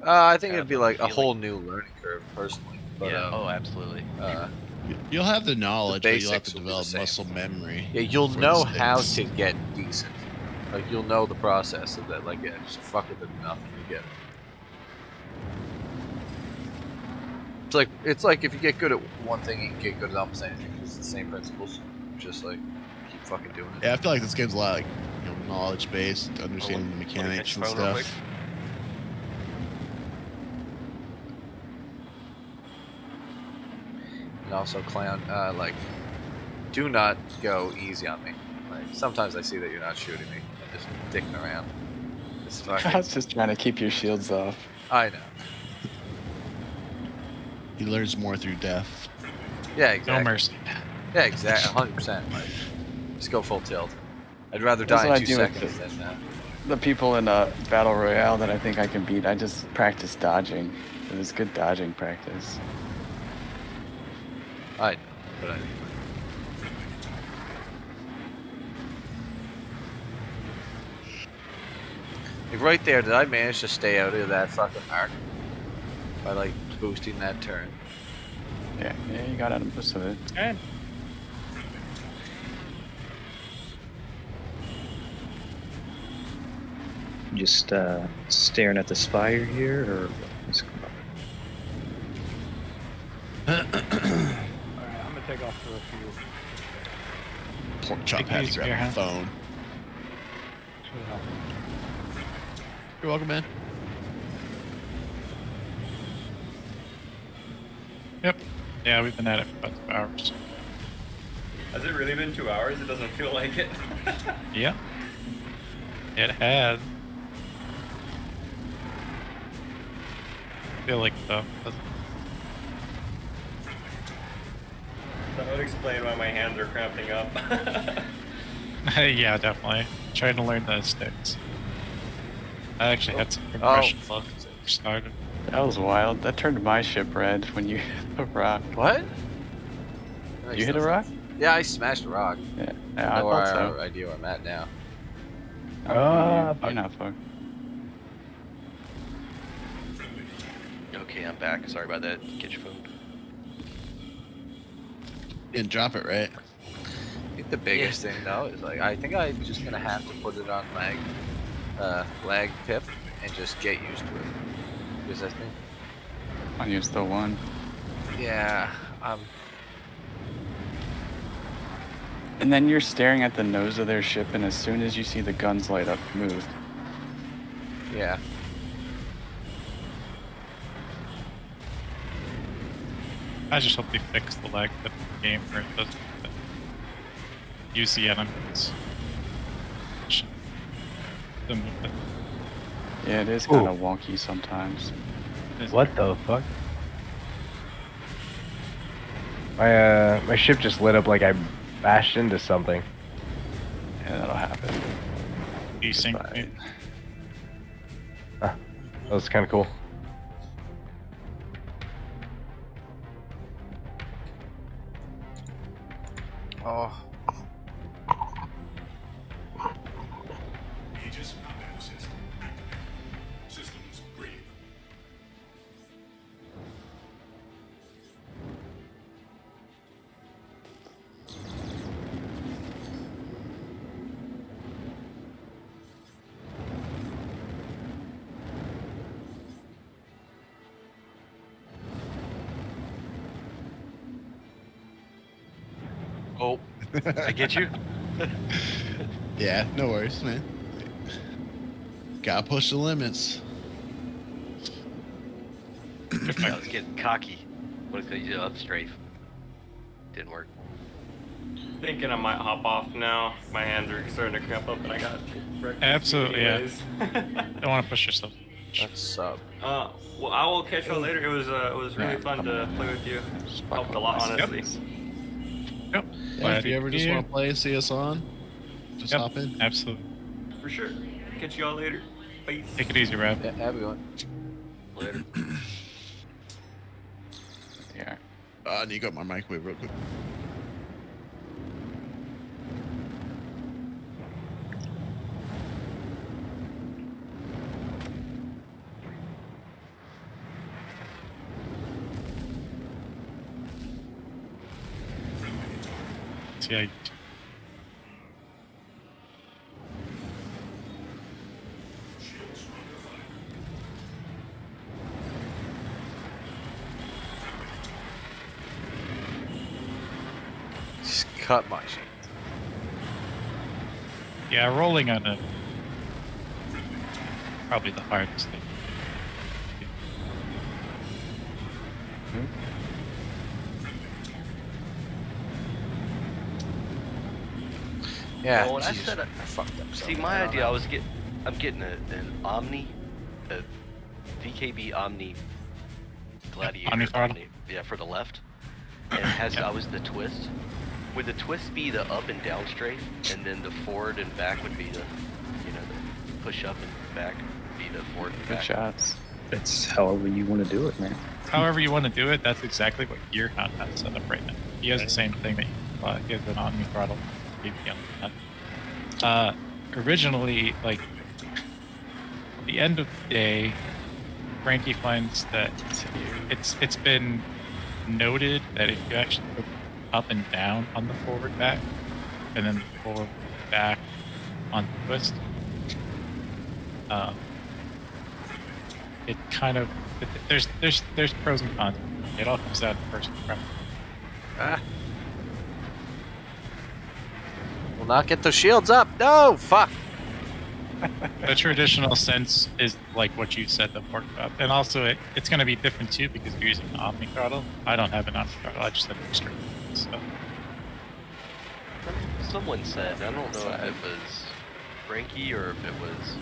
I think it'd be like a whole new learning curve, personally. But, yeah, absolutely. You'll have the knowledge, but you'll have basics to will be the develop same. muscle memory. Yeah, you'll for know the how sticks. to get decent. Like, you'll know the process of that. Like, yeah, just fuck with it enough and you get it. It's like if you get good at one thing, you can get good at almost anything. It's the same principles. Just like keep fucking doing it. Yeah, I feel like this game's a lot like knowledge based, understanding the mechanics and stuff. And also, clown, like, do not go easy on me. Like, sometimes I see that you're not shooting me. I'm just dicking around. It's fucking... I was just trying to keep your shields off. I know. He learns more through death. Yeah, exactly. No mercy. Yeah, exactly. 100%. Like, just go full tilt. I'd rather That's die what in I 2 do with seconds than The people in Battle Royale that I think I can beat, I just practice dodging. It was good dodging practice. I know, but I mean, like, right there, did I manage to stay out of that fucking arc by like boosting that turn? Yeah, you got out of most of it. And Just staring at the spire here, or what's going on? Alright, I'm gonna take off for a few. Pork chop Take it had to easy grab here, the huh? phone. You're welcome, man. Yep. Yeah, we've been at it for about 2 hours. Has it really been 2 hours? It doesn't feel like it. Yeah. It had. I feel like though. That would explain why my hands are cramping up. Yeah, definitely. Trying to learn those sticks. I actually had some compression luck as it started. That was wild. That turned my ship red when you hit the rock. What? You hit a rock? Yeah, I smashed a rock. Yeah, I I know thought our so. idea where I'm at now. You're not far. Okay, I'm back. Sorry about that. Get your phone. Didn't drop it, right? I think the biggest thing though is like I think I'm just gonna have to put it on lag pip and just get used to it. Because I think On you still won. yeah, And then you're staring at the nose of their ship, and as soon as you see the guns light up, move. yeah. I just hope they fix the lag in the game where it doesn't use the enemies. The movement. Yeah, it is kind of wonky sometimes. What the fuck? My ship just lit up like I bashed into something. Yeah, that'll happen. Desync. Fine. That was kind of cool. Oh. Aegis combat assist activated. Systems green. Oh, I get you? Yeah, no worries, man. Gotta push the limits. I was getting cocky. What is you up strafe? Didn't work. Thinking I might hop off now. My hands are starting to cramp up, and I got breakfast. Absolutely, yeah. anyways. Don't want to push yourself. That's sub. Well, I will catch y'all later. It was really fun to play with you. Helped a lot, honestly. Yep. Yeah, if you ever just want to play, see us on, just hop in. Absolutely. For sure. Catch y'all later. Bye. Take it easy, Rob. Yeah, have a good one. Later. I need to go up my microwave real quick. See, I Just cut my shit. Yeah, rolling on a probably the hardest thing. Yeah. Well, when I geez, said I fucked up. see, my idea, I'm getting an Omni, a VKB Omni Gladiator. Omni throttle? Yeah, for the left. And it has always the twist. Would the twist be the up and down strafe, and then the forward and back would be the, the push up and back would be the forward and Good back. shots. It's however you want to do it, man. However you want to do it, that's exactly what Gearhound has set up right now. He has the same thing that he has an Omni throttle. Originally, like, the end of the day, Frankie finds that it's been noted that if you actually put up and down on the forward back, and then the forward back on the twist, it kind of there's pros and cons. It all comes down to personal preference. Ah. Will not get those shields up. No, fuck. The traditional sense is like what you said, the pork chop, and also it's going to be different too because you're using an Omni throttle. I don't have an Omni throttle. I just have a straight. So Someone said, I don't know if it was Frankie or if it was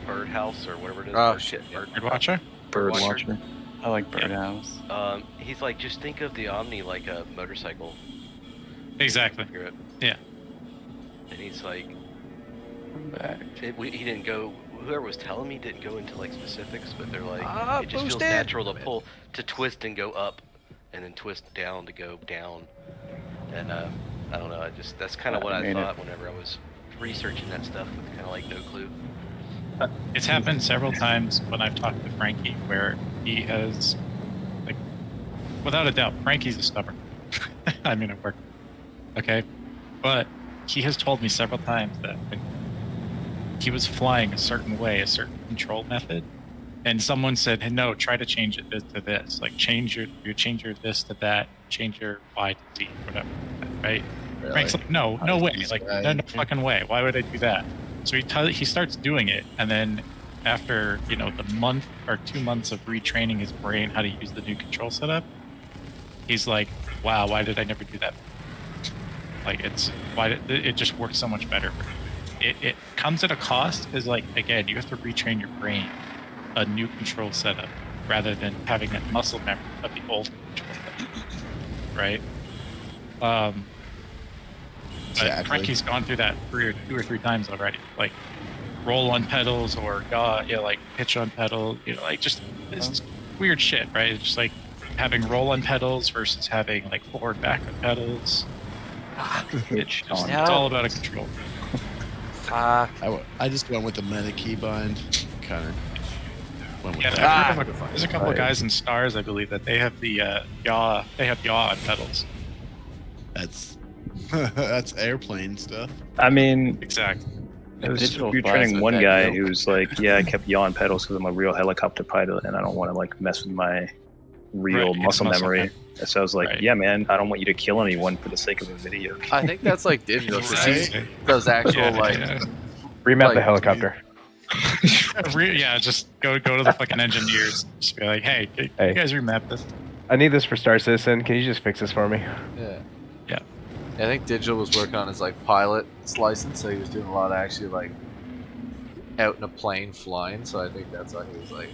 Birdhouse or whatever it is. Oh shit. Birdwatcher. Birdwatcher. I like Birdhouse. He's like, just think of the Omni like a motorcycle. Exactly. Yeah. And he's like, Back. he didn't go. Whoever was telling me didn't go into like specifics, but they're like, it just feels boost it. natural to pull, to twist and go up, and then twist down to go down. And I don't know. That's kind of what I thought whenever I was researching that stuff with kind of like no clue. It's happened several times when I've talked to Frankie where he has, like, without a doubt, Frankie's a stubborn. I mean, it worked. Okay, but he has told me several times that when he was flying a certain way, a certain control method, and someone said, hey, no, try to change it to this. Like, change your this to that, change your Y to Z, whatever, right? Really? Frank's like, no way. Like, no fucking way. Why would I do that? So he starts doing it, and then after, the month or 2 months of retraining his brain how to use the new control setup, he's like, wow, why did I never do that? Like, it just works so much better. It comes at a cost, is like, again, you have to retrain your brain a new control setup rather than having that muscle memory of the old control setup, right? But Frankie's gone through that 2 or 3 times already. Like, roll on pedals or like pitch on pedal, like just this weird shit, right? It's just like having roll on pedals versus having like forward back on pedals. It's all about a control. Fuck. I just went with the meta keybind. Kind of went with Yeah, that. there's a couple of guys in STAARS, I believe, that they have the yaw. They have yaw on pedals. That's that's airplane stuff. I mean, Exactly. you're Digital training flies one with guy that who's like, yeah, I kept yaw on pedals because I'm a real helicopter pilot and I don't want to like mess with my real Right, it's muscle muscle memory. memory. So I was like, Right. yeah, man, I don't want you to kill anyone for the sake of a video. I think that's like digital. 'Cause he Right? does actual Yeah. Remap Like- the helicopter. Yeah, just go to the fucking engineers. Just be like, hey, can Hey. you guys remap this? I need this for Star Citizen. Can you just fix this for me? Yeah. Yeah. I think Digital was working on his like pilot's license, so he was doing a lot of actually like out in a plane flying. So I think that's why he was like.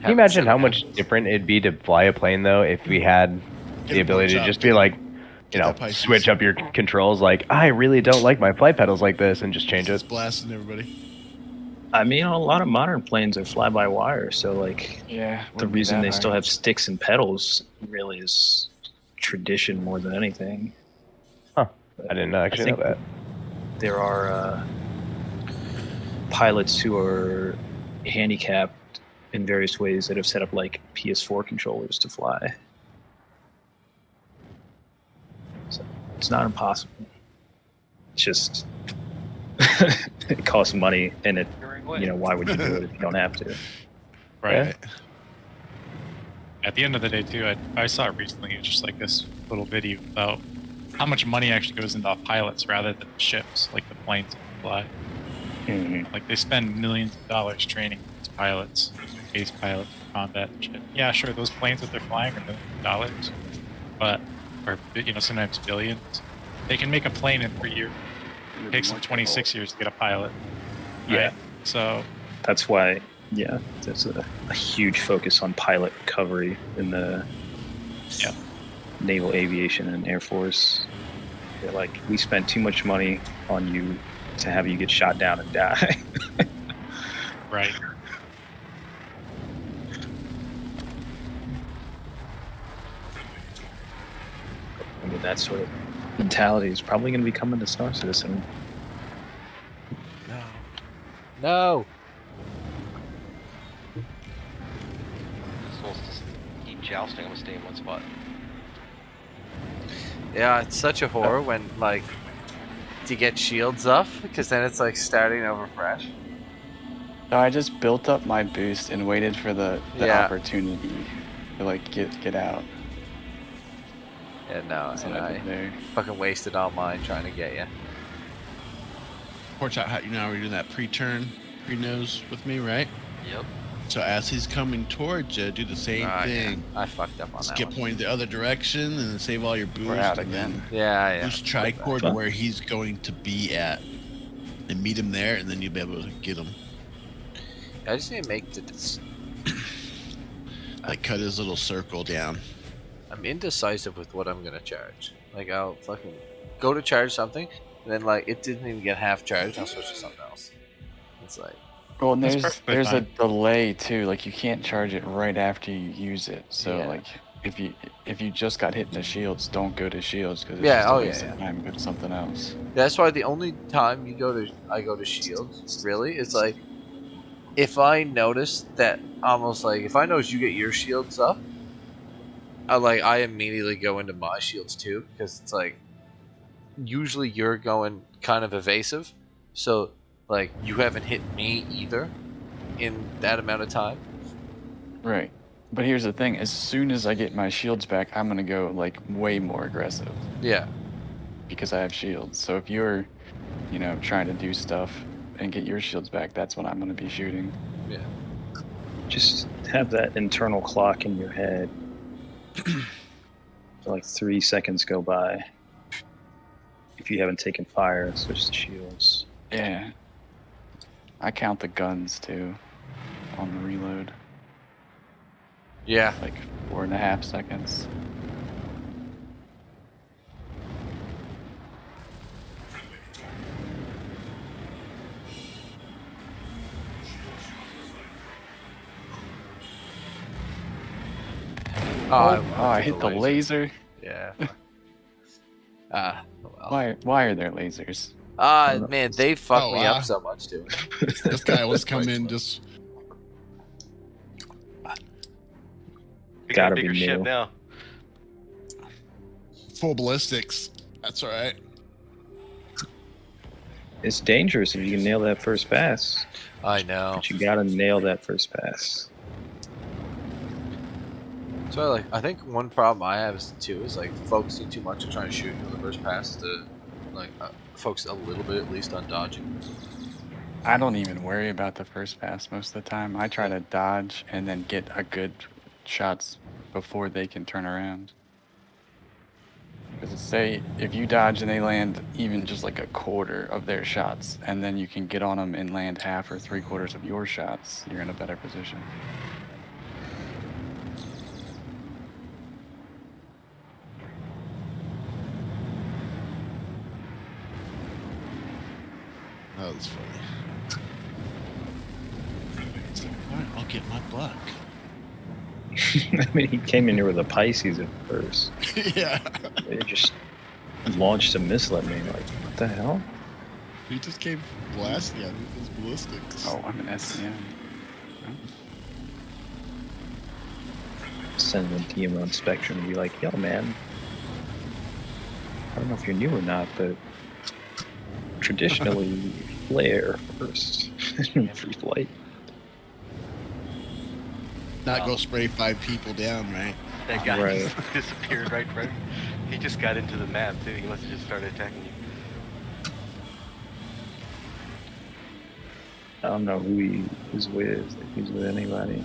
Can you imagine how much different it'd be to fly a plane though if we had the ability to just be like, switch up your controls? Like, I really don't like my flight pedals like this, and just change it. It's blasting everybody. I mean, a lot of modern planes are fly-by-wire, so like Yeah. the wouldn't be reason that they still hard. have sticks and pedals really is tradition more than anything. I didn't actually know think that. there are pilots who are handicapped in various ways that have set up like PS4 controllers to fly. So it's not impossible. It's just it costs money, and why would you do it if you don't have to? Right. At the end of the day, too, I saw recently just like this little video about how much money actually goes into pilots rather than ships, like the planes that fly. Mm-hmm. Like they spend millions of dollars training these pilots, base pilots, for combat and shit. Yeah, sure, those planes that they're flying are millions of dollars, but or sometimes billions. They can make a plane in 3 years. It takes them 26 years to get a pilot. Right? Yeah. So that's why. Yeah, there's a huge focus on pilot recovery in the naval aviation and Air Force. They're like, we spent too much money on you to have you get shot down and die. Right. I mean, that sort of mentality is probably going to be coming to Star Citizen. No. Keep jousting. I'm gonna stay in one spot. Yeah, it's such a horror when like to get shields up because then it's like starting over fresh. No, I just built up my boost and waited for the opportunity to like get out. Yeah, no, That's and what I did I there. fucking wasted all mine trying to get you. Watch out, we're doing that pre-turn, pre-nose with me, right? Yep. So as he's coming towards you, do the same thing. Yeah. I fucked up on Just that get one. pointed the other direction and then save all your boost. We're out and again. then Yeah. boost tricord to where he's going to be at. And meet him there, and then you'll be able to get him. I just need to make like cut his little circle down. I'm indecisive with what I'm gonna charge. Like I'll fucking go to charge something, and then like it didn't even get half charged. I'll switch to something else. It's like, well, and That's there's a fine. delay too. Like you can't charge it right after you use it. So like if you just got hit in the shields, don't go to shields because it's just a waste of time. Go to something else. that's why the only time I go to shields really is like if I notice that almost like if I notice you get your shields up, I immediately go into my shields too because it's like usually you're going kind of evasive, so like you haven't hit me either in that amount of time. Right. But here's the thing: as soon as I get my shields back, I'm gonna go like way more aggressive. Yeah. Because I have shields. So if you're, trying to do stuff and get your shields back, that's when I'm gonna be shooting. Yeah. Just have that internal clock in your head. So like 3 seconds go by. If you haven't taken fire, switch to shields. Yeah. I count the guns too on the reload. Yeah. Like 4.5 seconds. I hit the laser. Yeah. Well. Why are there lasers? Man, they fucked me up so much too. This guy was coming just. We got a bigger ship now. Full ballistics. That's all right. It's dangerous if you can nail that first pass. I know. But you gotta nail that first pass. So I think one problem I have is focusing too much on trying to shoot in the first pass to focus a little bit at least on dodging. I don't even worry about the first pass most of the time. I try to dodge and then get a good shots before they can turn around. Because say if you dodge and they land even just like a quarter of their shots, and then you can get on them and land half or 3/4 of your shots, you're in a better position. That was funny. get my buck. I mean, he came in here with a Pisces at first. Yeah. It just launched a missile at me. Like, what the hell? He just came blasting at me with his ballistics. Oh, I'm an SCM. Send them to him on Spectrum and be like, yo, man, I don't know if you're new or not, but traditionally, flare first. Free flight. Not go spray 5 people down, right? That guy Right. just disappeared right in front. He just got into the map too. He must have just started attacking you. I don't know who he's with, if he's with anybody.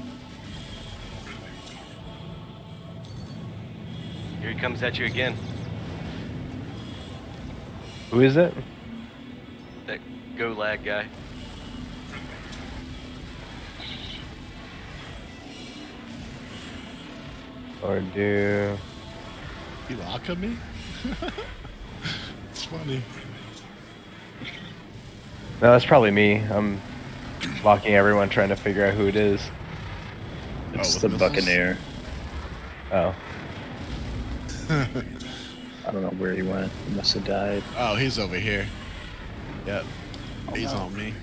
Here he comes at you again. Who is it? That go lag guy. Or do... He lock at me? It's funny. No, that's probably me. I'm locking everyone, trying to figure out who it is. It's with the missiles? Buccaneer. Oh. I don't know where he went. He must have died. Oh, he's over here. Yep. He's on me.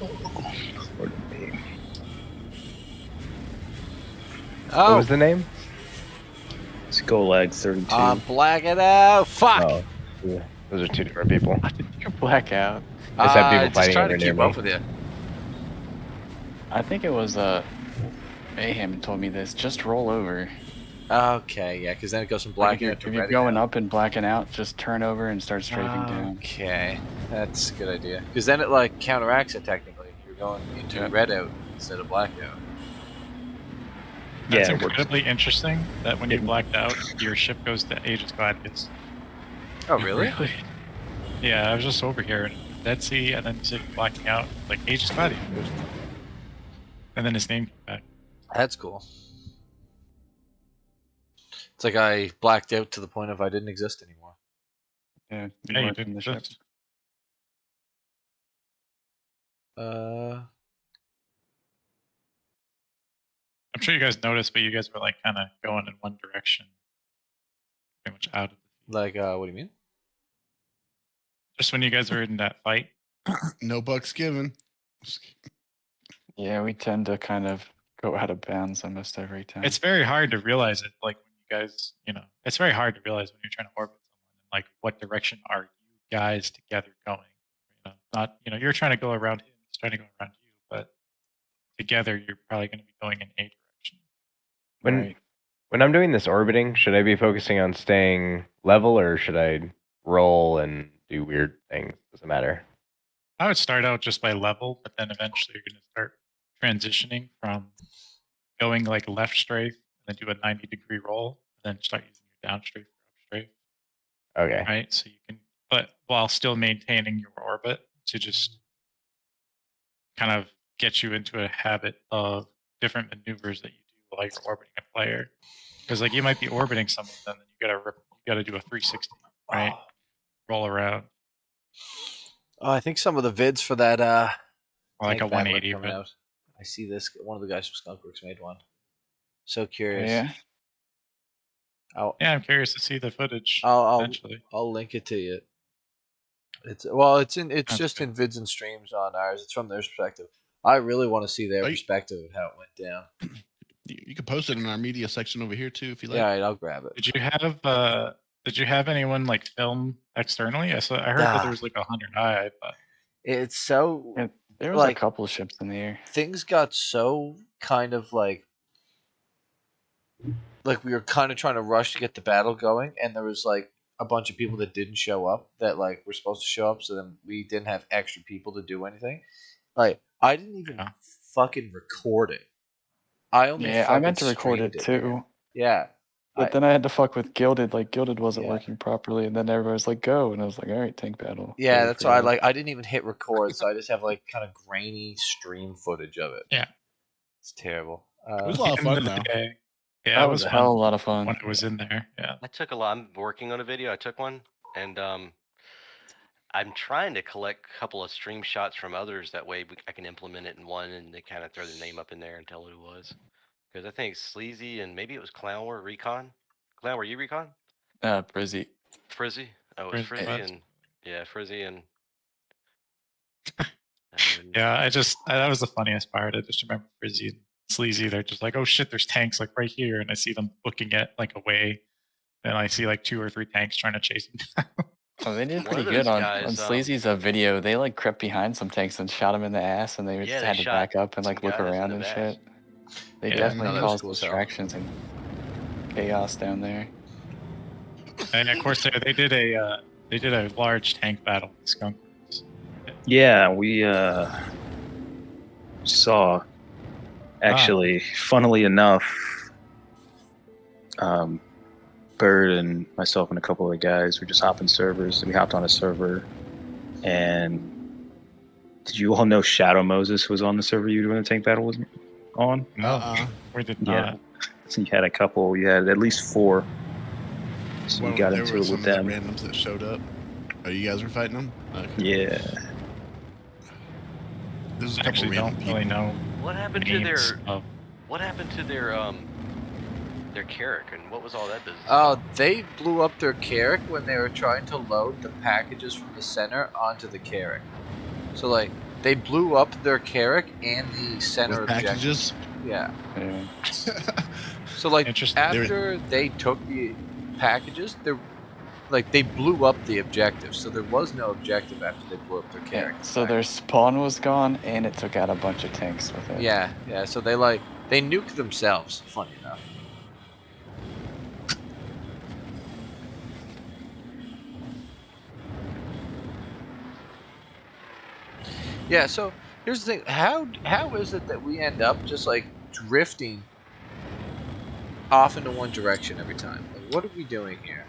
Or did he? What Oh, was the name? It's Golag 32. I'm blacking out. Fuck. Oh, yeah. Those are two different people. How did you black out? I just have people just fighting trying to over near keep me. up with you. I think it was Mayhem told me this. Just roll over. Okay, yeah, because then it goes from Like blacking if out to you're ready going now. up and blacking out, just turn over and start strafing down. Okay, that's a good idea. Because then it like counteracts it technically. You're going into red out instead of blackout. That's Yeah, it works. incredibly interesting that when you blacked out, your ship goes to Aegis Gladius. Oh, really? Yeah, I was just over here in Dead Sea, and then you said blacking out, like Aegis Gladius. And then his name came back. That's cool. It's like I blacked out to the point of I didn't exist anymore. Yeah, Yeah, you weren't didn't in the ship. exist. I'm sure you guys noticed, but you guys were like kind of going in one direction, pretty much out of the Like, what do you mean? Just when you guys were in that fight. No bucks given. Yeah, we tend to kind of go out of bounds almost every time. It's very hard to realize it, like when you guys, it's very hard to realize when you're trying to orbit someone, like what direction are you guys together going? Not, you're trying to go around him, he's trying to go around you, but together you're probably going to be going in a direction. When I'm doing this orbiting, should I be focusing on staying level, or should I roll and do weird things? Doesn't matter. I would start out just by level, but then eventually you're going to start transitioning from going like left strafe and then do a 90-degree roll, and then start using your down strafe or up strafe. Okay. Right? So you can, but while still maintaining your orbit to just kind of get you into a habit of different maneuvers that you do while you're orbiting a player. Because like you might be orbiting someone, then you gotta do a 360, right? Roll around. Oh, I think some of the vids for that Or like a tank battler 180. coming But out. I see this. One of the guys from Skunkworks made one. So curious. Yeah. yeah, I'm curious to see the footage I'll eventually. I'll link it to you. It's That's just good. in vids and streams on ours. It's from their perspective. I really want to see their Right. perspective of how it went down. You can post it in our media section over here too if you like. Yeah, all right, I'll grab it. Did you have anyone like film externally? I heard that there was like 100i, but It's so Yeah, there was like, a couple of ships in the air. things got so kind of like we were kind of trying to rush to get the battle going, and there was like a bunch of people that didn't show up that like were supposed to show up, so then we didn't have extra people to do anything. Like I didn't even fucking record it. I only I meant to record streamed it too. Yeah. But then I had to fuck with Gilded. Like Gilded wasn't Yeah. working properly, and then everybody was like, "Go," and I was like, "All right, tank battle." Yeah, Ready that's for why that. I didn't even hit record, so I just have like kind of grainy stream footage of it. Yeah. It's terrible. It was a lot of fun though. Yeah, that it was was a fun hell of a lot of fun. when it was in there. Yeah. I took a lot. I'm working on a video. I took one, and I'm trying to collect a couple of stream shots from others. That way I can implement it in one, and they kind of throw their name up in there and tell who it was. Because I think Sleazy and maybe it was Clown or Recon. Clown, were you Recon? Brizzy. Frizzy? Oh, it was Frizzy Frizzy was. and yeah, Frizzy and. Yeah, that was the funniest part. I just remember Frizzy and Sleazy. They're just like, oh shit, there's tanks like right here, and I see them looking at like away, and I see like 2 or 3 tanks trying to chase them down. Oh, they did One pretty of good those on guys, Sleazy's video. They like crept behind some tanks and shot them in the ass, and they Yeah, just they had to shot back up and some like look guys in around the and back. shit. They Yeah, no, definitely that was caused cool as hell. distractions and chaos down there. And of course, they did a large tank battle with Skunk. Yeah, we saw. Actually, funnily enough, Bird and myself and a couple of the guys were just hopping servers. We hopped on a server, and did you all know Shadow Moses was on the server you when the tank battle was on? No, we did Yeah. not. So you had a couple. You had at least 4. So Well, we got there into were it some with of the them. randoms that showed up. Oh, you guys were fighting them? Okay. Yeah. There's a I couple actually random don't people. really know What happened to names their? of. What happened to their Carrick, and what was all that business? Oh, they blew up their Carrick when they were trying to load the packages from the center onto the Carrick. So like they blew up their Carrick and the center With objective. packages? Yeah. Yeah. So like Interesting. after they took the packages, they blew up the objective. So there was no objective after they blew up their Carrick. Yeah, so their spawn was gone, and it took out a bunch of tanks with it. Yeah, yeah. So they nuked themselves. Funny enough. Yeah. So here's the thing. How is it that we end up just like drifting off into one direction every time? Like, what are we doing here?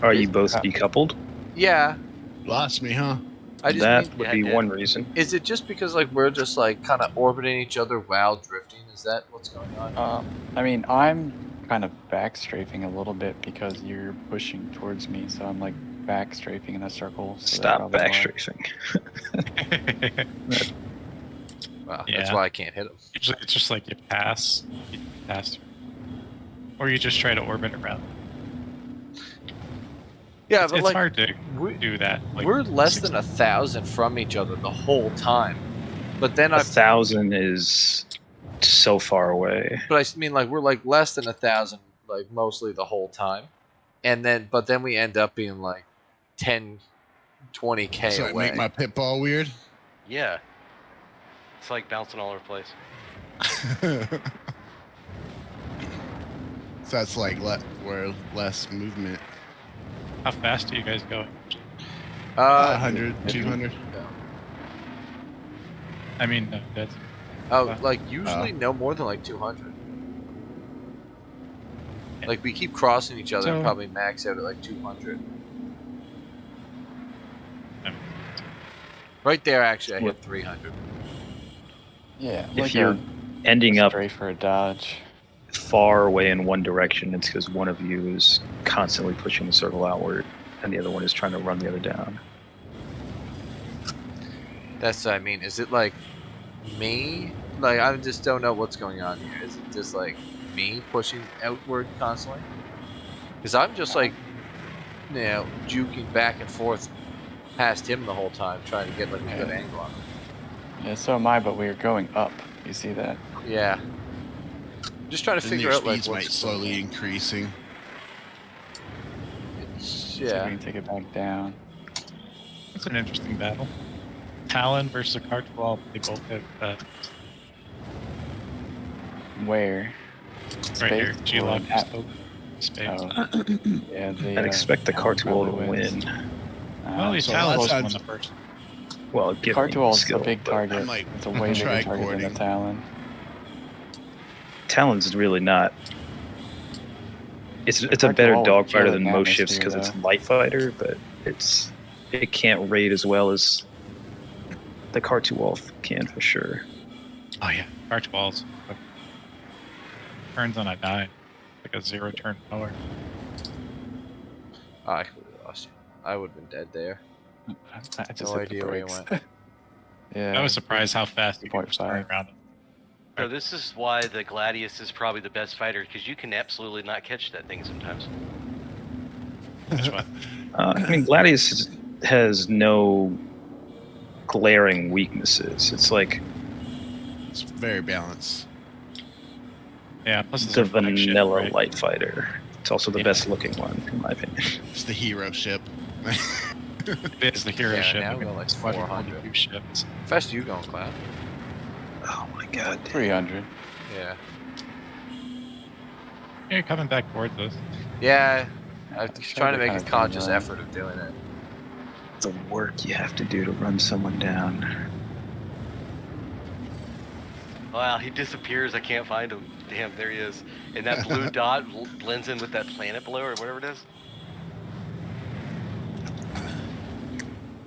Are you both decoupled? Yeah. Lost me, huh? I just That mean, would be one reason. is it just because like we're just like kind of orbiting each other while drifting? Is that what's going on? I mean, I'm kind of back strafing a little bit because you're pushing towards me, so I'm like back strafing in a circle. So Stop back strafing. Wow, Yeah. that's why I can't hit him. Usually it's just like you pass through. Or you just try to orbit around. Yeah, It's but like hard to do that. Like, we're less than 1,000 from each other the whole time. But then 1,000 is so far away. But I mean, like we're like less than 1,000, like mostly the whole time, and then we end up being like 10, 20K So away. it make my pit ball weird? Yeah. It's like bouncing all over the place. So that's like where less movement. How fast are you guys going? 100, 200. I mean, no, that's. Like usually no more than like 200. Like we keep crossing each other and So- probably max out at like 200. Right there, actually, I hit 300. Yeah. If like you're a ending up strafe for a dodge. far away in one direction, it's because one of you is constantly pushing the circle outward, and the other one is trying to run the other down. That's what I mean. Is it like me? Like I just don't know what's going on here. Is it just like me pushing outward constantly? Because I'm just like, you know, juking back and forth past him the whole time, trying to get like a good angle on him. Yeah, so am I, but we are going up. You see that? Yeah. Just trying to Then figure your out like speeds what's might slowly increasing. So we yeah. can take it back down. It's an interesting battle. Talon versus a Cartwall. They both have Where? right here. Space G-Lock or at- spoke. Space. Oh. Yeah, I'd expect the Cartwall to probably wins. win. Well, he's So Talon's last won time- the first. Well, given Cartwall's skill, a big but target. I'm, like, It's a way bigger target than the tricording. Talon. Talon's really not. It's a Cartwall better would dogfighter kill than an most ships atmosphere, because it's though. light fighter, but it can't raid as well as the Cartwall can for sure. Oh yeah, Cartwall's turns on a dime, like a 0-turn power. Oh, I could have lost you. I would have been dead there. I just No hit the idea where you brakes. went. Yeah. I was surprised how fast you could 2.5. turn around. So this is why the Gladius is probably the best fighter, because you can absolutely not catch that thing sometimes. Which one? I mean, Gladius has no glaring weaknesses. It's like It's very balanced. Yeah, plus it's the a flagship, vanilla right? light fighter. It's also the Yeah. best looking one, in my opinion. It's the hero ship. It is the hero Yeah, ship. now I we're mean, going like it's 400 400. ships. How fast are you going, Cloud? Oh my god. 300. Yeah. You're coming back towards us. Yeah. I was I'm trying to to make a kinda turn conscious around. effort of doing it. The work you have to do to run someone down. Wow, he disappears. I can't find him. Damn, there he is. And that blue dot blends in with that planet below, or whatever it is.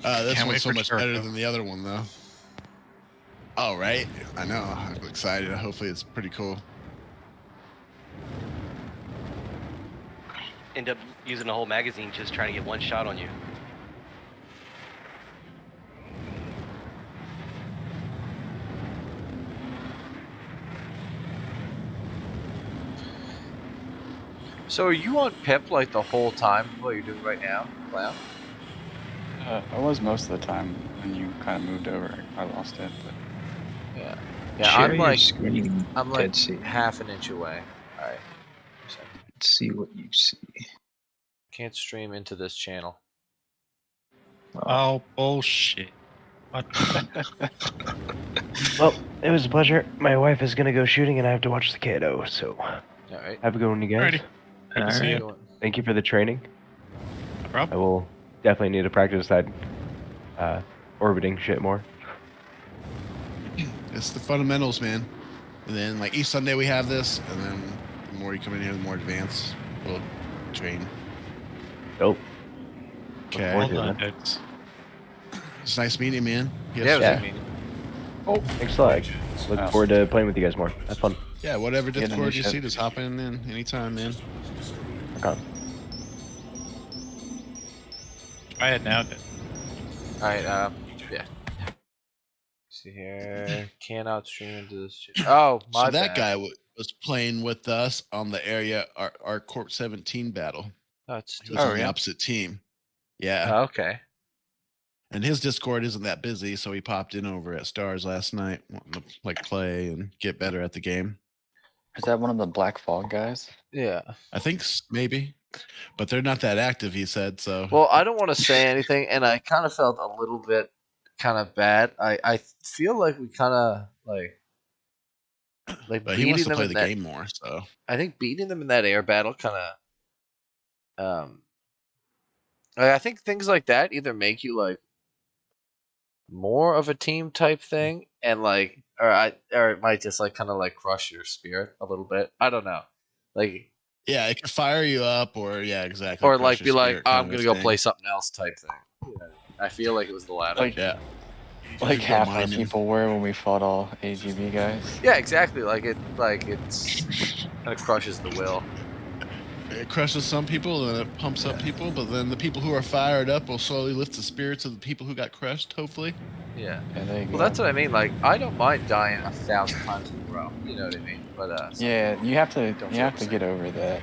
This Can't wait one's so for much Jericho. better than the other one, though. Oh, right? I know. I'm excited. Hopefully, it's pretty cool. End up using a whole magazine just trying to get one shot on you. So are you on Pip like the whole time? What you're doing right now, Cloud? I was most of the time when you kind of moved over. I lost it, but Yeah. Yeah, Share I'm your like screen, I'm like Dead Sea. half an inch away. All right. Let's see what you see. Can't stream into this channel. Oh, bullshit. What? Well, it was a pleasure. My wife is gonna go shooting, and I have to watch the kiddo. So All right. have a good one, you guys. Alrighty. Good to see Alright. you. Thank you for the training. No I problem. will definitely need to practice that orbiting shit more. It's the fundamentals, man. And then, like, each Sunday we have this, and then the more you come in here, the more advanced we'll train. Nope. Okay. forward Well to it, done, man. dudes. It's nice meeting you, man. Yeah, it was Yeah. a meeting. Oh, thanks a lot. Look Oh. forward to playing with you guys more. That's fun. Yeah, whatever Get a new Discord you ship. see, just hop in anytime, man. Okay. Try it now, dude. All right. Yeah. See here. Cannot stream into this. Oh, my So that bad. guy was playing with us on the area, our Corp 17 battle. That's He was on the opposite team. Yeah. okay. And his Discord isn't that busy, so he popped in over at STAARS last night, wanting to like play and get better at the game. is that one of the Black Fog guys? Yeah. I think maybe, but they're not that active. He said so. Well, I don't want to say anything, and I kind of felt a little bit kind of bad. I feel like we kind of like but he wants beating to them play in the that. game more. So I think beating them in that air battle kind of I think things like that either make you like more of a team type thing, and like or it might just like kind of like crush your spirit a little bit. I don't know, like yeah, it can fire you up, or yeah, exactly, or crush like your be like spirit oh, kind I'm of gonna a go thing. play something else type thing. You know, I feel like it was the latter. Like Yeah, like Go half our mining. people were when we fought all AGB guys. Yeah, exactly. Like it's kind of crushes the will. it crushes some people and it pumps up people, but then the people who are fired up will slowly lift the spirits of the people who got crushed. Hopefully, Yeah. Yeah, there you Well, go. that's what I mean. Like, I don't mind dying 1,000 times in a row. You know what I mean? But some Yeah, people you have to don't you feel have the to same. get over that.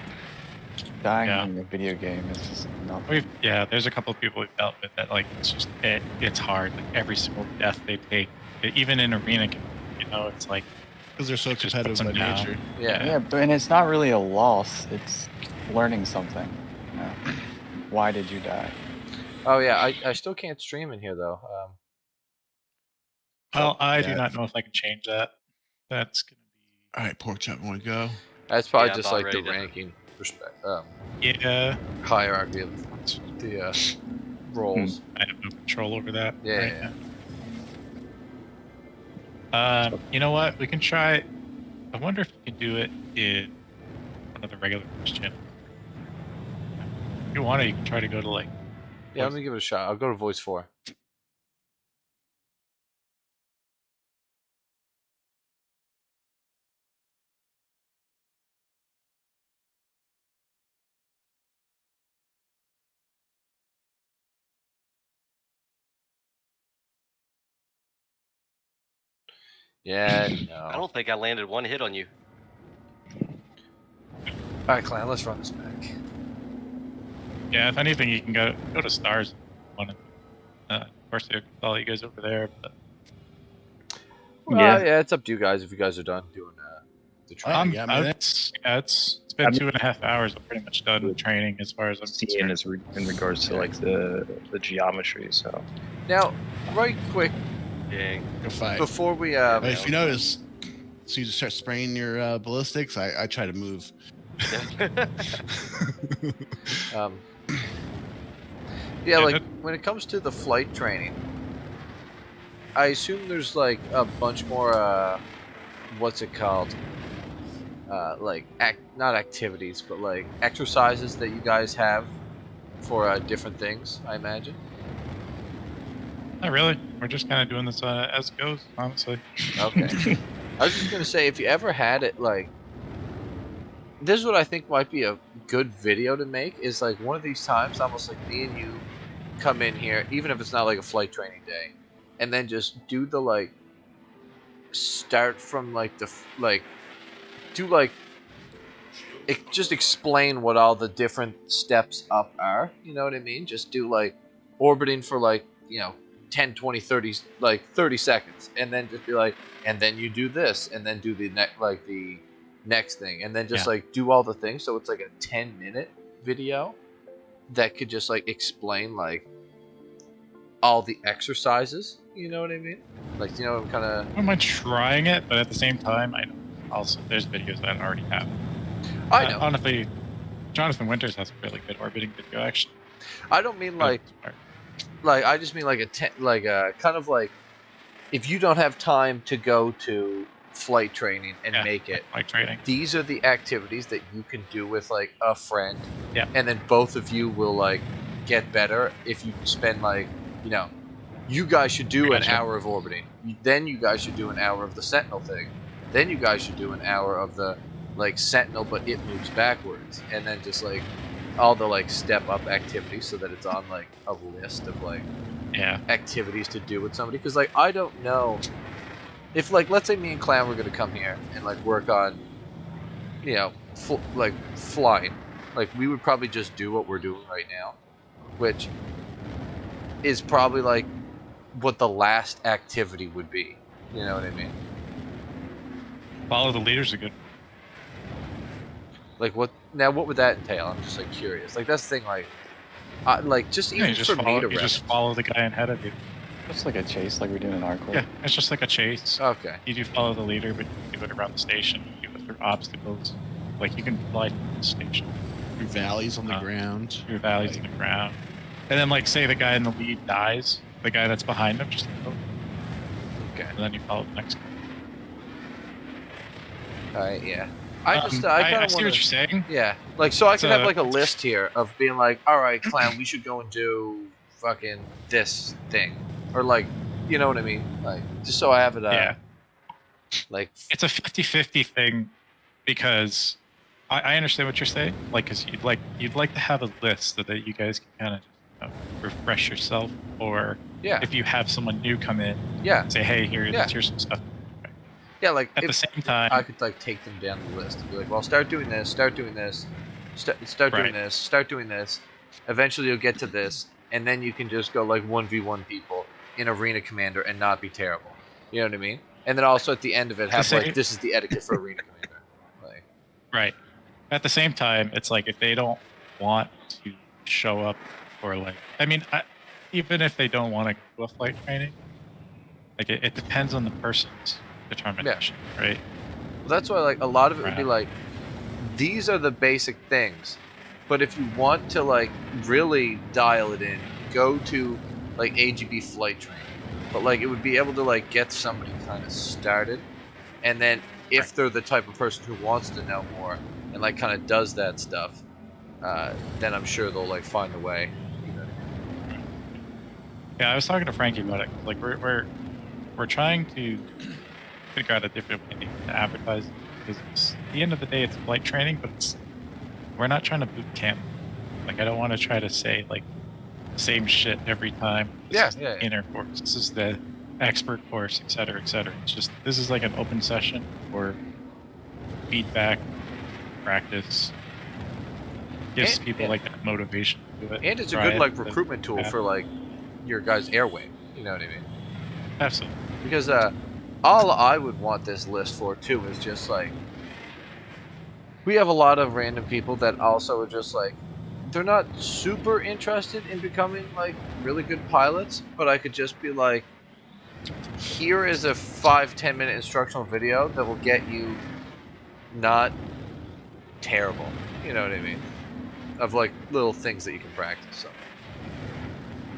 Dying Yeah. in a video game is just nothing. There's a couple of people we've dealt with that like it's just it's hard. Like every single death they take, even in arena, it's like because they're so it just competitive puts by them down. nature. Yeah. Yeah, but and it's not really a loss. It's learning something. You know? Why did you die? Oh yeah. I still can't stream in here though. Well, I do yeah. not know if I can change that. That's gonna All right, pork chop, want to go? That's probably Yeah, I'm just about like the ready to- ranking respect be hierarchy of the roles. I have no control over that Yeah, right yeah. now. You know what? We can try. I wonder if we can do it in one of the regular channels. If you want to, you can try to go to like. Yeah, let me give it a shot. I'll go to voice 4. Yeah, I no. don't think I landed one hit on you. Alright, Clan, let's run this back. Yeah, if anything, you can go to STAARS. Of course, I'll follow you guys over there. But Well, yeah, it's up to you guys if you guys are done doing the training. yeah, I mean, it's been 2.5 hours. I'm pretty much done with training as far as I'm seeing concerned. is in regards to like the geometry. So Now, right quick, Dang. go fight. before we But if you notice, as soon as you start spraying your ballistics, I try to move. Yeah, like when it comes to the flight training, I assume there's like a bunch more what's it called? Like not activities, but like exercises that you guys have for different things, I imagine. Not really. We're just kind of doing this as it goes, honestly. Okay. I was just gonna say, if you ever had it, like, this is what I think might be a good video to make, is like one of these times, almost like me and you come in here, even if it's not like a flight training day, and then just do the like, start from like the, like, do like, just explain what all the different steps up are, you know what I mean? Just do like, orbiting for like, you know, 10, 20, 30, like 30 seconds, and then just be like, and then you do this, and then do the next thing, and then just like do all the things, so it's like a 10-minute video that could just like explain like all the exercises, you know what I mean? Like, you know, I'm kind of... I don't mind trying it, but at the same time, I also there's videos that I already have. I know. Honestly, Jonathan Winters has a really good orbiting video, actually. I don't mean like I just mean like a kind of like, if you don't have time to go to flight training and make it, flight training, these are the activities that you can do with like a friend, yeah, and then both of you will like get better if you spend like, you know, you guys should do an hour of orbiting, then you guys should do an hour of the Sentinel thing, then you guys should do an hour of the like Sentinel but it moves backwards, and then just like all the like step up activities, so that it's on like a list of like activities to do with somebody. Because like, I don't know if like, let's say me and Clan were gonna come here and like work on, you know, like flying, like we would probably just do what we're doing right now, which is probably like what the last activity would be, you know what I mean? Follow the leaders are good. Like what would that entail? I'm just like curious. Like that's the thing. Like just even for me to just follow the guy ahead of you. Just like a chase, like we do in Argo. Yeah, it's just like a chase. Okay. You do follow the leader, but you do it around the station. You do it through obstacles. Like you can fly from the station. Through valleys on the ground. Through valleys on the ground. And then like say the guy in the lead dies, the guy that's behind him just go. Okay. And then you follow the next guy. Alright, yeah. I kind of see what you're saying. Yeah, like so I could have like a list here of being like, all right, Clan, we should go and do fucking this thing, or like, you know what I mean? Like, just so I have it. Like, it's a 50-50 thing, because I understand what you're saying. Like, cause you'd like to have a list so that you guys can kind of refresh yourself, or if you have someone new come in, say, hey, here's some stuff. Yeah, like at the same time, I could like take them down the list and be like, well, start doing this, start doing this, start doing this, start doing this. Eventually, you'll get to this, and then you can just go like 1v1 people in Arena Commander and not be terrible. You know what I mean? And then also at the end of it, have like, this is the etiquette for Arena Commander. Like, right. At the same time, it's like if they don't want to show up, or like, I mean, even if they don't want to go to flight training, like it depends on the person's determination, right? Well, that's why like a lot of it would be like, these are the basic things, but if you want to like really dial it in, go to like AGB Flight Training. But like, it would be able to like get somebody kind of started, and then if they're the type of person who wants to know more and like kind of does that stuff, then I'm sure they'll like find a way. You know what I mean? Yeah, I was talking to Frankie about it. Like we're trying to figure out a different way to advertise, because at the end of the day, it's flight training, but we're not trying to boot camp. Like, I don't want to try to say like the same shit every time. This is the inner course. This is the expert course, etc., etc. It's just this is like an open session for feedback, practice. Gives And- people like that motivation to do it. And it's a try good it, like but- recruitment tool yeah. for like your guys' airway. You know what I mean? Absolutely. Because all I would want this list for too is just like we have a lot of random people that also are just like they're not super interested in becoming like really good pilots, but I could just be like, here is a 5-10 minute instructional video that will get you not terrible. You know what I mean? Of like little things that you can practice. So.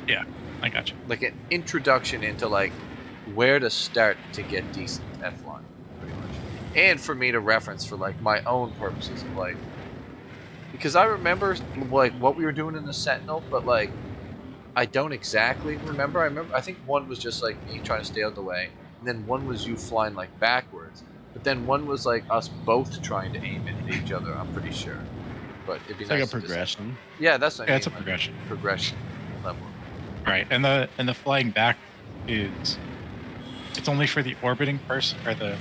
Yeah, I got you. Like an introduction into like where to start to get decent at flying, pretty much. And for me to reference for like my own purposes of like, because I remember like what we were doing in the Sentinel, but like I don't exactly remember. I think one was just like me trying to stay out of the way, and then one was you flying like backwards, but then one was like us both trying to aim at each other. I'm pretty sure, but it'd be It's nice like a to just- progression. yeah, that's what I Yeah, mean, it's a like, progression. progression level. Right, and the flying back is it's only for the orbiting person or the.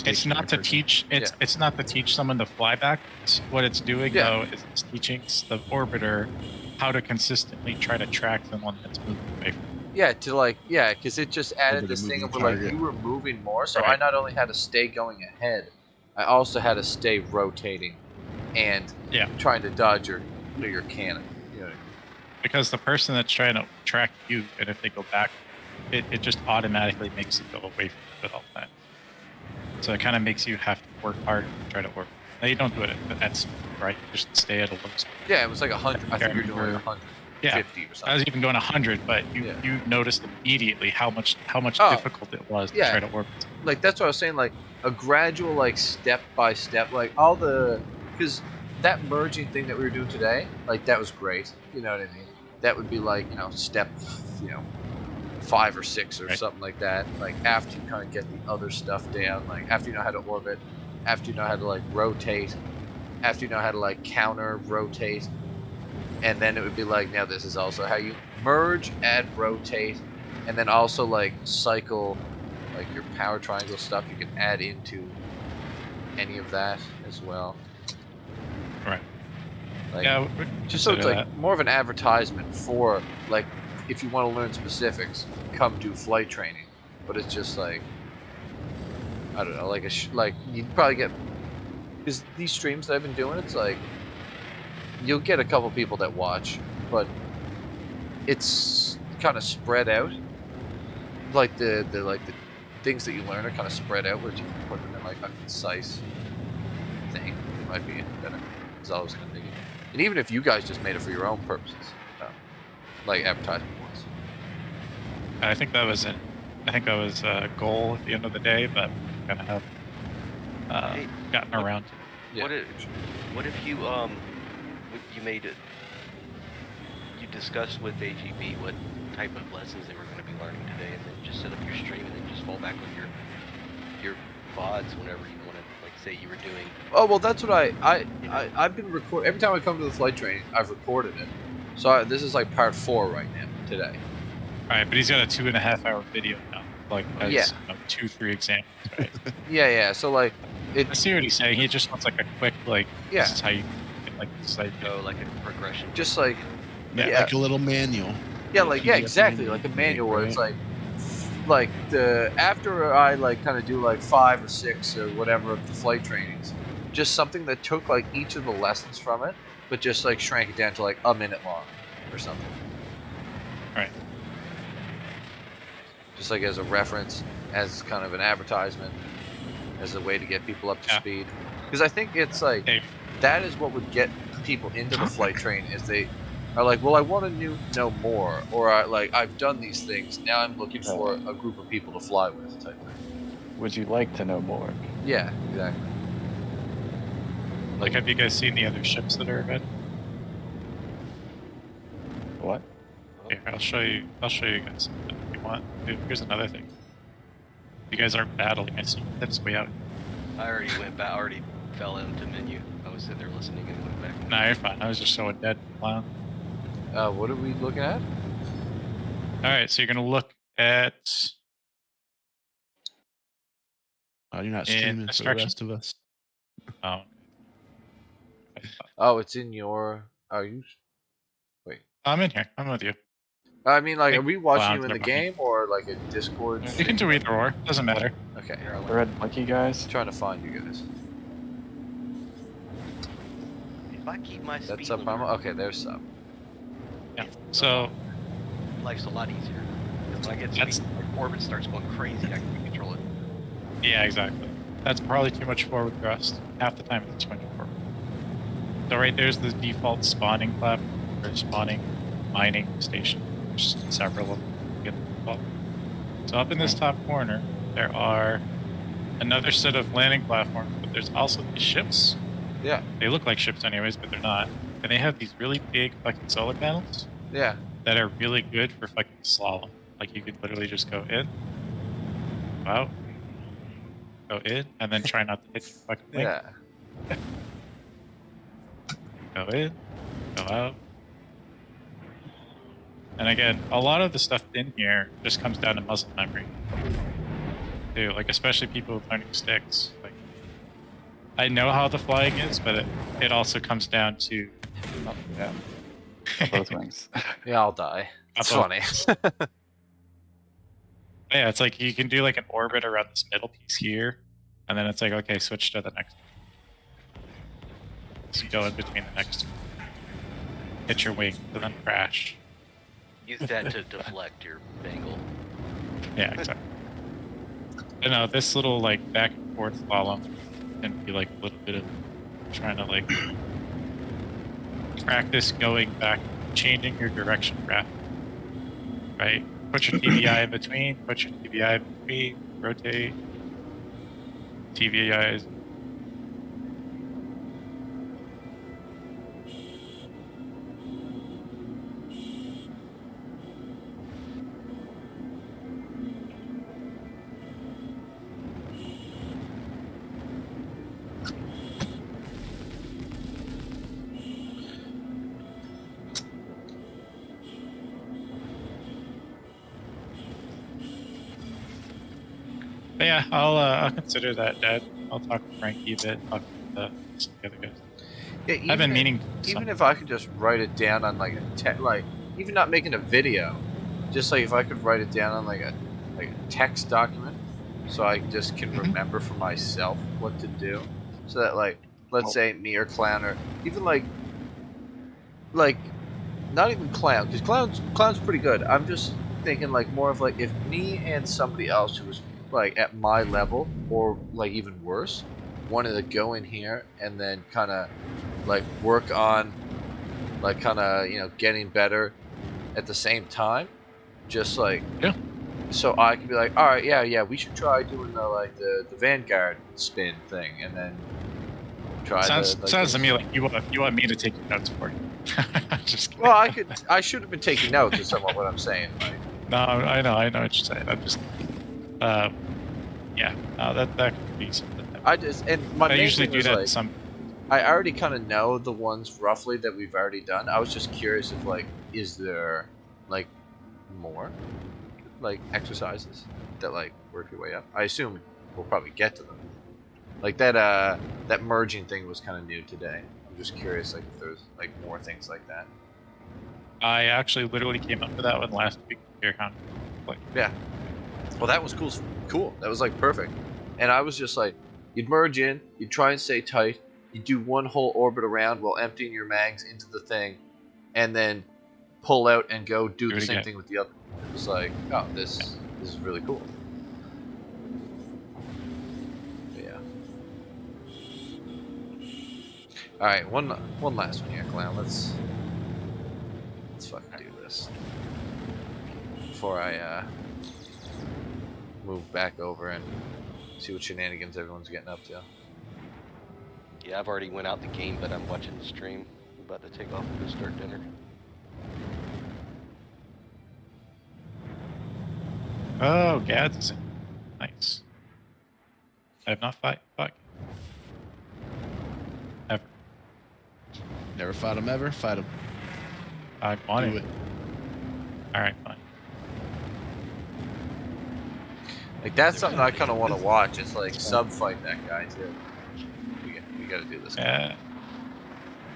It's not to teach. It's not to teach someone to fly back. What it's doing though is it's teaching the orbiter how to consistently try to track someone that's moving away from. Yeah, to like, yeah, because it just added Over the this thing moving of where like target. you were moving more, so I Right. not only had to stay going ahead, I also had to stay rotating and trying to dodge your cannon. You know what I mean? Because the person that's trying to track you, and if they go back, it just automatically makes it go away from it all the time. So it kind of makes you have to work hard and try to work. Now you don't do it at speed, right? You just stay at a low speed. Yeah, it was like 100. I think you were doing like 150 Yeah, or I something. was even going 100, but you noticed immediately how much Oh, difficult it was to yeah. try to orbit. Like that's what I was saying. Like a gradual, like step by step, like all the because that merging thing that we were doing today, like that was great. You know what I mean? That would be like step, 5 or 6 or something like that. Like after you kind of get the other stuff down, like after you know how to orbit, after you know how to like rotate, after you know how to like counter rotate, and then it would be like now this is also how you merge, add, rotate, and then also like cycle, like your power triangle stuff you can add into any of that as well. Right. Like, Yeah, just so it's consider like more of an advertisement for like if you want to learn specifics, come do flight training. But it's just like I don't know, like like you'd probably get because these streams that I've been doing, it's like you'll get a couple people that watch, but it's kind of spread out. Like the things that you learn are kind of spread out, where you can put them in like a concise thing. It might be better. Is always kind of thinking. And even if you guys just made it for your own purposes, like advertisement ones. I think that was a goal at the end of the day, but kind of have gotten around. Yeah. What if you made it? You discussed with AGB what type of lessons they were going to be learning today, and then just set up your stream, and then just fall back on your VODs whenever you want to, like say you were doing. Oh well, that's what I've been recording. Every time I come to the flight training, I've recorded it. So this is like part 4 right now today. All right, but he's got a 2.5-hour video now, like has, Yeah. 2-3 examples. Right? Yeah. So like, I see what he's saying. He just wants like a quick like. Yeah. This is how you get like this idea. Go like a progression. just like Like a little manual. Yeah, like yeah, PDF exactly, manual like a you manual make, where it's like the after I like kind of do like 5 or 6 or whatever of the flight trainings, just something that took like each of the lessons from it, but just like shrank it down to like a minute long or something. Right. Just like as a reference, as kind of an advertisement, as a way to get people up to speed. Because I think it's like that is what would get people into the flight train is they are like, well, I want to know more, or I've done these things. Now I'm looking for a group of people to fly with, type thing. Would you like to know more? Yeah, exactly. Like, have you guys seen the other ships that are ahead? What? Here, I'll show you guys if you want. Here's another thing. You guys aren't battling. I see that's way out. I already went back. Already fell into menu. I was sitting there listening and went back. Nah, you're fine. I was just showing dead clown. What are we looking at? right, so you're gonna look at Oh, you're not In streaming for the instruction? rest of us. oh, Oh, it's in your. Are you? Wait. I'm in here. I'm with you. I mean, like, are we watching you in the Never mind. game or like a Discord? You stream? can do either or. Doesn't matter. Okay. Here, I'll red lucky guys. I'm trying to find you guys. If I keep my That's speed sub limit, primal. Okay, there's sub. Yeah. So life's a lot easier. Because when I get That's- speed, my orbit starts going crazy. I can control it. yeah, exactly. That's probably too much forward thrust. Half the time it's too much forward. So right there's the default spawning platform or spawning mining station. There's several of them. You get the default. So up in this top corner, there are another set of landing platforms, but there's also these ships. Yeah. They look like ships anyways, but they're not. And they have these really big fucking solar panels Yeah. that are really good for fucking slalom. Like you could literally just go in, go out, go in, and then try not to hit your fucking wing. Yeah. Go in, go out. And again, a lot of the stuff in here just comes down to muscle memory. Too, like especially people with learning sticks. Like I know how the flying is, but it also comes down to Yeah. Both wings. Yeah, I'll die. It's both. funny. Yeah, it's like you can do like an orbit around this middle piece here, and then it's like, okay, switch to the next. So you go in between the next. Hit your wing, and then crash. Use that to deflect your angle. Yeah, exactly. I know this little like back and forth slalom can be like a little bit of trying to like practice going back, changing your direction rapidly. Right? Put your TVI in between, put your TVI in between, rotate. TVIs. But yeah, I'll consider that dead. I'll talk to Frankie a bit, talk to some of the other guys. Yeah, I've been meaning. Even if I could just write it down on like like even not making a video, just like if I could write it down on like a text document, so I just can remember for myself what to do, so that like let's say me or Clown or even like not even Clown, because Clown's pretty good. I'm just thinking like more of like if me and somebody else who was like at my level or like even worse wanted to go in here and then kind of like work on like kind of getting better at the same time, just like so I could be like, all right, yeah, we should try doing the Vanguard spin thing and then try sounds to me like you want me to take your notes for you. Just kidding. Well, I should have been taking notes is somewhat what I'm saying, like, no, I know what you're saying. I'm just yeah, that could be something. I main usually thing do was, that like, some. I already kind of know the ones roughly that we've already done. I was just curious if like, is there like more like exercises that like work your way up? I assume we'll probably get to them. Like that merging thing was kind of new today. I'm just curious like if there's like more things like that. I actually literally came up with that one last week. Like, yeah. Well, that was cool. Cool. That was like perfect. And I was just like, you'd merge in, you'd try and stay tight, you do one whole orbit around while emptying your mags into the thing, and then pull out and go do the same thing with the other. It was like, oh, this is really cool. But yeah. All right, one last one here, Clown. Let's fucking do this before I move back over and see what shenanigans everyone's getting up to. Yeah, I've already went out the game, but I'm watching the stream. I'm about to take off and go start dinner. oh, Gads. Nice. I have not fought. Ever. Never fought him ever. Fight him. I want Do it. it. All right, fine. Like that's something I kind of want to watch. It's like sub fight that guy too. We got to do this. Yeah.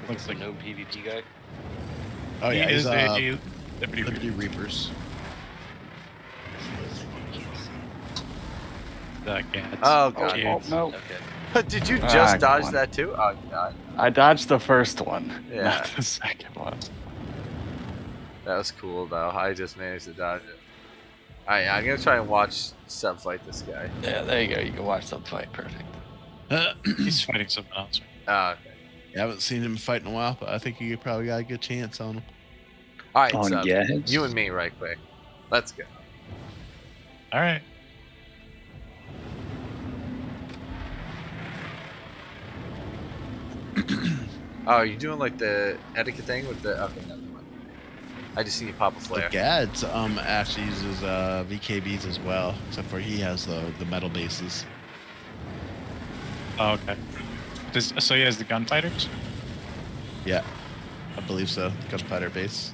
Looks like no PvP guy. Oh yeah, he he's is a Liberty Reapers. That Gads. Oh god. Jeez. no. Okay. Did you just dodge one. that too? Oh god. I dodged the first one, Yeah. not the second one. That was cool though. I just managed to dodge it. Alright, I'm gonna try and watch sub fight this guy. Yeah, there you go. You can watch them fight. Perfect. He's fighting someone else. Okay. I haven't seen him fight in a while, but I think you probably got a good chance on him. Alright, On sub. Gads? You and me right quick. Let's go. All right. Oh, are you doing like the etiquette thing with the? Okay, never mind. I just seen you pop a The flare. Gads actually uses VKBs as well, except for he has the metal bases. Oh, okay. So he has the gunfighters? Yeah, I believe so. Gunfighter base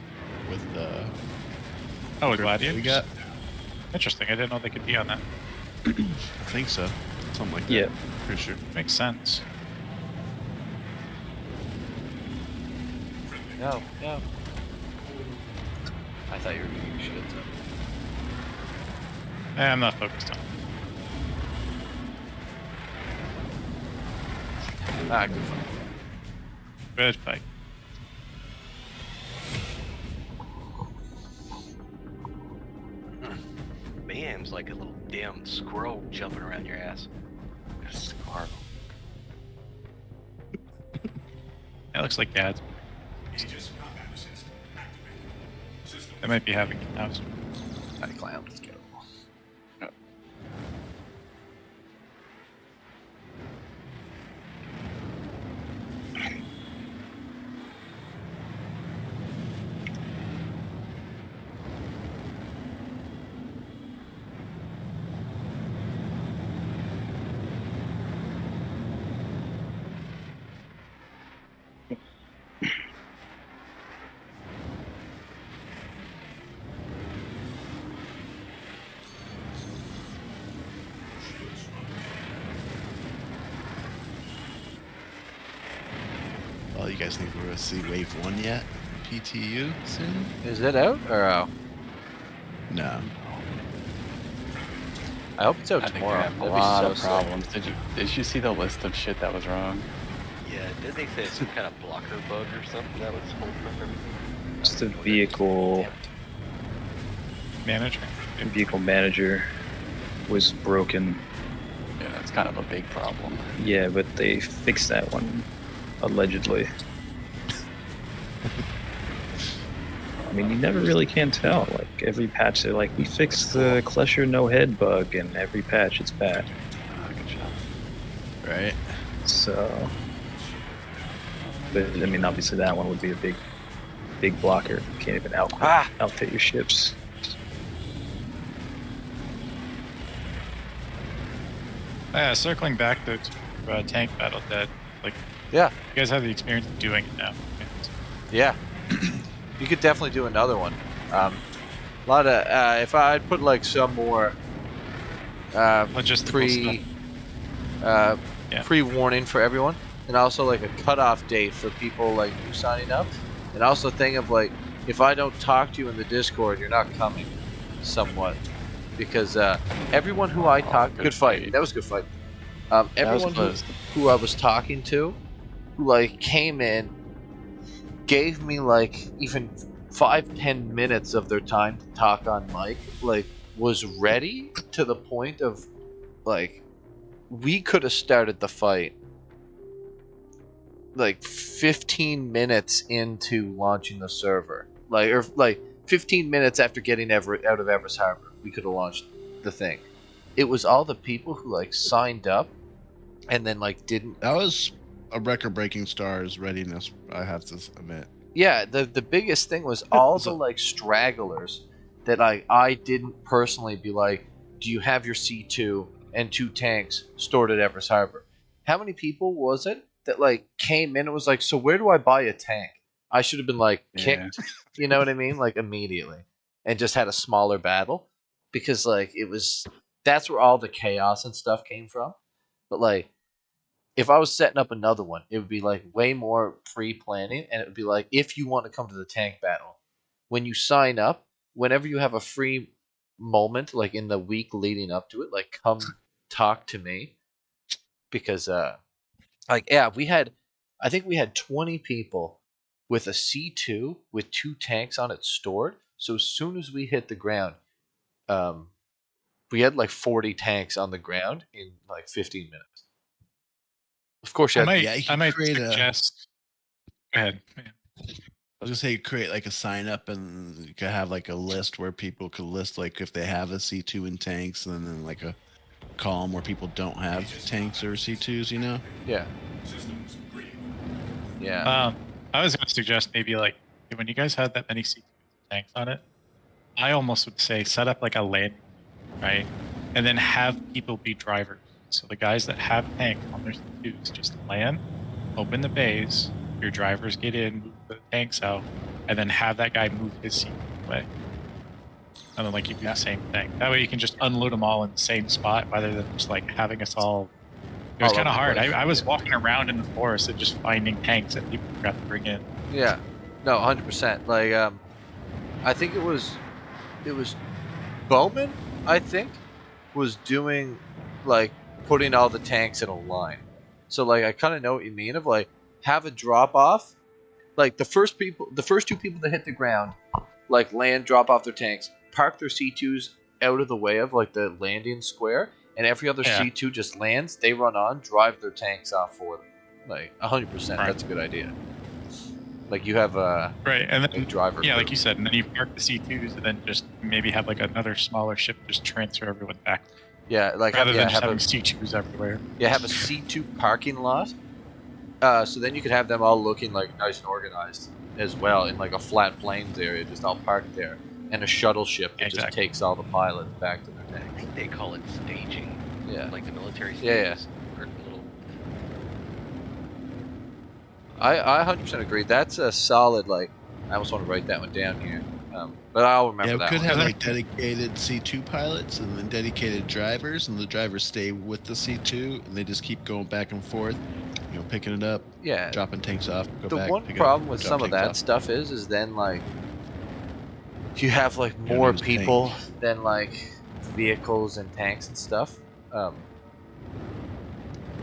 with the. Oh, with gladiators? We got. Interesting. I didn't know they could be on that. I think so. Something like that. Yeah. Pretty sure. Makes sense. No. I thought you were doing shit. So. I'm not focused on it. Ah, good fight. Good fight. Mayhem's like a little damn squirrel jumping around your ass. Squirrel. It looks like Gads. Aegis combat assist activated. System They might be having it now. Alright, clown. Let's go. Well, you guys think we're gonna see Wave 1 yet? PTU soon? Is it out or out? No. I hope it's out I think tomorrow. we have a That'd lot be so of sick. problems. Did you see the list of shit that was wrong? Yeah, did they say some kind of blocker bug or something that was holding up everything? Just the vehicle Manager. vehicle manager was broken. Yeah, that's kind of a big problem. Yeah, but they fixed that one allegedly. I mean, you never really can tell. Like every patch, they're like, we fixed the Klesher no head bug, and every patch it's bad. Oh, good job. Right? So, but I mean, obviously that one would be a big blocker. You can't even outfit your ships. Yeah, circling back to tank battle, that like Yeah, you guys have the experience of doing it now. yeah. You could definitely do another one. A lot of if I'd put like some more Logistical stuff. Yeah. pre-warning for everyone, and also like a cutoff date for people like you signing up, and also think of like if I don't talk to you in the Discord, you're not coming, somewhat, because everyone who I talked, good fight. That was a good fight. Everyone who I was talking to, who like came in, gave me like even 5-10 minutes of their time to talk on mic, like was ready to the point of like we could have started the fight like 15 minutes into launching the server, like or like 15 minutes after getting out of Everest Harbor, we could have launched the thing. It was all the people who like signed up and then like didn't. That was a record-breaking STAARS readiness, I have to admit. Yeah, the biggest thing was all the like stragglers that I didn't personally be like, do you have your C2 and 2 tanks stored at Everest Harbor? How many people was it that like came in and was like, so where do I buy a tank? I should have been like kicked, you know what I mean? Like immediately, and just had a smaller battle, because like it was that's where all the chaos and stuff came from. But like, if I was setting up another one, it would be like way more pre-planning, and it would be like, if you want to come to the tank battle, when you sign up, whenever you have a free moment, like in the week leading up to it, like come talk to me, because like yeah, I think we had 20 people with a C2 with 2 tanks on it stored. So as soon as we hit the ground, we had like 40 tanks on the ground in like 15 minutes. Of course, you I might suggest. Go ahead. I was gonna say create like a sign up, and you could have like a list where people could list like if they have a C2 in tanks, and then like a column where people don't have tanks or C2s. You know? Yeah. Systems green. Yeah. I was gonna suggest maybe like when you guys had that many C2 tanks on it, I almost would say set up like a landing, right? And then have people be drivers. So the guys that have tanks on their C2s just land, open the bays, your drivers get in, move the tanks out, and then have that guy move his C2 away. And then like you do the same thing. That way you can just unload them all in the same spot rather than just like having us all. It was kind of hard. I was walking around in the forest and just finding tanks that people forgot to bring in. Yeah. No, 100%. Like I think it was Bowman, I think, was doing like putting all the tanks in a line. So like I kind of know what you mean of like have a drop off, like the first 2 people that hit the ground, like land, drop off their tanks, park their C2s out of the way of like the landing square, and every other C2 just lands, they run on, drive their tanks off for them. Like 100%, that's a good idea. Like you have a and then driver. Yeah, like you said, and then you park the C2s, and then just maybe have like another smaller ship just transfer everyone back. Yeah, like rather than just having C2s everywhere. Yeah, have a C2 parking lot. So then you could have them all looking like nice and organized as well in like a flat plains area, just all parked there, and a shuttle ship that just takes all the pilots back to their tanks. I think they call it staging. Yeah. Like the military stages. Yeah. Or little... I 100% agree. That's a solid, like, I almost want to write that one down here. But I'll remember that Yeah, we could one. have like dedicated C2 pilots and then dedicated drivers, and the drivers stay with the C2, and they just keep going back and forth, you know, picking it up, dropping tanks off, go back. The one problem with some of that stuff is then like you have like more people than like vehicles and tanks and stuff.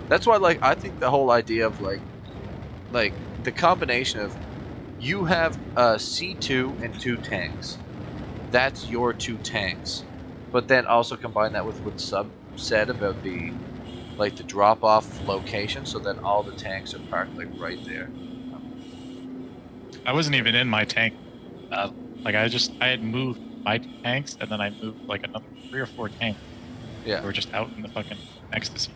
That's why like I think the whole idea of like the combination of you have a C2 and 2 tanks. That's your 2 tanks. But then also combine that with what Sub said about the like the drop-off location, so that all the tanks are parked like right there. I wasn't even in my tank. Like I had moved my tanks, and then I moved like another 3 or 4 tanks. Yeah. We're just out in the fucking ecstasy.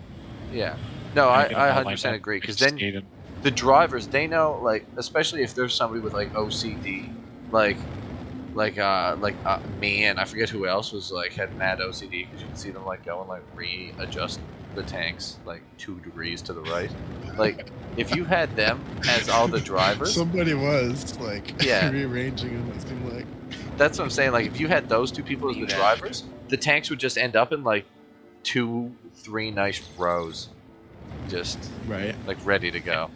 Yeah. No, I 100% agree, because then the drivers, they know, like, especially if there's somebody with like OCD, like me, and I forget who else was like had mad OCD, because you can see them like go and like readjust the tanks like 2 degrees to the right. Like if you had them as all the drivers, somebody was like rearranging them. It seemed like that's what I'm saying. Like if you had those 2 people as the drivers, the tanks would just end up in like 2-3 nice rows, just like ready to go.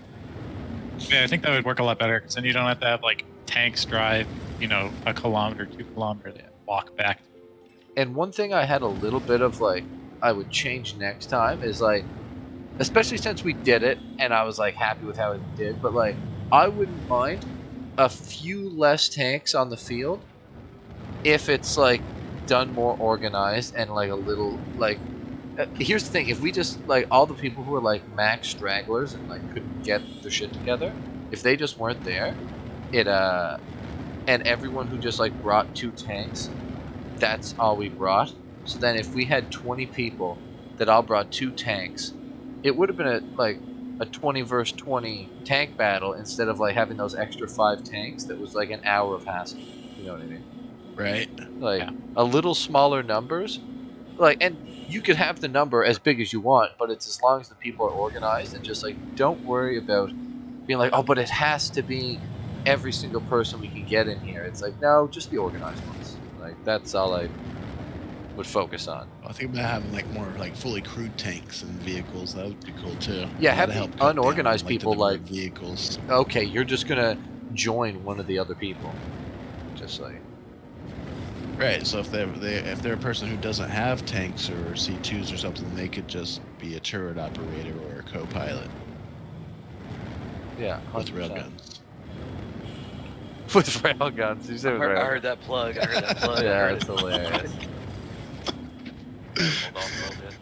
Yeah, I think that would work a lot better, because then you don't have to have like tanks drive, you know, 1 kilometer, 2 kilometers, walk back. And one thing I had a little bit of like I would change next time is like, especially since we did it and I was like happy with how it did, but like I wouldn't mind a few less tanks on the field if it's like done more organized and like a little like here's the thing, if we just like all the people who are like max stragglers and like couldn't get their shit together, if they just weren't there, it and everyone who just like brought 2 tanks, that's all we brought. So then if we had 20 people that all brought 2 tanks, it would have been a 20 versus 20 tank battle, instead of like having those extra 5 tanks that was like an hour of hassle. You know what I mean? Right. Like a little smaller numbers, like, and you could have the number as big as you want, but it's as long as the people are organized and just like don't worry about being like, oh, but it has to be every single person we can get in here. It's like, no, just the organized ones. Like that's all I would focus on. I think about having like more like fully crewed tanks and vehicles. That would be cool too. Yeah, That'd having help cut unorganized down, people the number like of vehicles. Okay, you're just gonna join one of the other people, just like. Right. So if they're a person who doesn't have tanks or C2s or something, they could just be a turret operator or a co-pilot. Yeah, 100%. With railguns. With railguns. You said I with heard, I railguns. heard that plug. I heard that plug. Yeah, I heard it's it. hilarious. Hold on a little bit.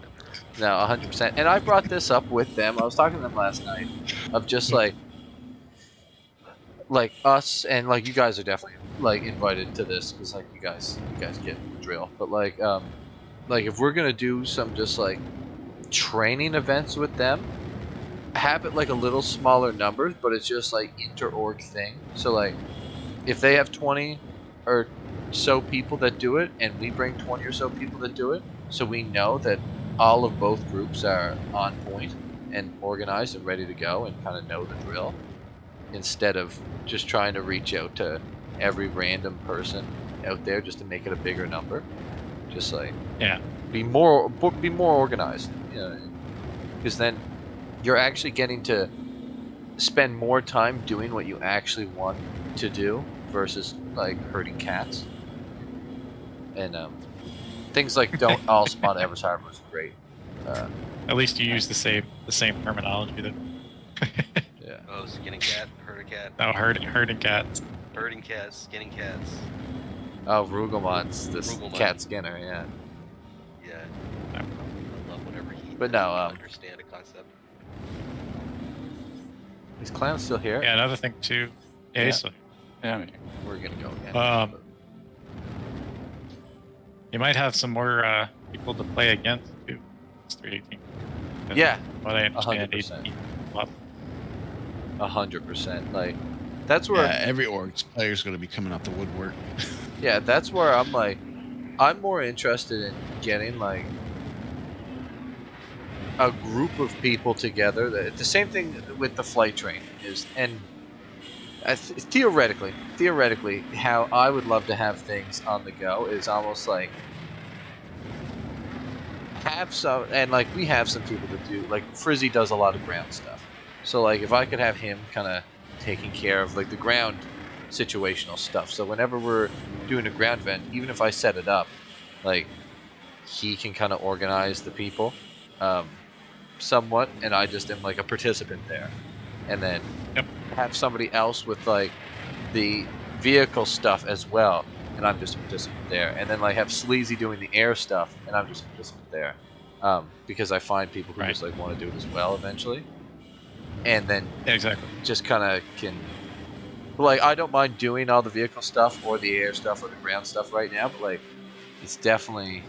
No, 100%. And I brought this up with them. I was talking to them last night of just like us and like you guys are definitely like invited to this because like you guys get the drill. But like if we're gonna do some just like training events with them, have it like a little smaller numbers, but it's just like inter-org thing. So like if they have 20 or so people that do it and we bring 20 or so people that do it, so we know that all of both groups are on point and organized and ready to go and kind of know the drill, instead of just trying to reach out to every random person out there just to make it a bigger number. Just like be more organized, you know, because then you're actually getting to spend more time doing what you actually want to do versus like herding cats. And things like don't all spawn Ever's Harbor is great. At least you use the same terminology that. Yeah. Oh, skinning cat, herd a cat. No, herding cats. Herding cats, skinning cats. Oh, Rugelmon's this Rugelmon. cat skinner, yeah. Yeah. I love whatever he But does no, to understand a concept. Is Clown still here? Yeah, another thing too. Yeah, he's still Yeah, I mean, We're gonna go again. You might have some more people to play against too. It's 318. Yeah, What I understand, 100%. 18 plus. 100%. Like, that's where. Yeah, every org's player's going to be coming out the woodwork. Yeah, that's where I'm like, I'm more interested in getting like a group of people together. The same thing with the flight training is, and theoretically, how I would love to have things on the go is almost like have some, and like we have some people that do, like Frizzy does a lot of ground stuff. So like if I could have him kind of taking care of like the ground situational stuff. So whenever we're doing a ground event, even if I set it up, like he can kind of organize the people somewhat, and I just am like a participant there. And then have somebody else with like the vehicle stuff as well, and I'm just a participant there. And then like have Sleazy doing the air stuff, and I'm just a participant there. Because I find people who just like want to do it as well eventually. And then just kind of can, like, I don't mind doing all the vehicle stuff or the air stuff or the ground stuff right now, but like it's definitely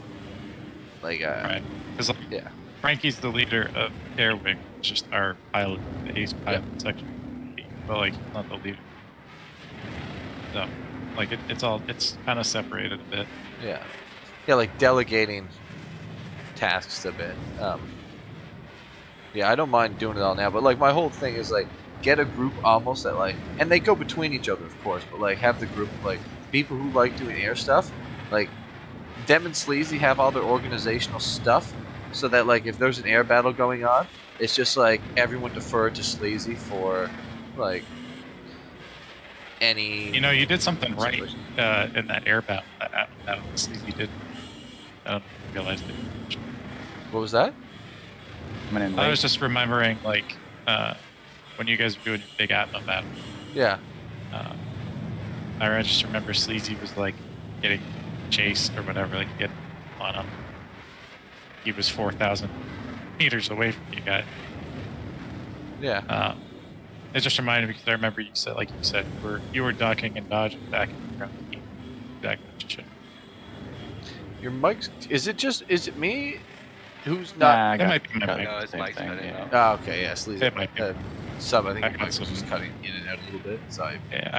like right, because Frankie's the leader of Air Wing, it's just our pilot, the ace pilot section, but like not the leader. So like it's kind of separated a bit. Yeah, like delegating tasks a bit. Yeah, I don't mind doing it all now, but like my whole thing is like get a group almost that like, and they go between each other of course, but like have the group of like people who like doing air stuff, like them and Sleazy have all their organizational stuff, so that like if there's an air battle going on, it's just like everyone defer to Sleazy for like any. You know, you did something right in that air battle that Sleazy did. I don't realize it. What was that? I was just remembering, like, when you guys were doing your big Atma battle. Yeah. I just remember Sleazy was, like, getting chased or whatever, like, getting on him. He was 4,000 meters away from you guys. Yeah. It just reminded me, because I remember you said, you were ducking and dodging back around the team. That kind of shit. Your mic's, is it me? Who's not? That might be my mic. No, it's Mike's cutting out. Oh, okay, yeah, Sleazy. It might be. I think your mic was just cutting in and out a little bit. So Yeah,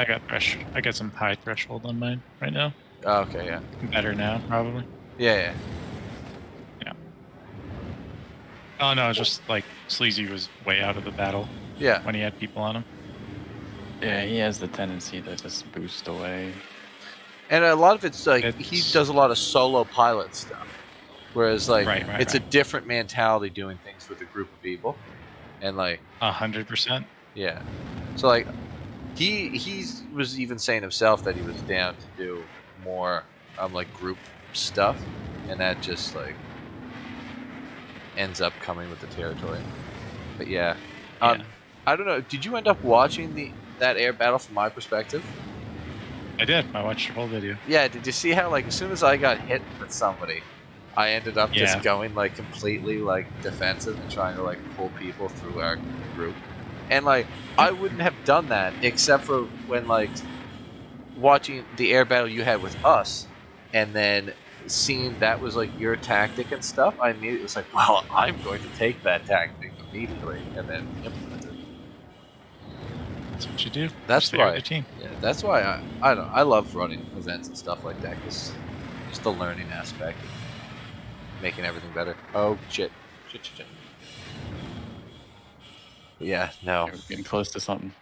I got some high threshold on mine right now. Oh, okay, yeah. Better now, probably. Yeah. Oh no, it's just like Sleazy was way out of the battle. Yeah. When he had people on him. Yeah, he has the tendency to just boost away. And a lot of it's like he does a lot of solo pilot stuff, whereas like it's a different mentality doing things with a group of people, and like 100%. Yeah, so like he was even saying himself that he was down to do more like group stuff, and that just like ends up coming with the territory. But yeah, I don't know. Did you end up watching that air battle from my perspective? I did. I watched your whole video. Yeah, did you see how like as soon as I got hit with somebody, I ended up just going like completely like defensive and trying to like pull people through our group, and like I wouldn't have done that except for when like watching the air battle you had with us, and then seeing that was like your tactic and stuff. I immediately was like, well, I'm going to take that tactic immediately and then implement it. That's what you do. That's why. Team. Yeah, that's why I love running events and stuff like that, because just the learning aspect, making everything better. Oh shit. But yeah, no. We're getting close to something.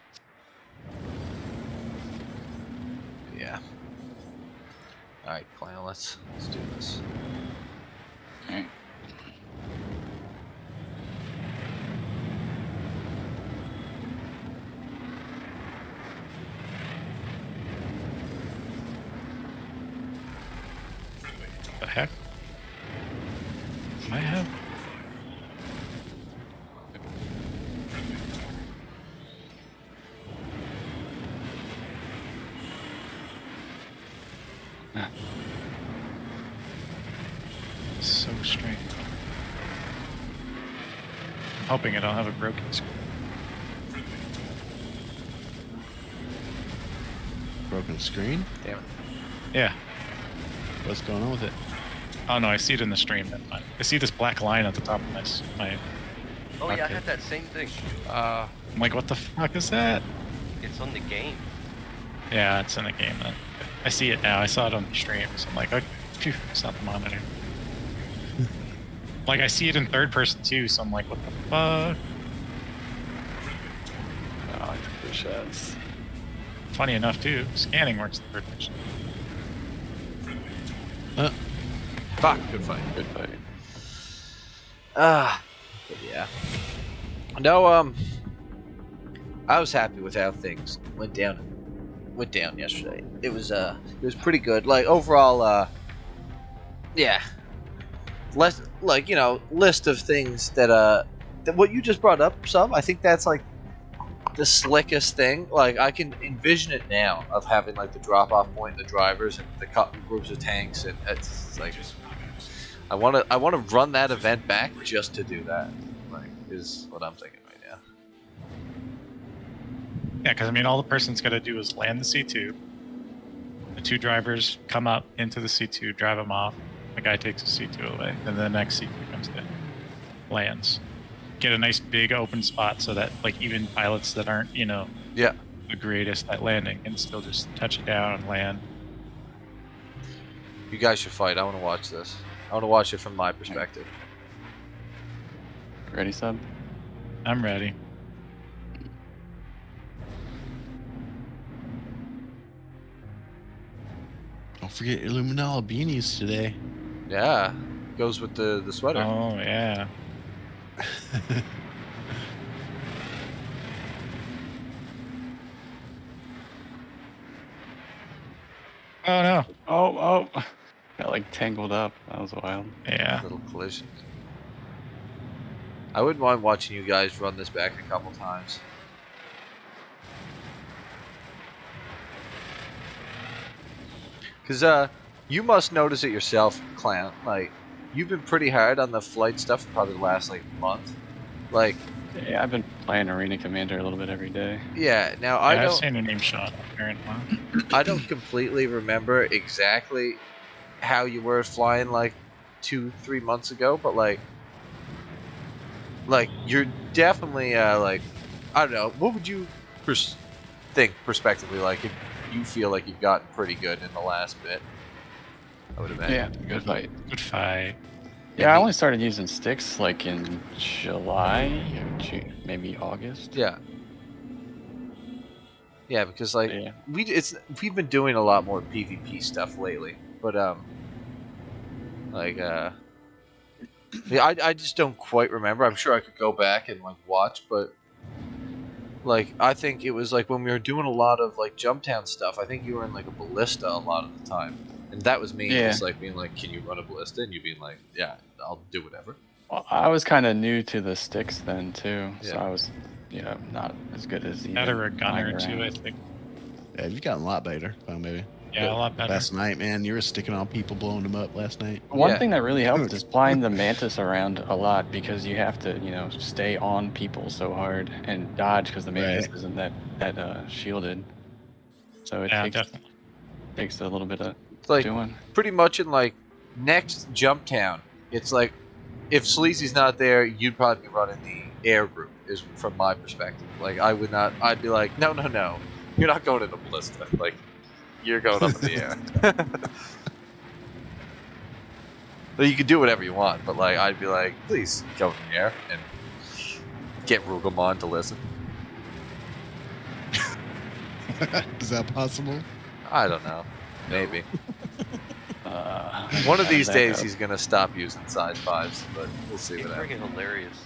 Yeah. All right, clan. Let's do this. All right. The heck? I have. So strange. I'm hoping I don't have a broken screen. Broken screen? Damn it. Yeah. What's going on with it? Oh no, I see it in the stream. I see this black line at the top of my Oh yeah, I had that same thing. I'm like, what the fuck is that? It's on the game. Yeah, it's in the game then. I see it now. I saw it on the stream, so I'm like, okay, phew, it's not the monitor. Like, I see it in third person too, so I'm like, what the fuck? Oh, I took the shots. Funny enough too, scanning works in third person. Fuck, good fight. But yeah. No, I was happy with how things went down yesterday. It was pretty good. Like overall, yeah. Less like, you know, list of things that what you just brought up, Sub, I think that's like the slickest thing. Like I can envision it now of having like the drop off point, the drivers and the groups of tanks, and it's like I want to run that event back just to do that. Like is what I'm thinking right now. Yeah, because I mean, all the person's got to do is land the C2. The two drivers come up into the C2, drive them off. The guy takes the C2 away, and the next C2 comes in, lands. Get a nice big open spot so that like even pilots that aren't, you know, the greatest at landing can still just touch it down and land. You guys should fight. I want to watch this. I want to watch it from my perspective. Ready, Sub? I'm ready. Don't forget Illuminala beanies today. Yeah, goes with the sweater. Oh yeah. Oh no. Oh. Got like tangled up. That was wild. Yeah. Little collision. I wouldn't mind watching you guys run this back a couple times. Because you must notice it yourself, Clan. Like, you've been pretty hard on the flight stuff for probably the last like month. Like, yeah, I've been playing Arena Commander a little bit every day. Yeah, now I've seen your name shot apparently. I don't completely remember exactly how you were flying like 2-3 months ago, but like you're definitely like, I don't know, what would you think prospectively, like if you feel like you've gotten pretty good in the last bit? I would imagine. Yeah, good fight. Good fight. Yeah, I only started using sticks like in July, June, maybe August. Yeah. Yeah, because like Yeah. we've been doing a lot more PvP stuff lately, but yeah, I just don't quite remember. I'm sure I could go back and like watch, but like I think it was like when we were doing a lot of like Jumptown stuff. I think you were in like a ballista a lot of the time, and that was me just like being like, "Can you run a ballista?" And you being like, "Yeah, I'll do whatever." Well, I was kind of new to the sticks then too, so Yeah. I was, you know, not as good as even Better a gun or flying two, I around. think. Yeah, you've gotten a lot better, maybe. Yeah, a lot better. Last night, man, you were sticking on people, blowing them up last night. One thing that really helped is flying the Mantis around a lot because you have to, you know, stay on people so hard and dodge because the Mantis isn't that shielded. So it takes a little bit of like doing. Pretty much in like next Jumptown, it's like if Sleazy's not there, you'd probably be running the air group. Is from my perspective. Like I would not. I'd be like, no, you're not going in a ballista. Like you're going up in the air. Well, you can do whatever you want, but like I'd be like, please go in the air and get Rugelmon to listen. Is that possible? I don't know. Maybe. One of these days he's gonna stop using size 5s, but we'll see what happens. Freaking hilarious.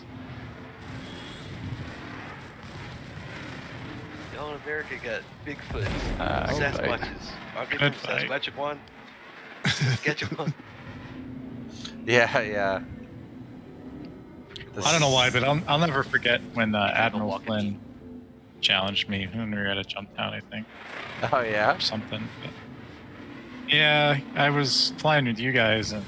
Y'all in America got Bigfoot, Sasquatches. I'll give them Sasquatch1. Saskatchewan. Yeah. I don't know why, but I'll never forget when Admiral Flynn challenged me when we were at a jump down, I think. Oh yeah? Or something. But yeah, I was flying with you guys, and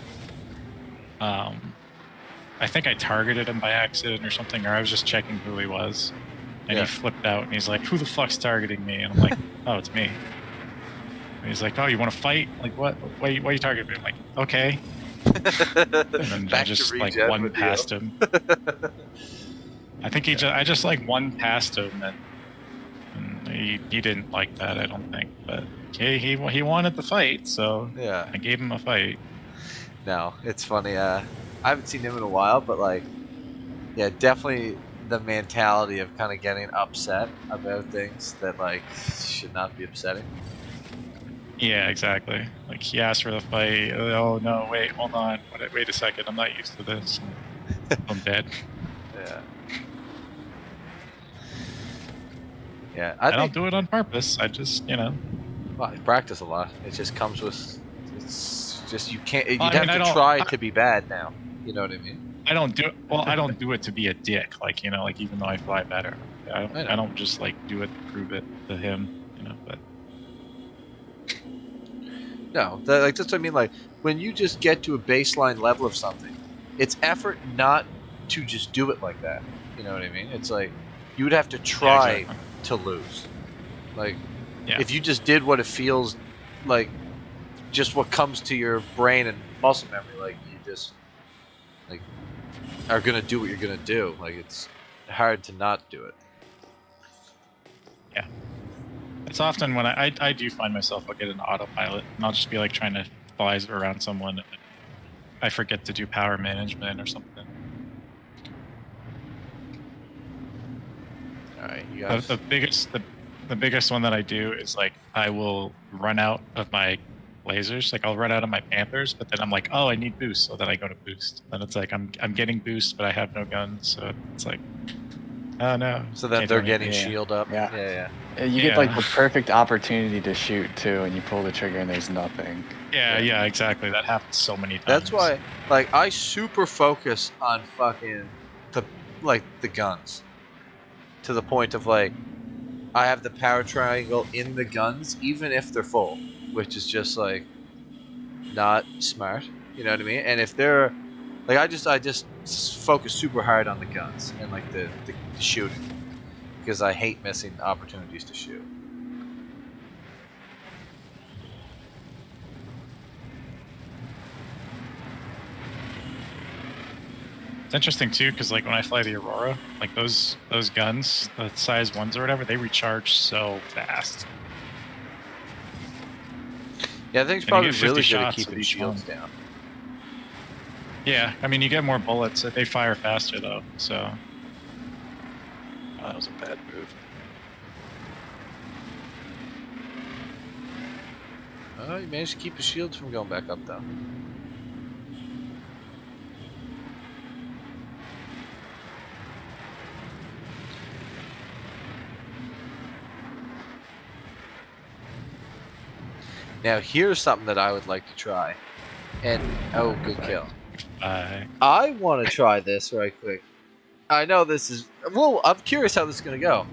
I think I targeted him by accident or something, or I was just checking who he was. And he flipped out, and he's like, "Who the fuck's targeting me?" And I'm like, "Oh, it's me." And he's like, "Oh, you want to fight? Like, what? Why are you targeting me?" I'm like, "Okay." And then I just like one past him. I think I just like one past him, and he didn't like that, I don't think. But he wanted the fight, so yeah, I gave him a fight. No, it's funny. I haven't seen him in a while, but like, yeah, definitely the mentality of kind of getting upset about things that like should not be upsetting. Yeah, exactly. Like he asked for the fight. Oh no, wait, hold on. Wait a second. I'm not used to this. I'm dead. Yeah. I don't do it on purpose. I just, Well, I practice a lot. It just comes with. It's just you can't. You'd I have to try to be bad now. You know what I mean? I don't do it. Well, I don't do it to be a dick. Like like even though I fly better, I don't just like do it to prove it to him. But. No, that's what I mean. Like when you just get to a baseline level of something, it's effort not to just do it like that. You know what I mean? It's like you would have to try to lose. Like if you just did what it feels like, just what comes to your brain and muscle memory, like you just like are gonna do what you're gonna do. Like it's hard to not do it. Yeah. It's often when I do find myself, I'll get an autopilot, and I'll just be like trying to fly around someone. I forget to do power management or something. All right, you guys. The biggest one that I do is like I will run out of my lasers. Like I'll run out of my Panthers, but then I'm like, oh, I need boost, so then I go to boost. Then it's like I'm getting boost, but I have no guns, so it's like. Oh no. So then they're getting shield up. Yeah. You get like the perfect opportunity to shoot too, and you pull the trigger and there's nothing. Yeah, exactly. That happens so many times. That's why, like, I super focus on fucking the guns, to the point of like, I have the power triangle in the guns, even if they're full, which is just like, not smart. You know what I mean? And if they're like, I just focus super hard on the guns and like the shooting, because I hate missing opportunities to shoot. It's interesting too, because like when I fly the Aurora, like those guns, the size 1s or whatever, they recharge so fast. Yeah, I think it's probably really good at keeping shields down. Yeah, I mean, you get more bullets. They fire faster, though, so... Oh, that was a bad move. Oh, you managed to keep the shields from going back up, though. Now, here's something that I would like to try. And, oh, good kill. I want to try this right quick. I know this is... Well, I'm curious how this is going to go.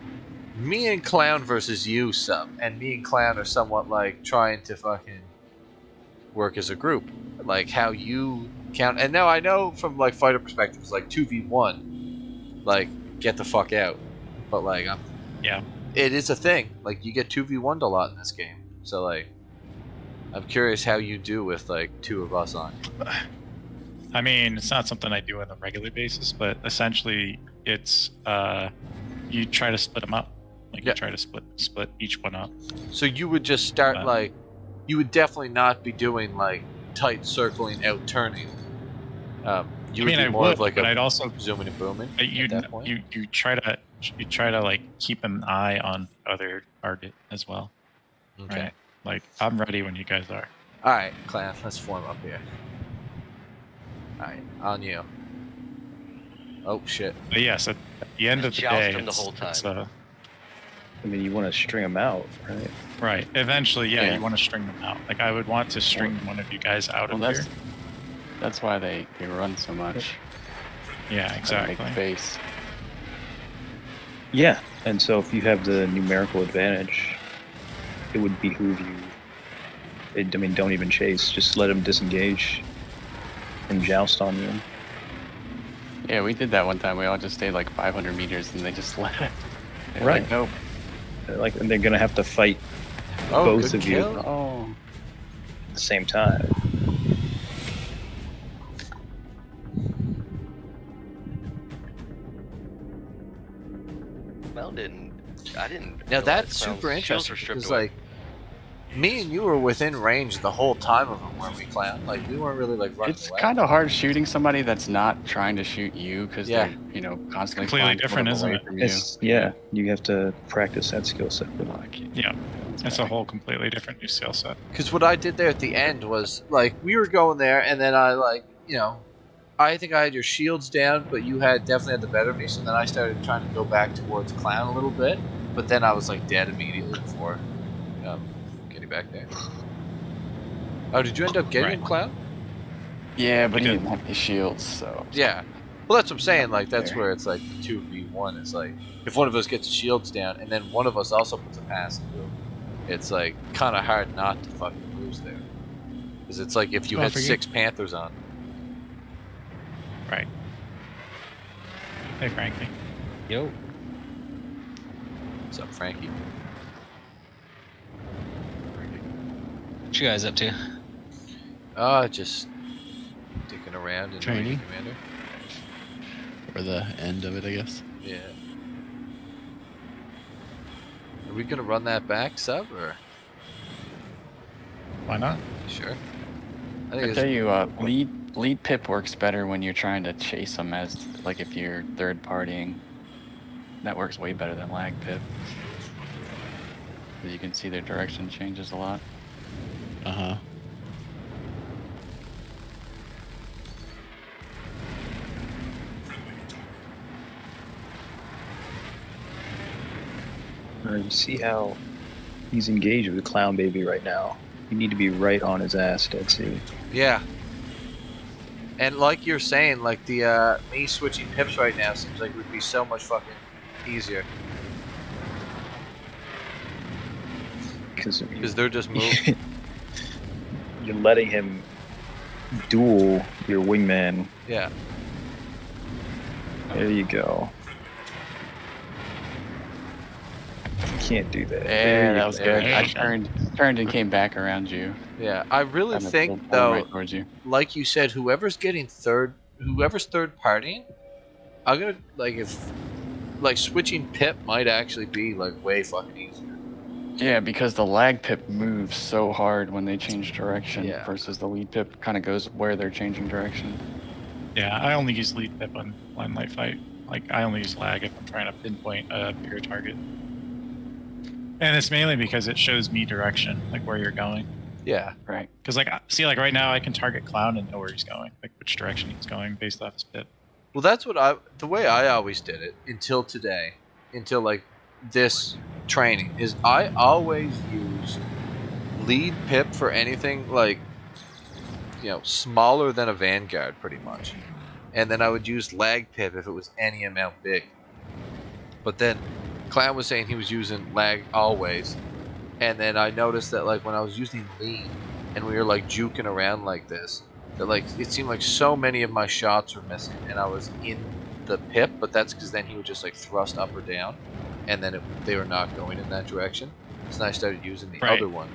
Me and Clown versus you, Sub. And me and Clown are somewhat, like, trying to fucking work as a group. Like, how you count... And now I know from, like, fighter perspective, it's like 2v1. Like, get the fuck out. But, like, yeah. It is a thing. Like, you get 2v1'd a lot in this game. So, like... I'm curious how you do with, like, 2 of us on. I mean, it's not something I do on a regular basis, but essentially it's, you try to split them up. Like, you try to split each one up. So you would just start, like, you would definitely not be doing, like, tight circling out turning. You would be more of, like, but I'd also zooming and booming you try to, like, keep an eye on other target as well. Okay. Right? Like, I'm ready when you guys are. Alright, Clan, let's form up here. Alright, on you. Oh, shit. But yes, at the end of the day, the whole time. I mean, you want to string them out, right? Right. Eventually, yeah, you want to string them out. Like, I would want to string one of you guys out of here. That's why they run so much. Yeah, exactly. Make base. Yeah, and so if you have the numerical advantage, it would behoove you. I mean, don't even chase. Just let them disengage and joust on you. Yeah, we did that one time. We all just stayed like 500 meters, and they just let it. Right. Like, nope. Like, they're gonna have to fight both of you at the same time. I didn't. Now that's super interesting because, like, me and you were within range the whole time of them, weren't we, Clown? Like, we weren't really, like, running It's away. kind of hard shooting somebody that's not trying to shoot you because they're, you know, constantly completely different, isn't it? From you. Yeah, you have to practice that skill set. Yeah, it's a whole completely different new skill set. Because what I did there at the end was, like, we were going there, and then I, like, you know, I think I had your shields down, but you definitely had the better of me, so then I started trying to go back towards Clown a little bit, but then I was, like, dead immediately before getting back there. Oh, did you end up getting him, Clown? Yeah, but he didn't have any shields, so... Yeah. Well, that's what I'm saying, like, that's where it's, like, 2v1 is, like, if one of us gets shields down, and then one of us also puts a pass through, it's, like, kind of hard not to fucking lose there. Because it's like if you had 6 Panthers on. Right. Hey, Frankie. Yo. What's up, Frankie? What you guys up to? Just dicking around in training, Commander. Or the end of it, I guess. Yeah. Are we gonna run that back, Sub, or? Why not? Sure. I tell you, lead pip works better when you're trying to chase them as, like, if you're third partying. That works way better than lag pip. You can see their direction changes a lot. Uh-huh. You see how he's engaged with Clown Baby right now. You need to be right on his ass, Dead Sea. Yeah. And like you're saying, like the me switching pips right now seems like it would be so much fucking easier. Because they're just moving. You're letting him duel your wingman. Yeah. There you go. You can't do that. Yeah, that was good. I turned and came back around you. Yeah, I really think though, right towards you. like you said, whoever's third partying, I'm gonna like switching pip might actually be like way fucking easier. Yeah, because the lag pip moves so hard when they change direction versus the lead pip kind of goes where they're changing direction. Yeah, I only use lead pip on line light fight. Like, I only use lag if I'm trying to pinpoint a bigger target. And it's mainly because it shows me direction, like where you're going. Yeah. Right. Because like, see, like right now I can target Clown and know where he's going, like which direction he's going based off his pip. Well, that's the way I always did it until today, until like this training, is I always used lead pip for anything like, smaller than a Vanguard pretty much. And then I would use lag pip if it was any amount big. But then Clown was saying he was using lag always. And then I noticed that like when I was using lead and we were like juking around like this, that like it seemed like so many of my shots were missing and I was in the pip, but that's because then he would just like thrust up or down and then they were not going in that direction. So then I started using the other one.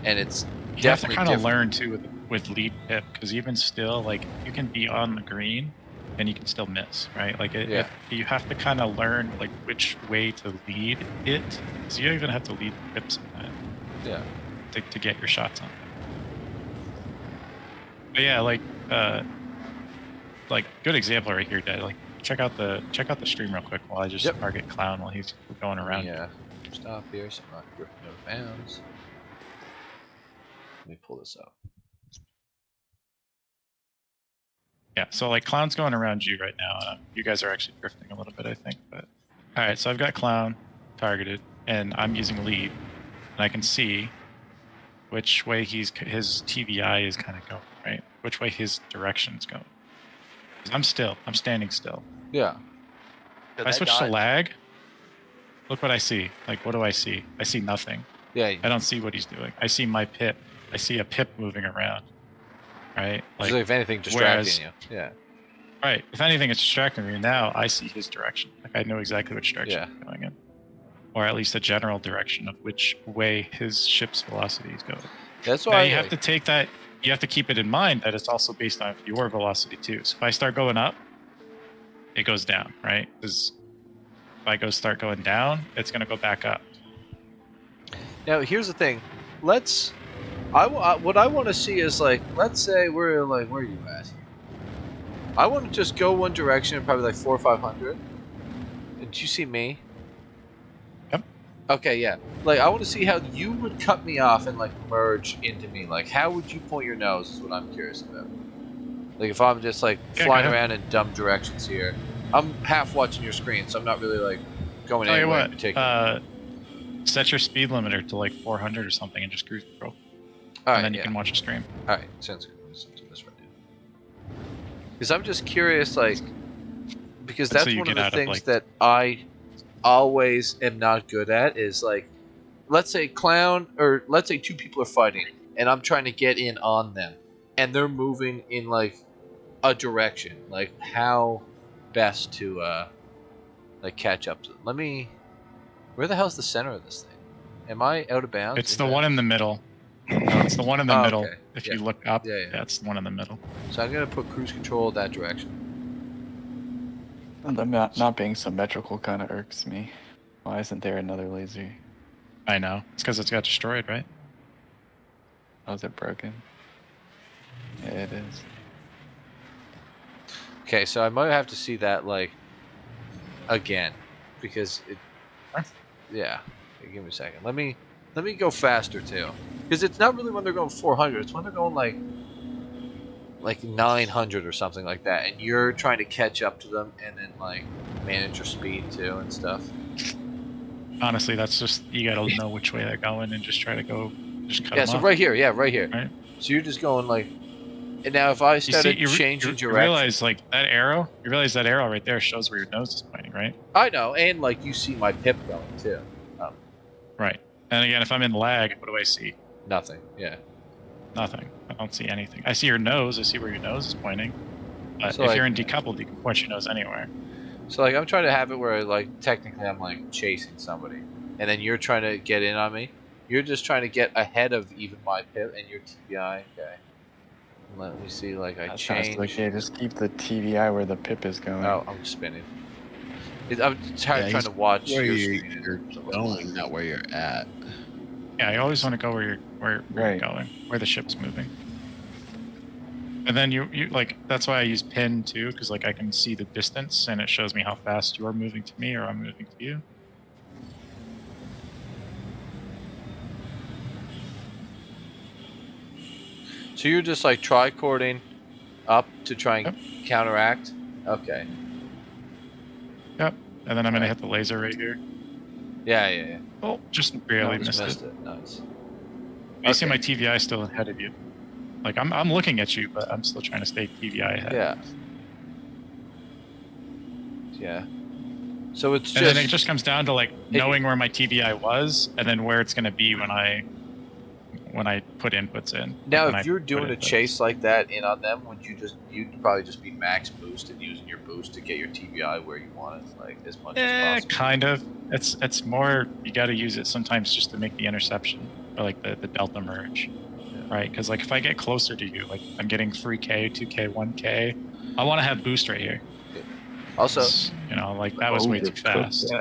And it's you have to definitely kind of different. learn too with lead pip, because even still, like you can be on the green and you can still miss, right? Like you have to kind of learn like which way to lead it. So you even have to lead the pip sometimes. Yeah. To get your shots on. But yeah, like good example right here, Dad. Like check out the stream real quick while I just target Clown while he's going around. Yeah. Stop here so I'm not gripping out of bounds. Let me pull this up. Yeah, so like Clown's going around you right now. You guys are actually drifting a little bit, I think. But all right, so I've got Clown targeted, and I'm using lead, and I can see which way his TVI is kind of going, right? Which way his direction's going. 'Cause I'm standing still. Yeah. If I switch to lag, look what I see. Like, what do I see? I see nothing. Yeah. I don't see what he's doing. I see my pip. I see a pip moving around. Right? Like, if anything, distracting you. Yeah. Right. If anything, it's distracting me. Now I see his direction. Like I know exactly which direction he's going in. Or at least a general direction of which way his ship's velocity is going. That's why now you have to take that. You have to keep it in mind that it's also based on your velocity too. So if I start going up, it goes down, right? Because if I start going down, it's going to go back up. Now here's the thing. What I want to see is like, let's say we're like, where are you at? I want to just go one direction, probably like 400 or 500. Did you see me? Yep. Okay, yeah. Like, I want to see how you would cut me off and like merge into me. Like, how would you point your nose? Is what I'm curious about. Like, if I'm just like flying around in dumb directions here, I'm half watching your screen, so I'm not really like going anywhere in particular. Set your speed limiter to like 400 or something and just cruise control. All right, and then you can watch the stream. All right, sounds good. Let's do this right now. Because I'm just curious, like, because that's one of the things that I always am not good at is like, let's say Clown, or let's say two people are fighting, and I'm trying to get in on them, and they're moving in like a direction, like how best to like catch up to them. Where the hell's the center of this thing? Am I out of bounds? It's the one in the middle. No, it's the one in the middle. Okay. If you look up, that's the one in the middle. So I'm going to put cruise control that direction. And the not being symmetrical kind of irks me. Why isn't there another laser? I know. It's because it's got destroyed, right? Oh, is it broken? Yeah, it is. Okay, so I might have to see that, like, again. Because it... Yeah. Okay, give me a second. Let me go faster, too. Because it's not really when they're going 400. It's when they're going, like 900 or something like that. And you're trying to catch up to them and then, like, manage your speed, too, and stuff. Honestly, that's just... You gotta know which way they're going and just try to go... Just cut them so off. right here. Yeah, right here. Right? So you're just going, like... And now if I started changing direction... You realize, like, that arrow... You realize that arrow right there shows where your nose is pointing, right? I know. And, like, you see my pip going, too. Right. And again, if I'm in lag, what do I see? Nothing. Yeah. Nothing. I don't see anything. I see your nose. I see where your nose is pointing. But So, if like, you're in decoupled, you can point your nose anywhere. So, like, I'm trying to have it where, like, technically I'm, like, chasing somebody. And then you're trying to get in on me. You're just trying to get ahead of even my pip and your TBI. Okay. Let me see, like, I change. Okay, just keep the TVI where the pip is going. Oh, I'm spinning. I'm trying to watch where your you're going, not where you're at. Yeah, you always want to go where you're going, where the ship's moving. And then you like, that's why I use pin too, because like I can see the distance and it shows me how fast you're moving to me or I'm moving to you. So you're just like tricording up to try and counteract? Okay. Yep. And then I'm going to hit the laser right here. Yeah. Oh, just barely Just missed it. Nice. You see my TVI still ahead of you. Like, I'm looking at you, but I'm still trying to stay TVI ahead. Yeah. Yeah. So it's and then it just comes down to like knowing where my TVI was, and then where it's going to be when I put inputs in. Now, if you're doing a chase like that in on them, you'd probably just be max boost and using your boost to get your TVI where you want it, like as much as possible. Kind of. It's more you got to use it sometimes just to make the interception or like the delta merge, right? Because like if I get closer to you, like I'm getting 3K, 2K, 1K, I want to have boost right here. Also, you know, like that was way too fast.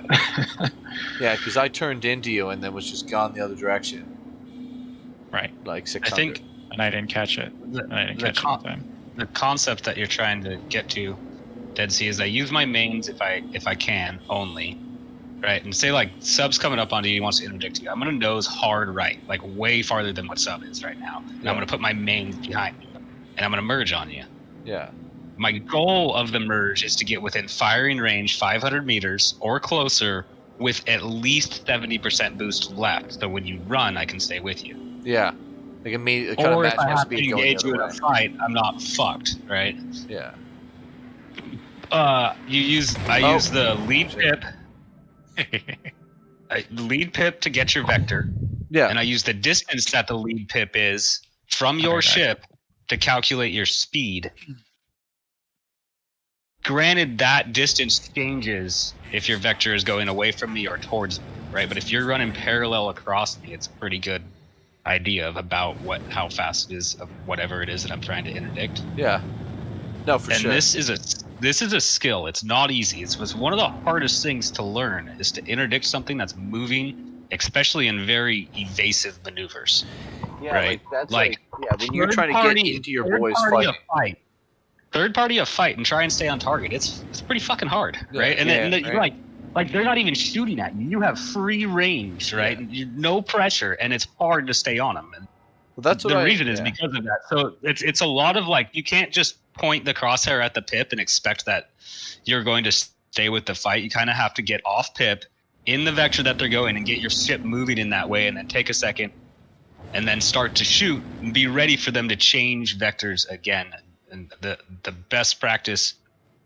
Yeah, because I turned into you and then was just gone the other direction. Right. Like 600. I think, and I didn't catch it. The concept that you're trying to get to, Dead Sea, is I use my mains if I can only, right? And say like sub's coming up onto you, he wants to interdict you. I'm gonna nose hard right, like way farther than what sub is right now. And I'm gonna put my mains behind you, and I'm gonna merge on you. Yeah. My goal of the merge is to get within firing range 500 meters or closer with at least 70% boost left. So when you run, I can stay with you. Yeah. Like immediately kind of match my speed going engage you in a fight, I'm not fucked, right? Yeah. I use the lead pip. Lead pip to get your vector. Yeah. And I use the distance that the lead pip is from your ship to calculate your speed. Granted, that distance changes if your vector is going away from me or towards me, right? But if you're running parallel across me, it's a pretty good idea of about how fast it is of whatever it is that I'm trying to interdict. Yeah. No, for sure. And this is a skill. It's not easy. It's one of the hardest things to learn is to interdict something that's moving, especially in very evasive maneuvers. Yeah, right? That's when you're trying to get into your boys fighting. Third party a fight and try and stay on target. It's pretty fucking hard, right? And then you're like they're not even shooting at you. You have free range, right? Yeah. No pressure, and it's hard to stay on them. And that's the reason is because of that. So it's a lot of like you can't just point the crosshair at the pip and expect that you're going to stay with the fight. You kind of have to get off pip in the vector that they're going and get your ship moving in that way, and then take a second, and then start to shoot and be ready for them to change vectors again. And the best practice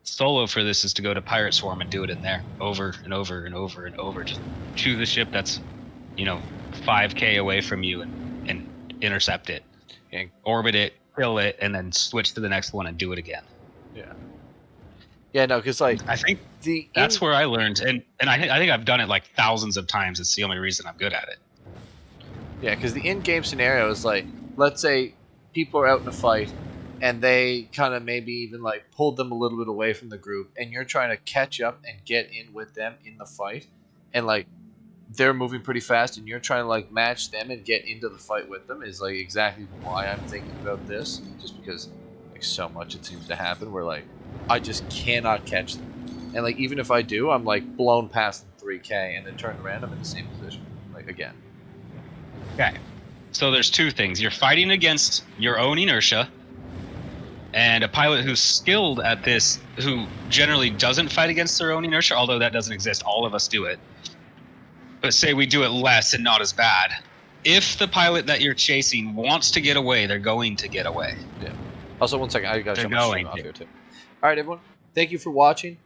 solo for this is to go to Pirate Swarm and do it in there over and over and over and over. Just choose a ship that's 5K away from you and intercept it, and orbit it, kill it, and then switch to the next one and do it again. Yeah, no, because like I think that's where I learned, and I think I've done it like thousands of times. It's the only reason I'm good at it. Yeah, because the in-game scenario is like, let's say people are out in a fight and they kind of maybe even like pulled them a little bit away from the group, and you're trying to catch up and get in with them in the fight, and like they're moving pretty fast and you're trying to like match them and get into the fight with them is like exactly why I'm thinking about this, just because like so much it seems to happen where like I just cannot catch them, and like even if I do, I'm like blown past them 3K and then turn around, I'm in the same position like again. Okay, so there's two things. You're fighting against your own inertia, and a pilot who's skilled at this, who generally doesn't fight against their own inertia, although that doesn't exist, all of us do it. But say we do it less and not as bad. If the pilot that you're chasing wants to get away, they're going to get away. Yeah. Also, one second, I gotta jump off here too. All right, everyone. Thank you for watching.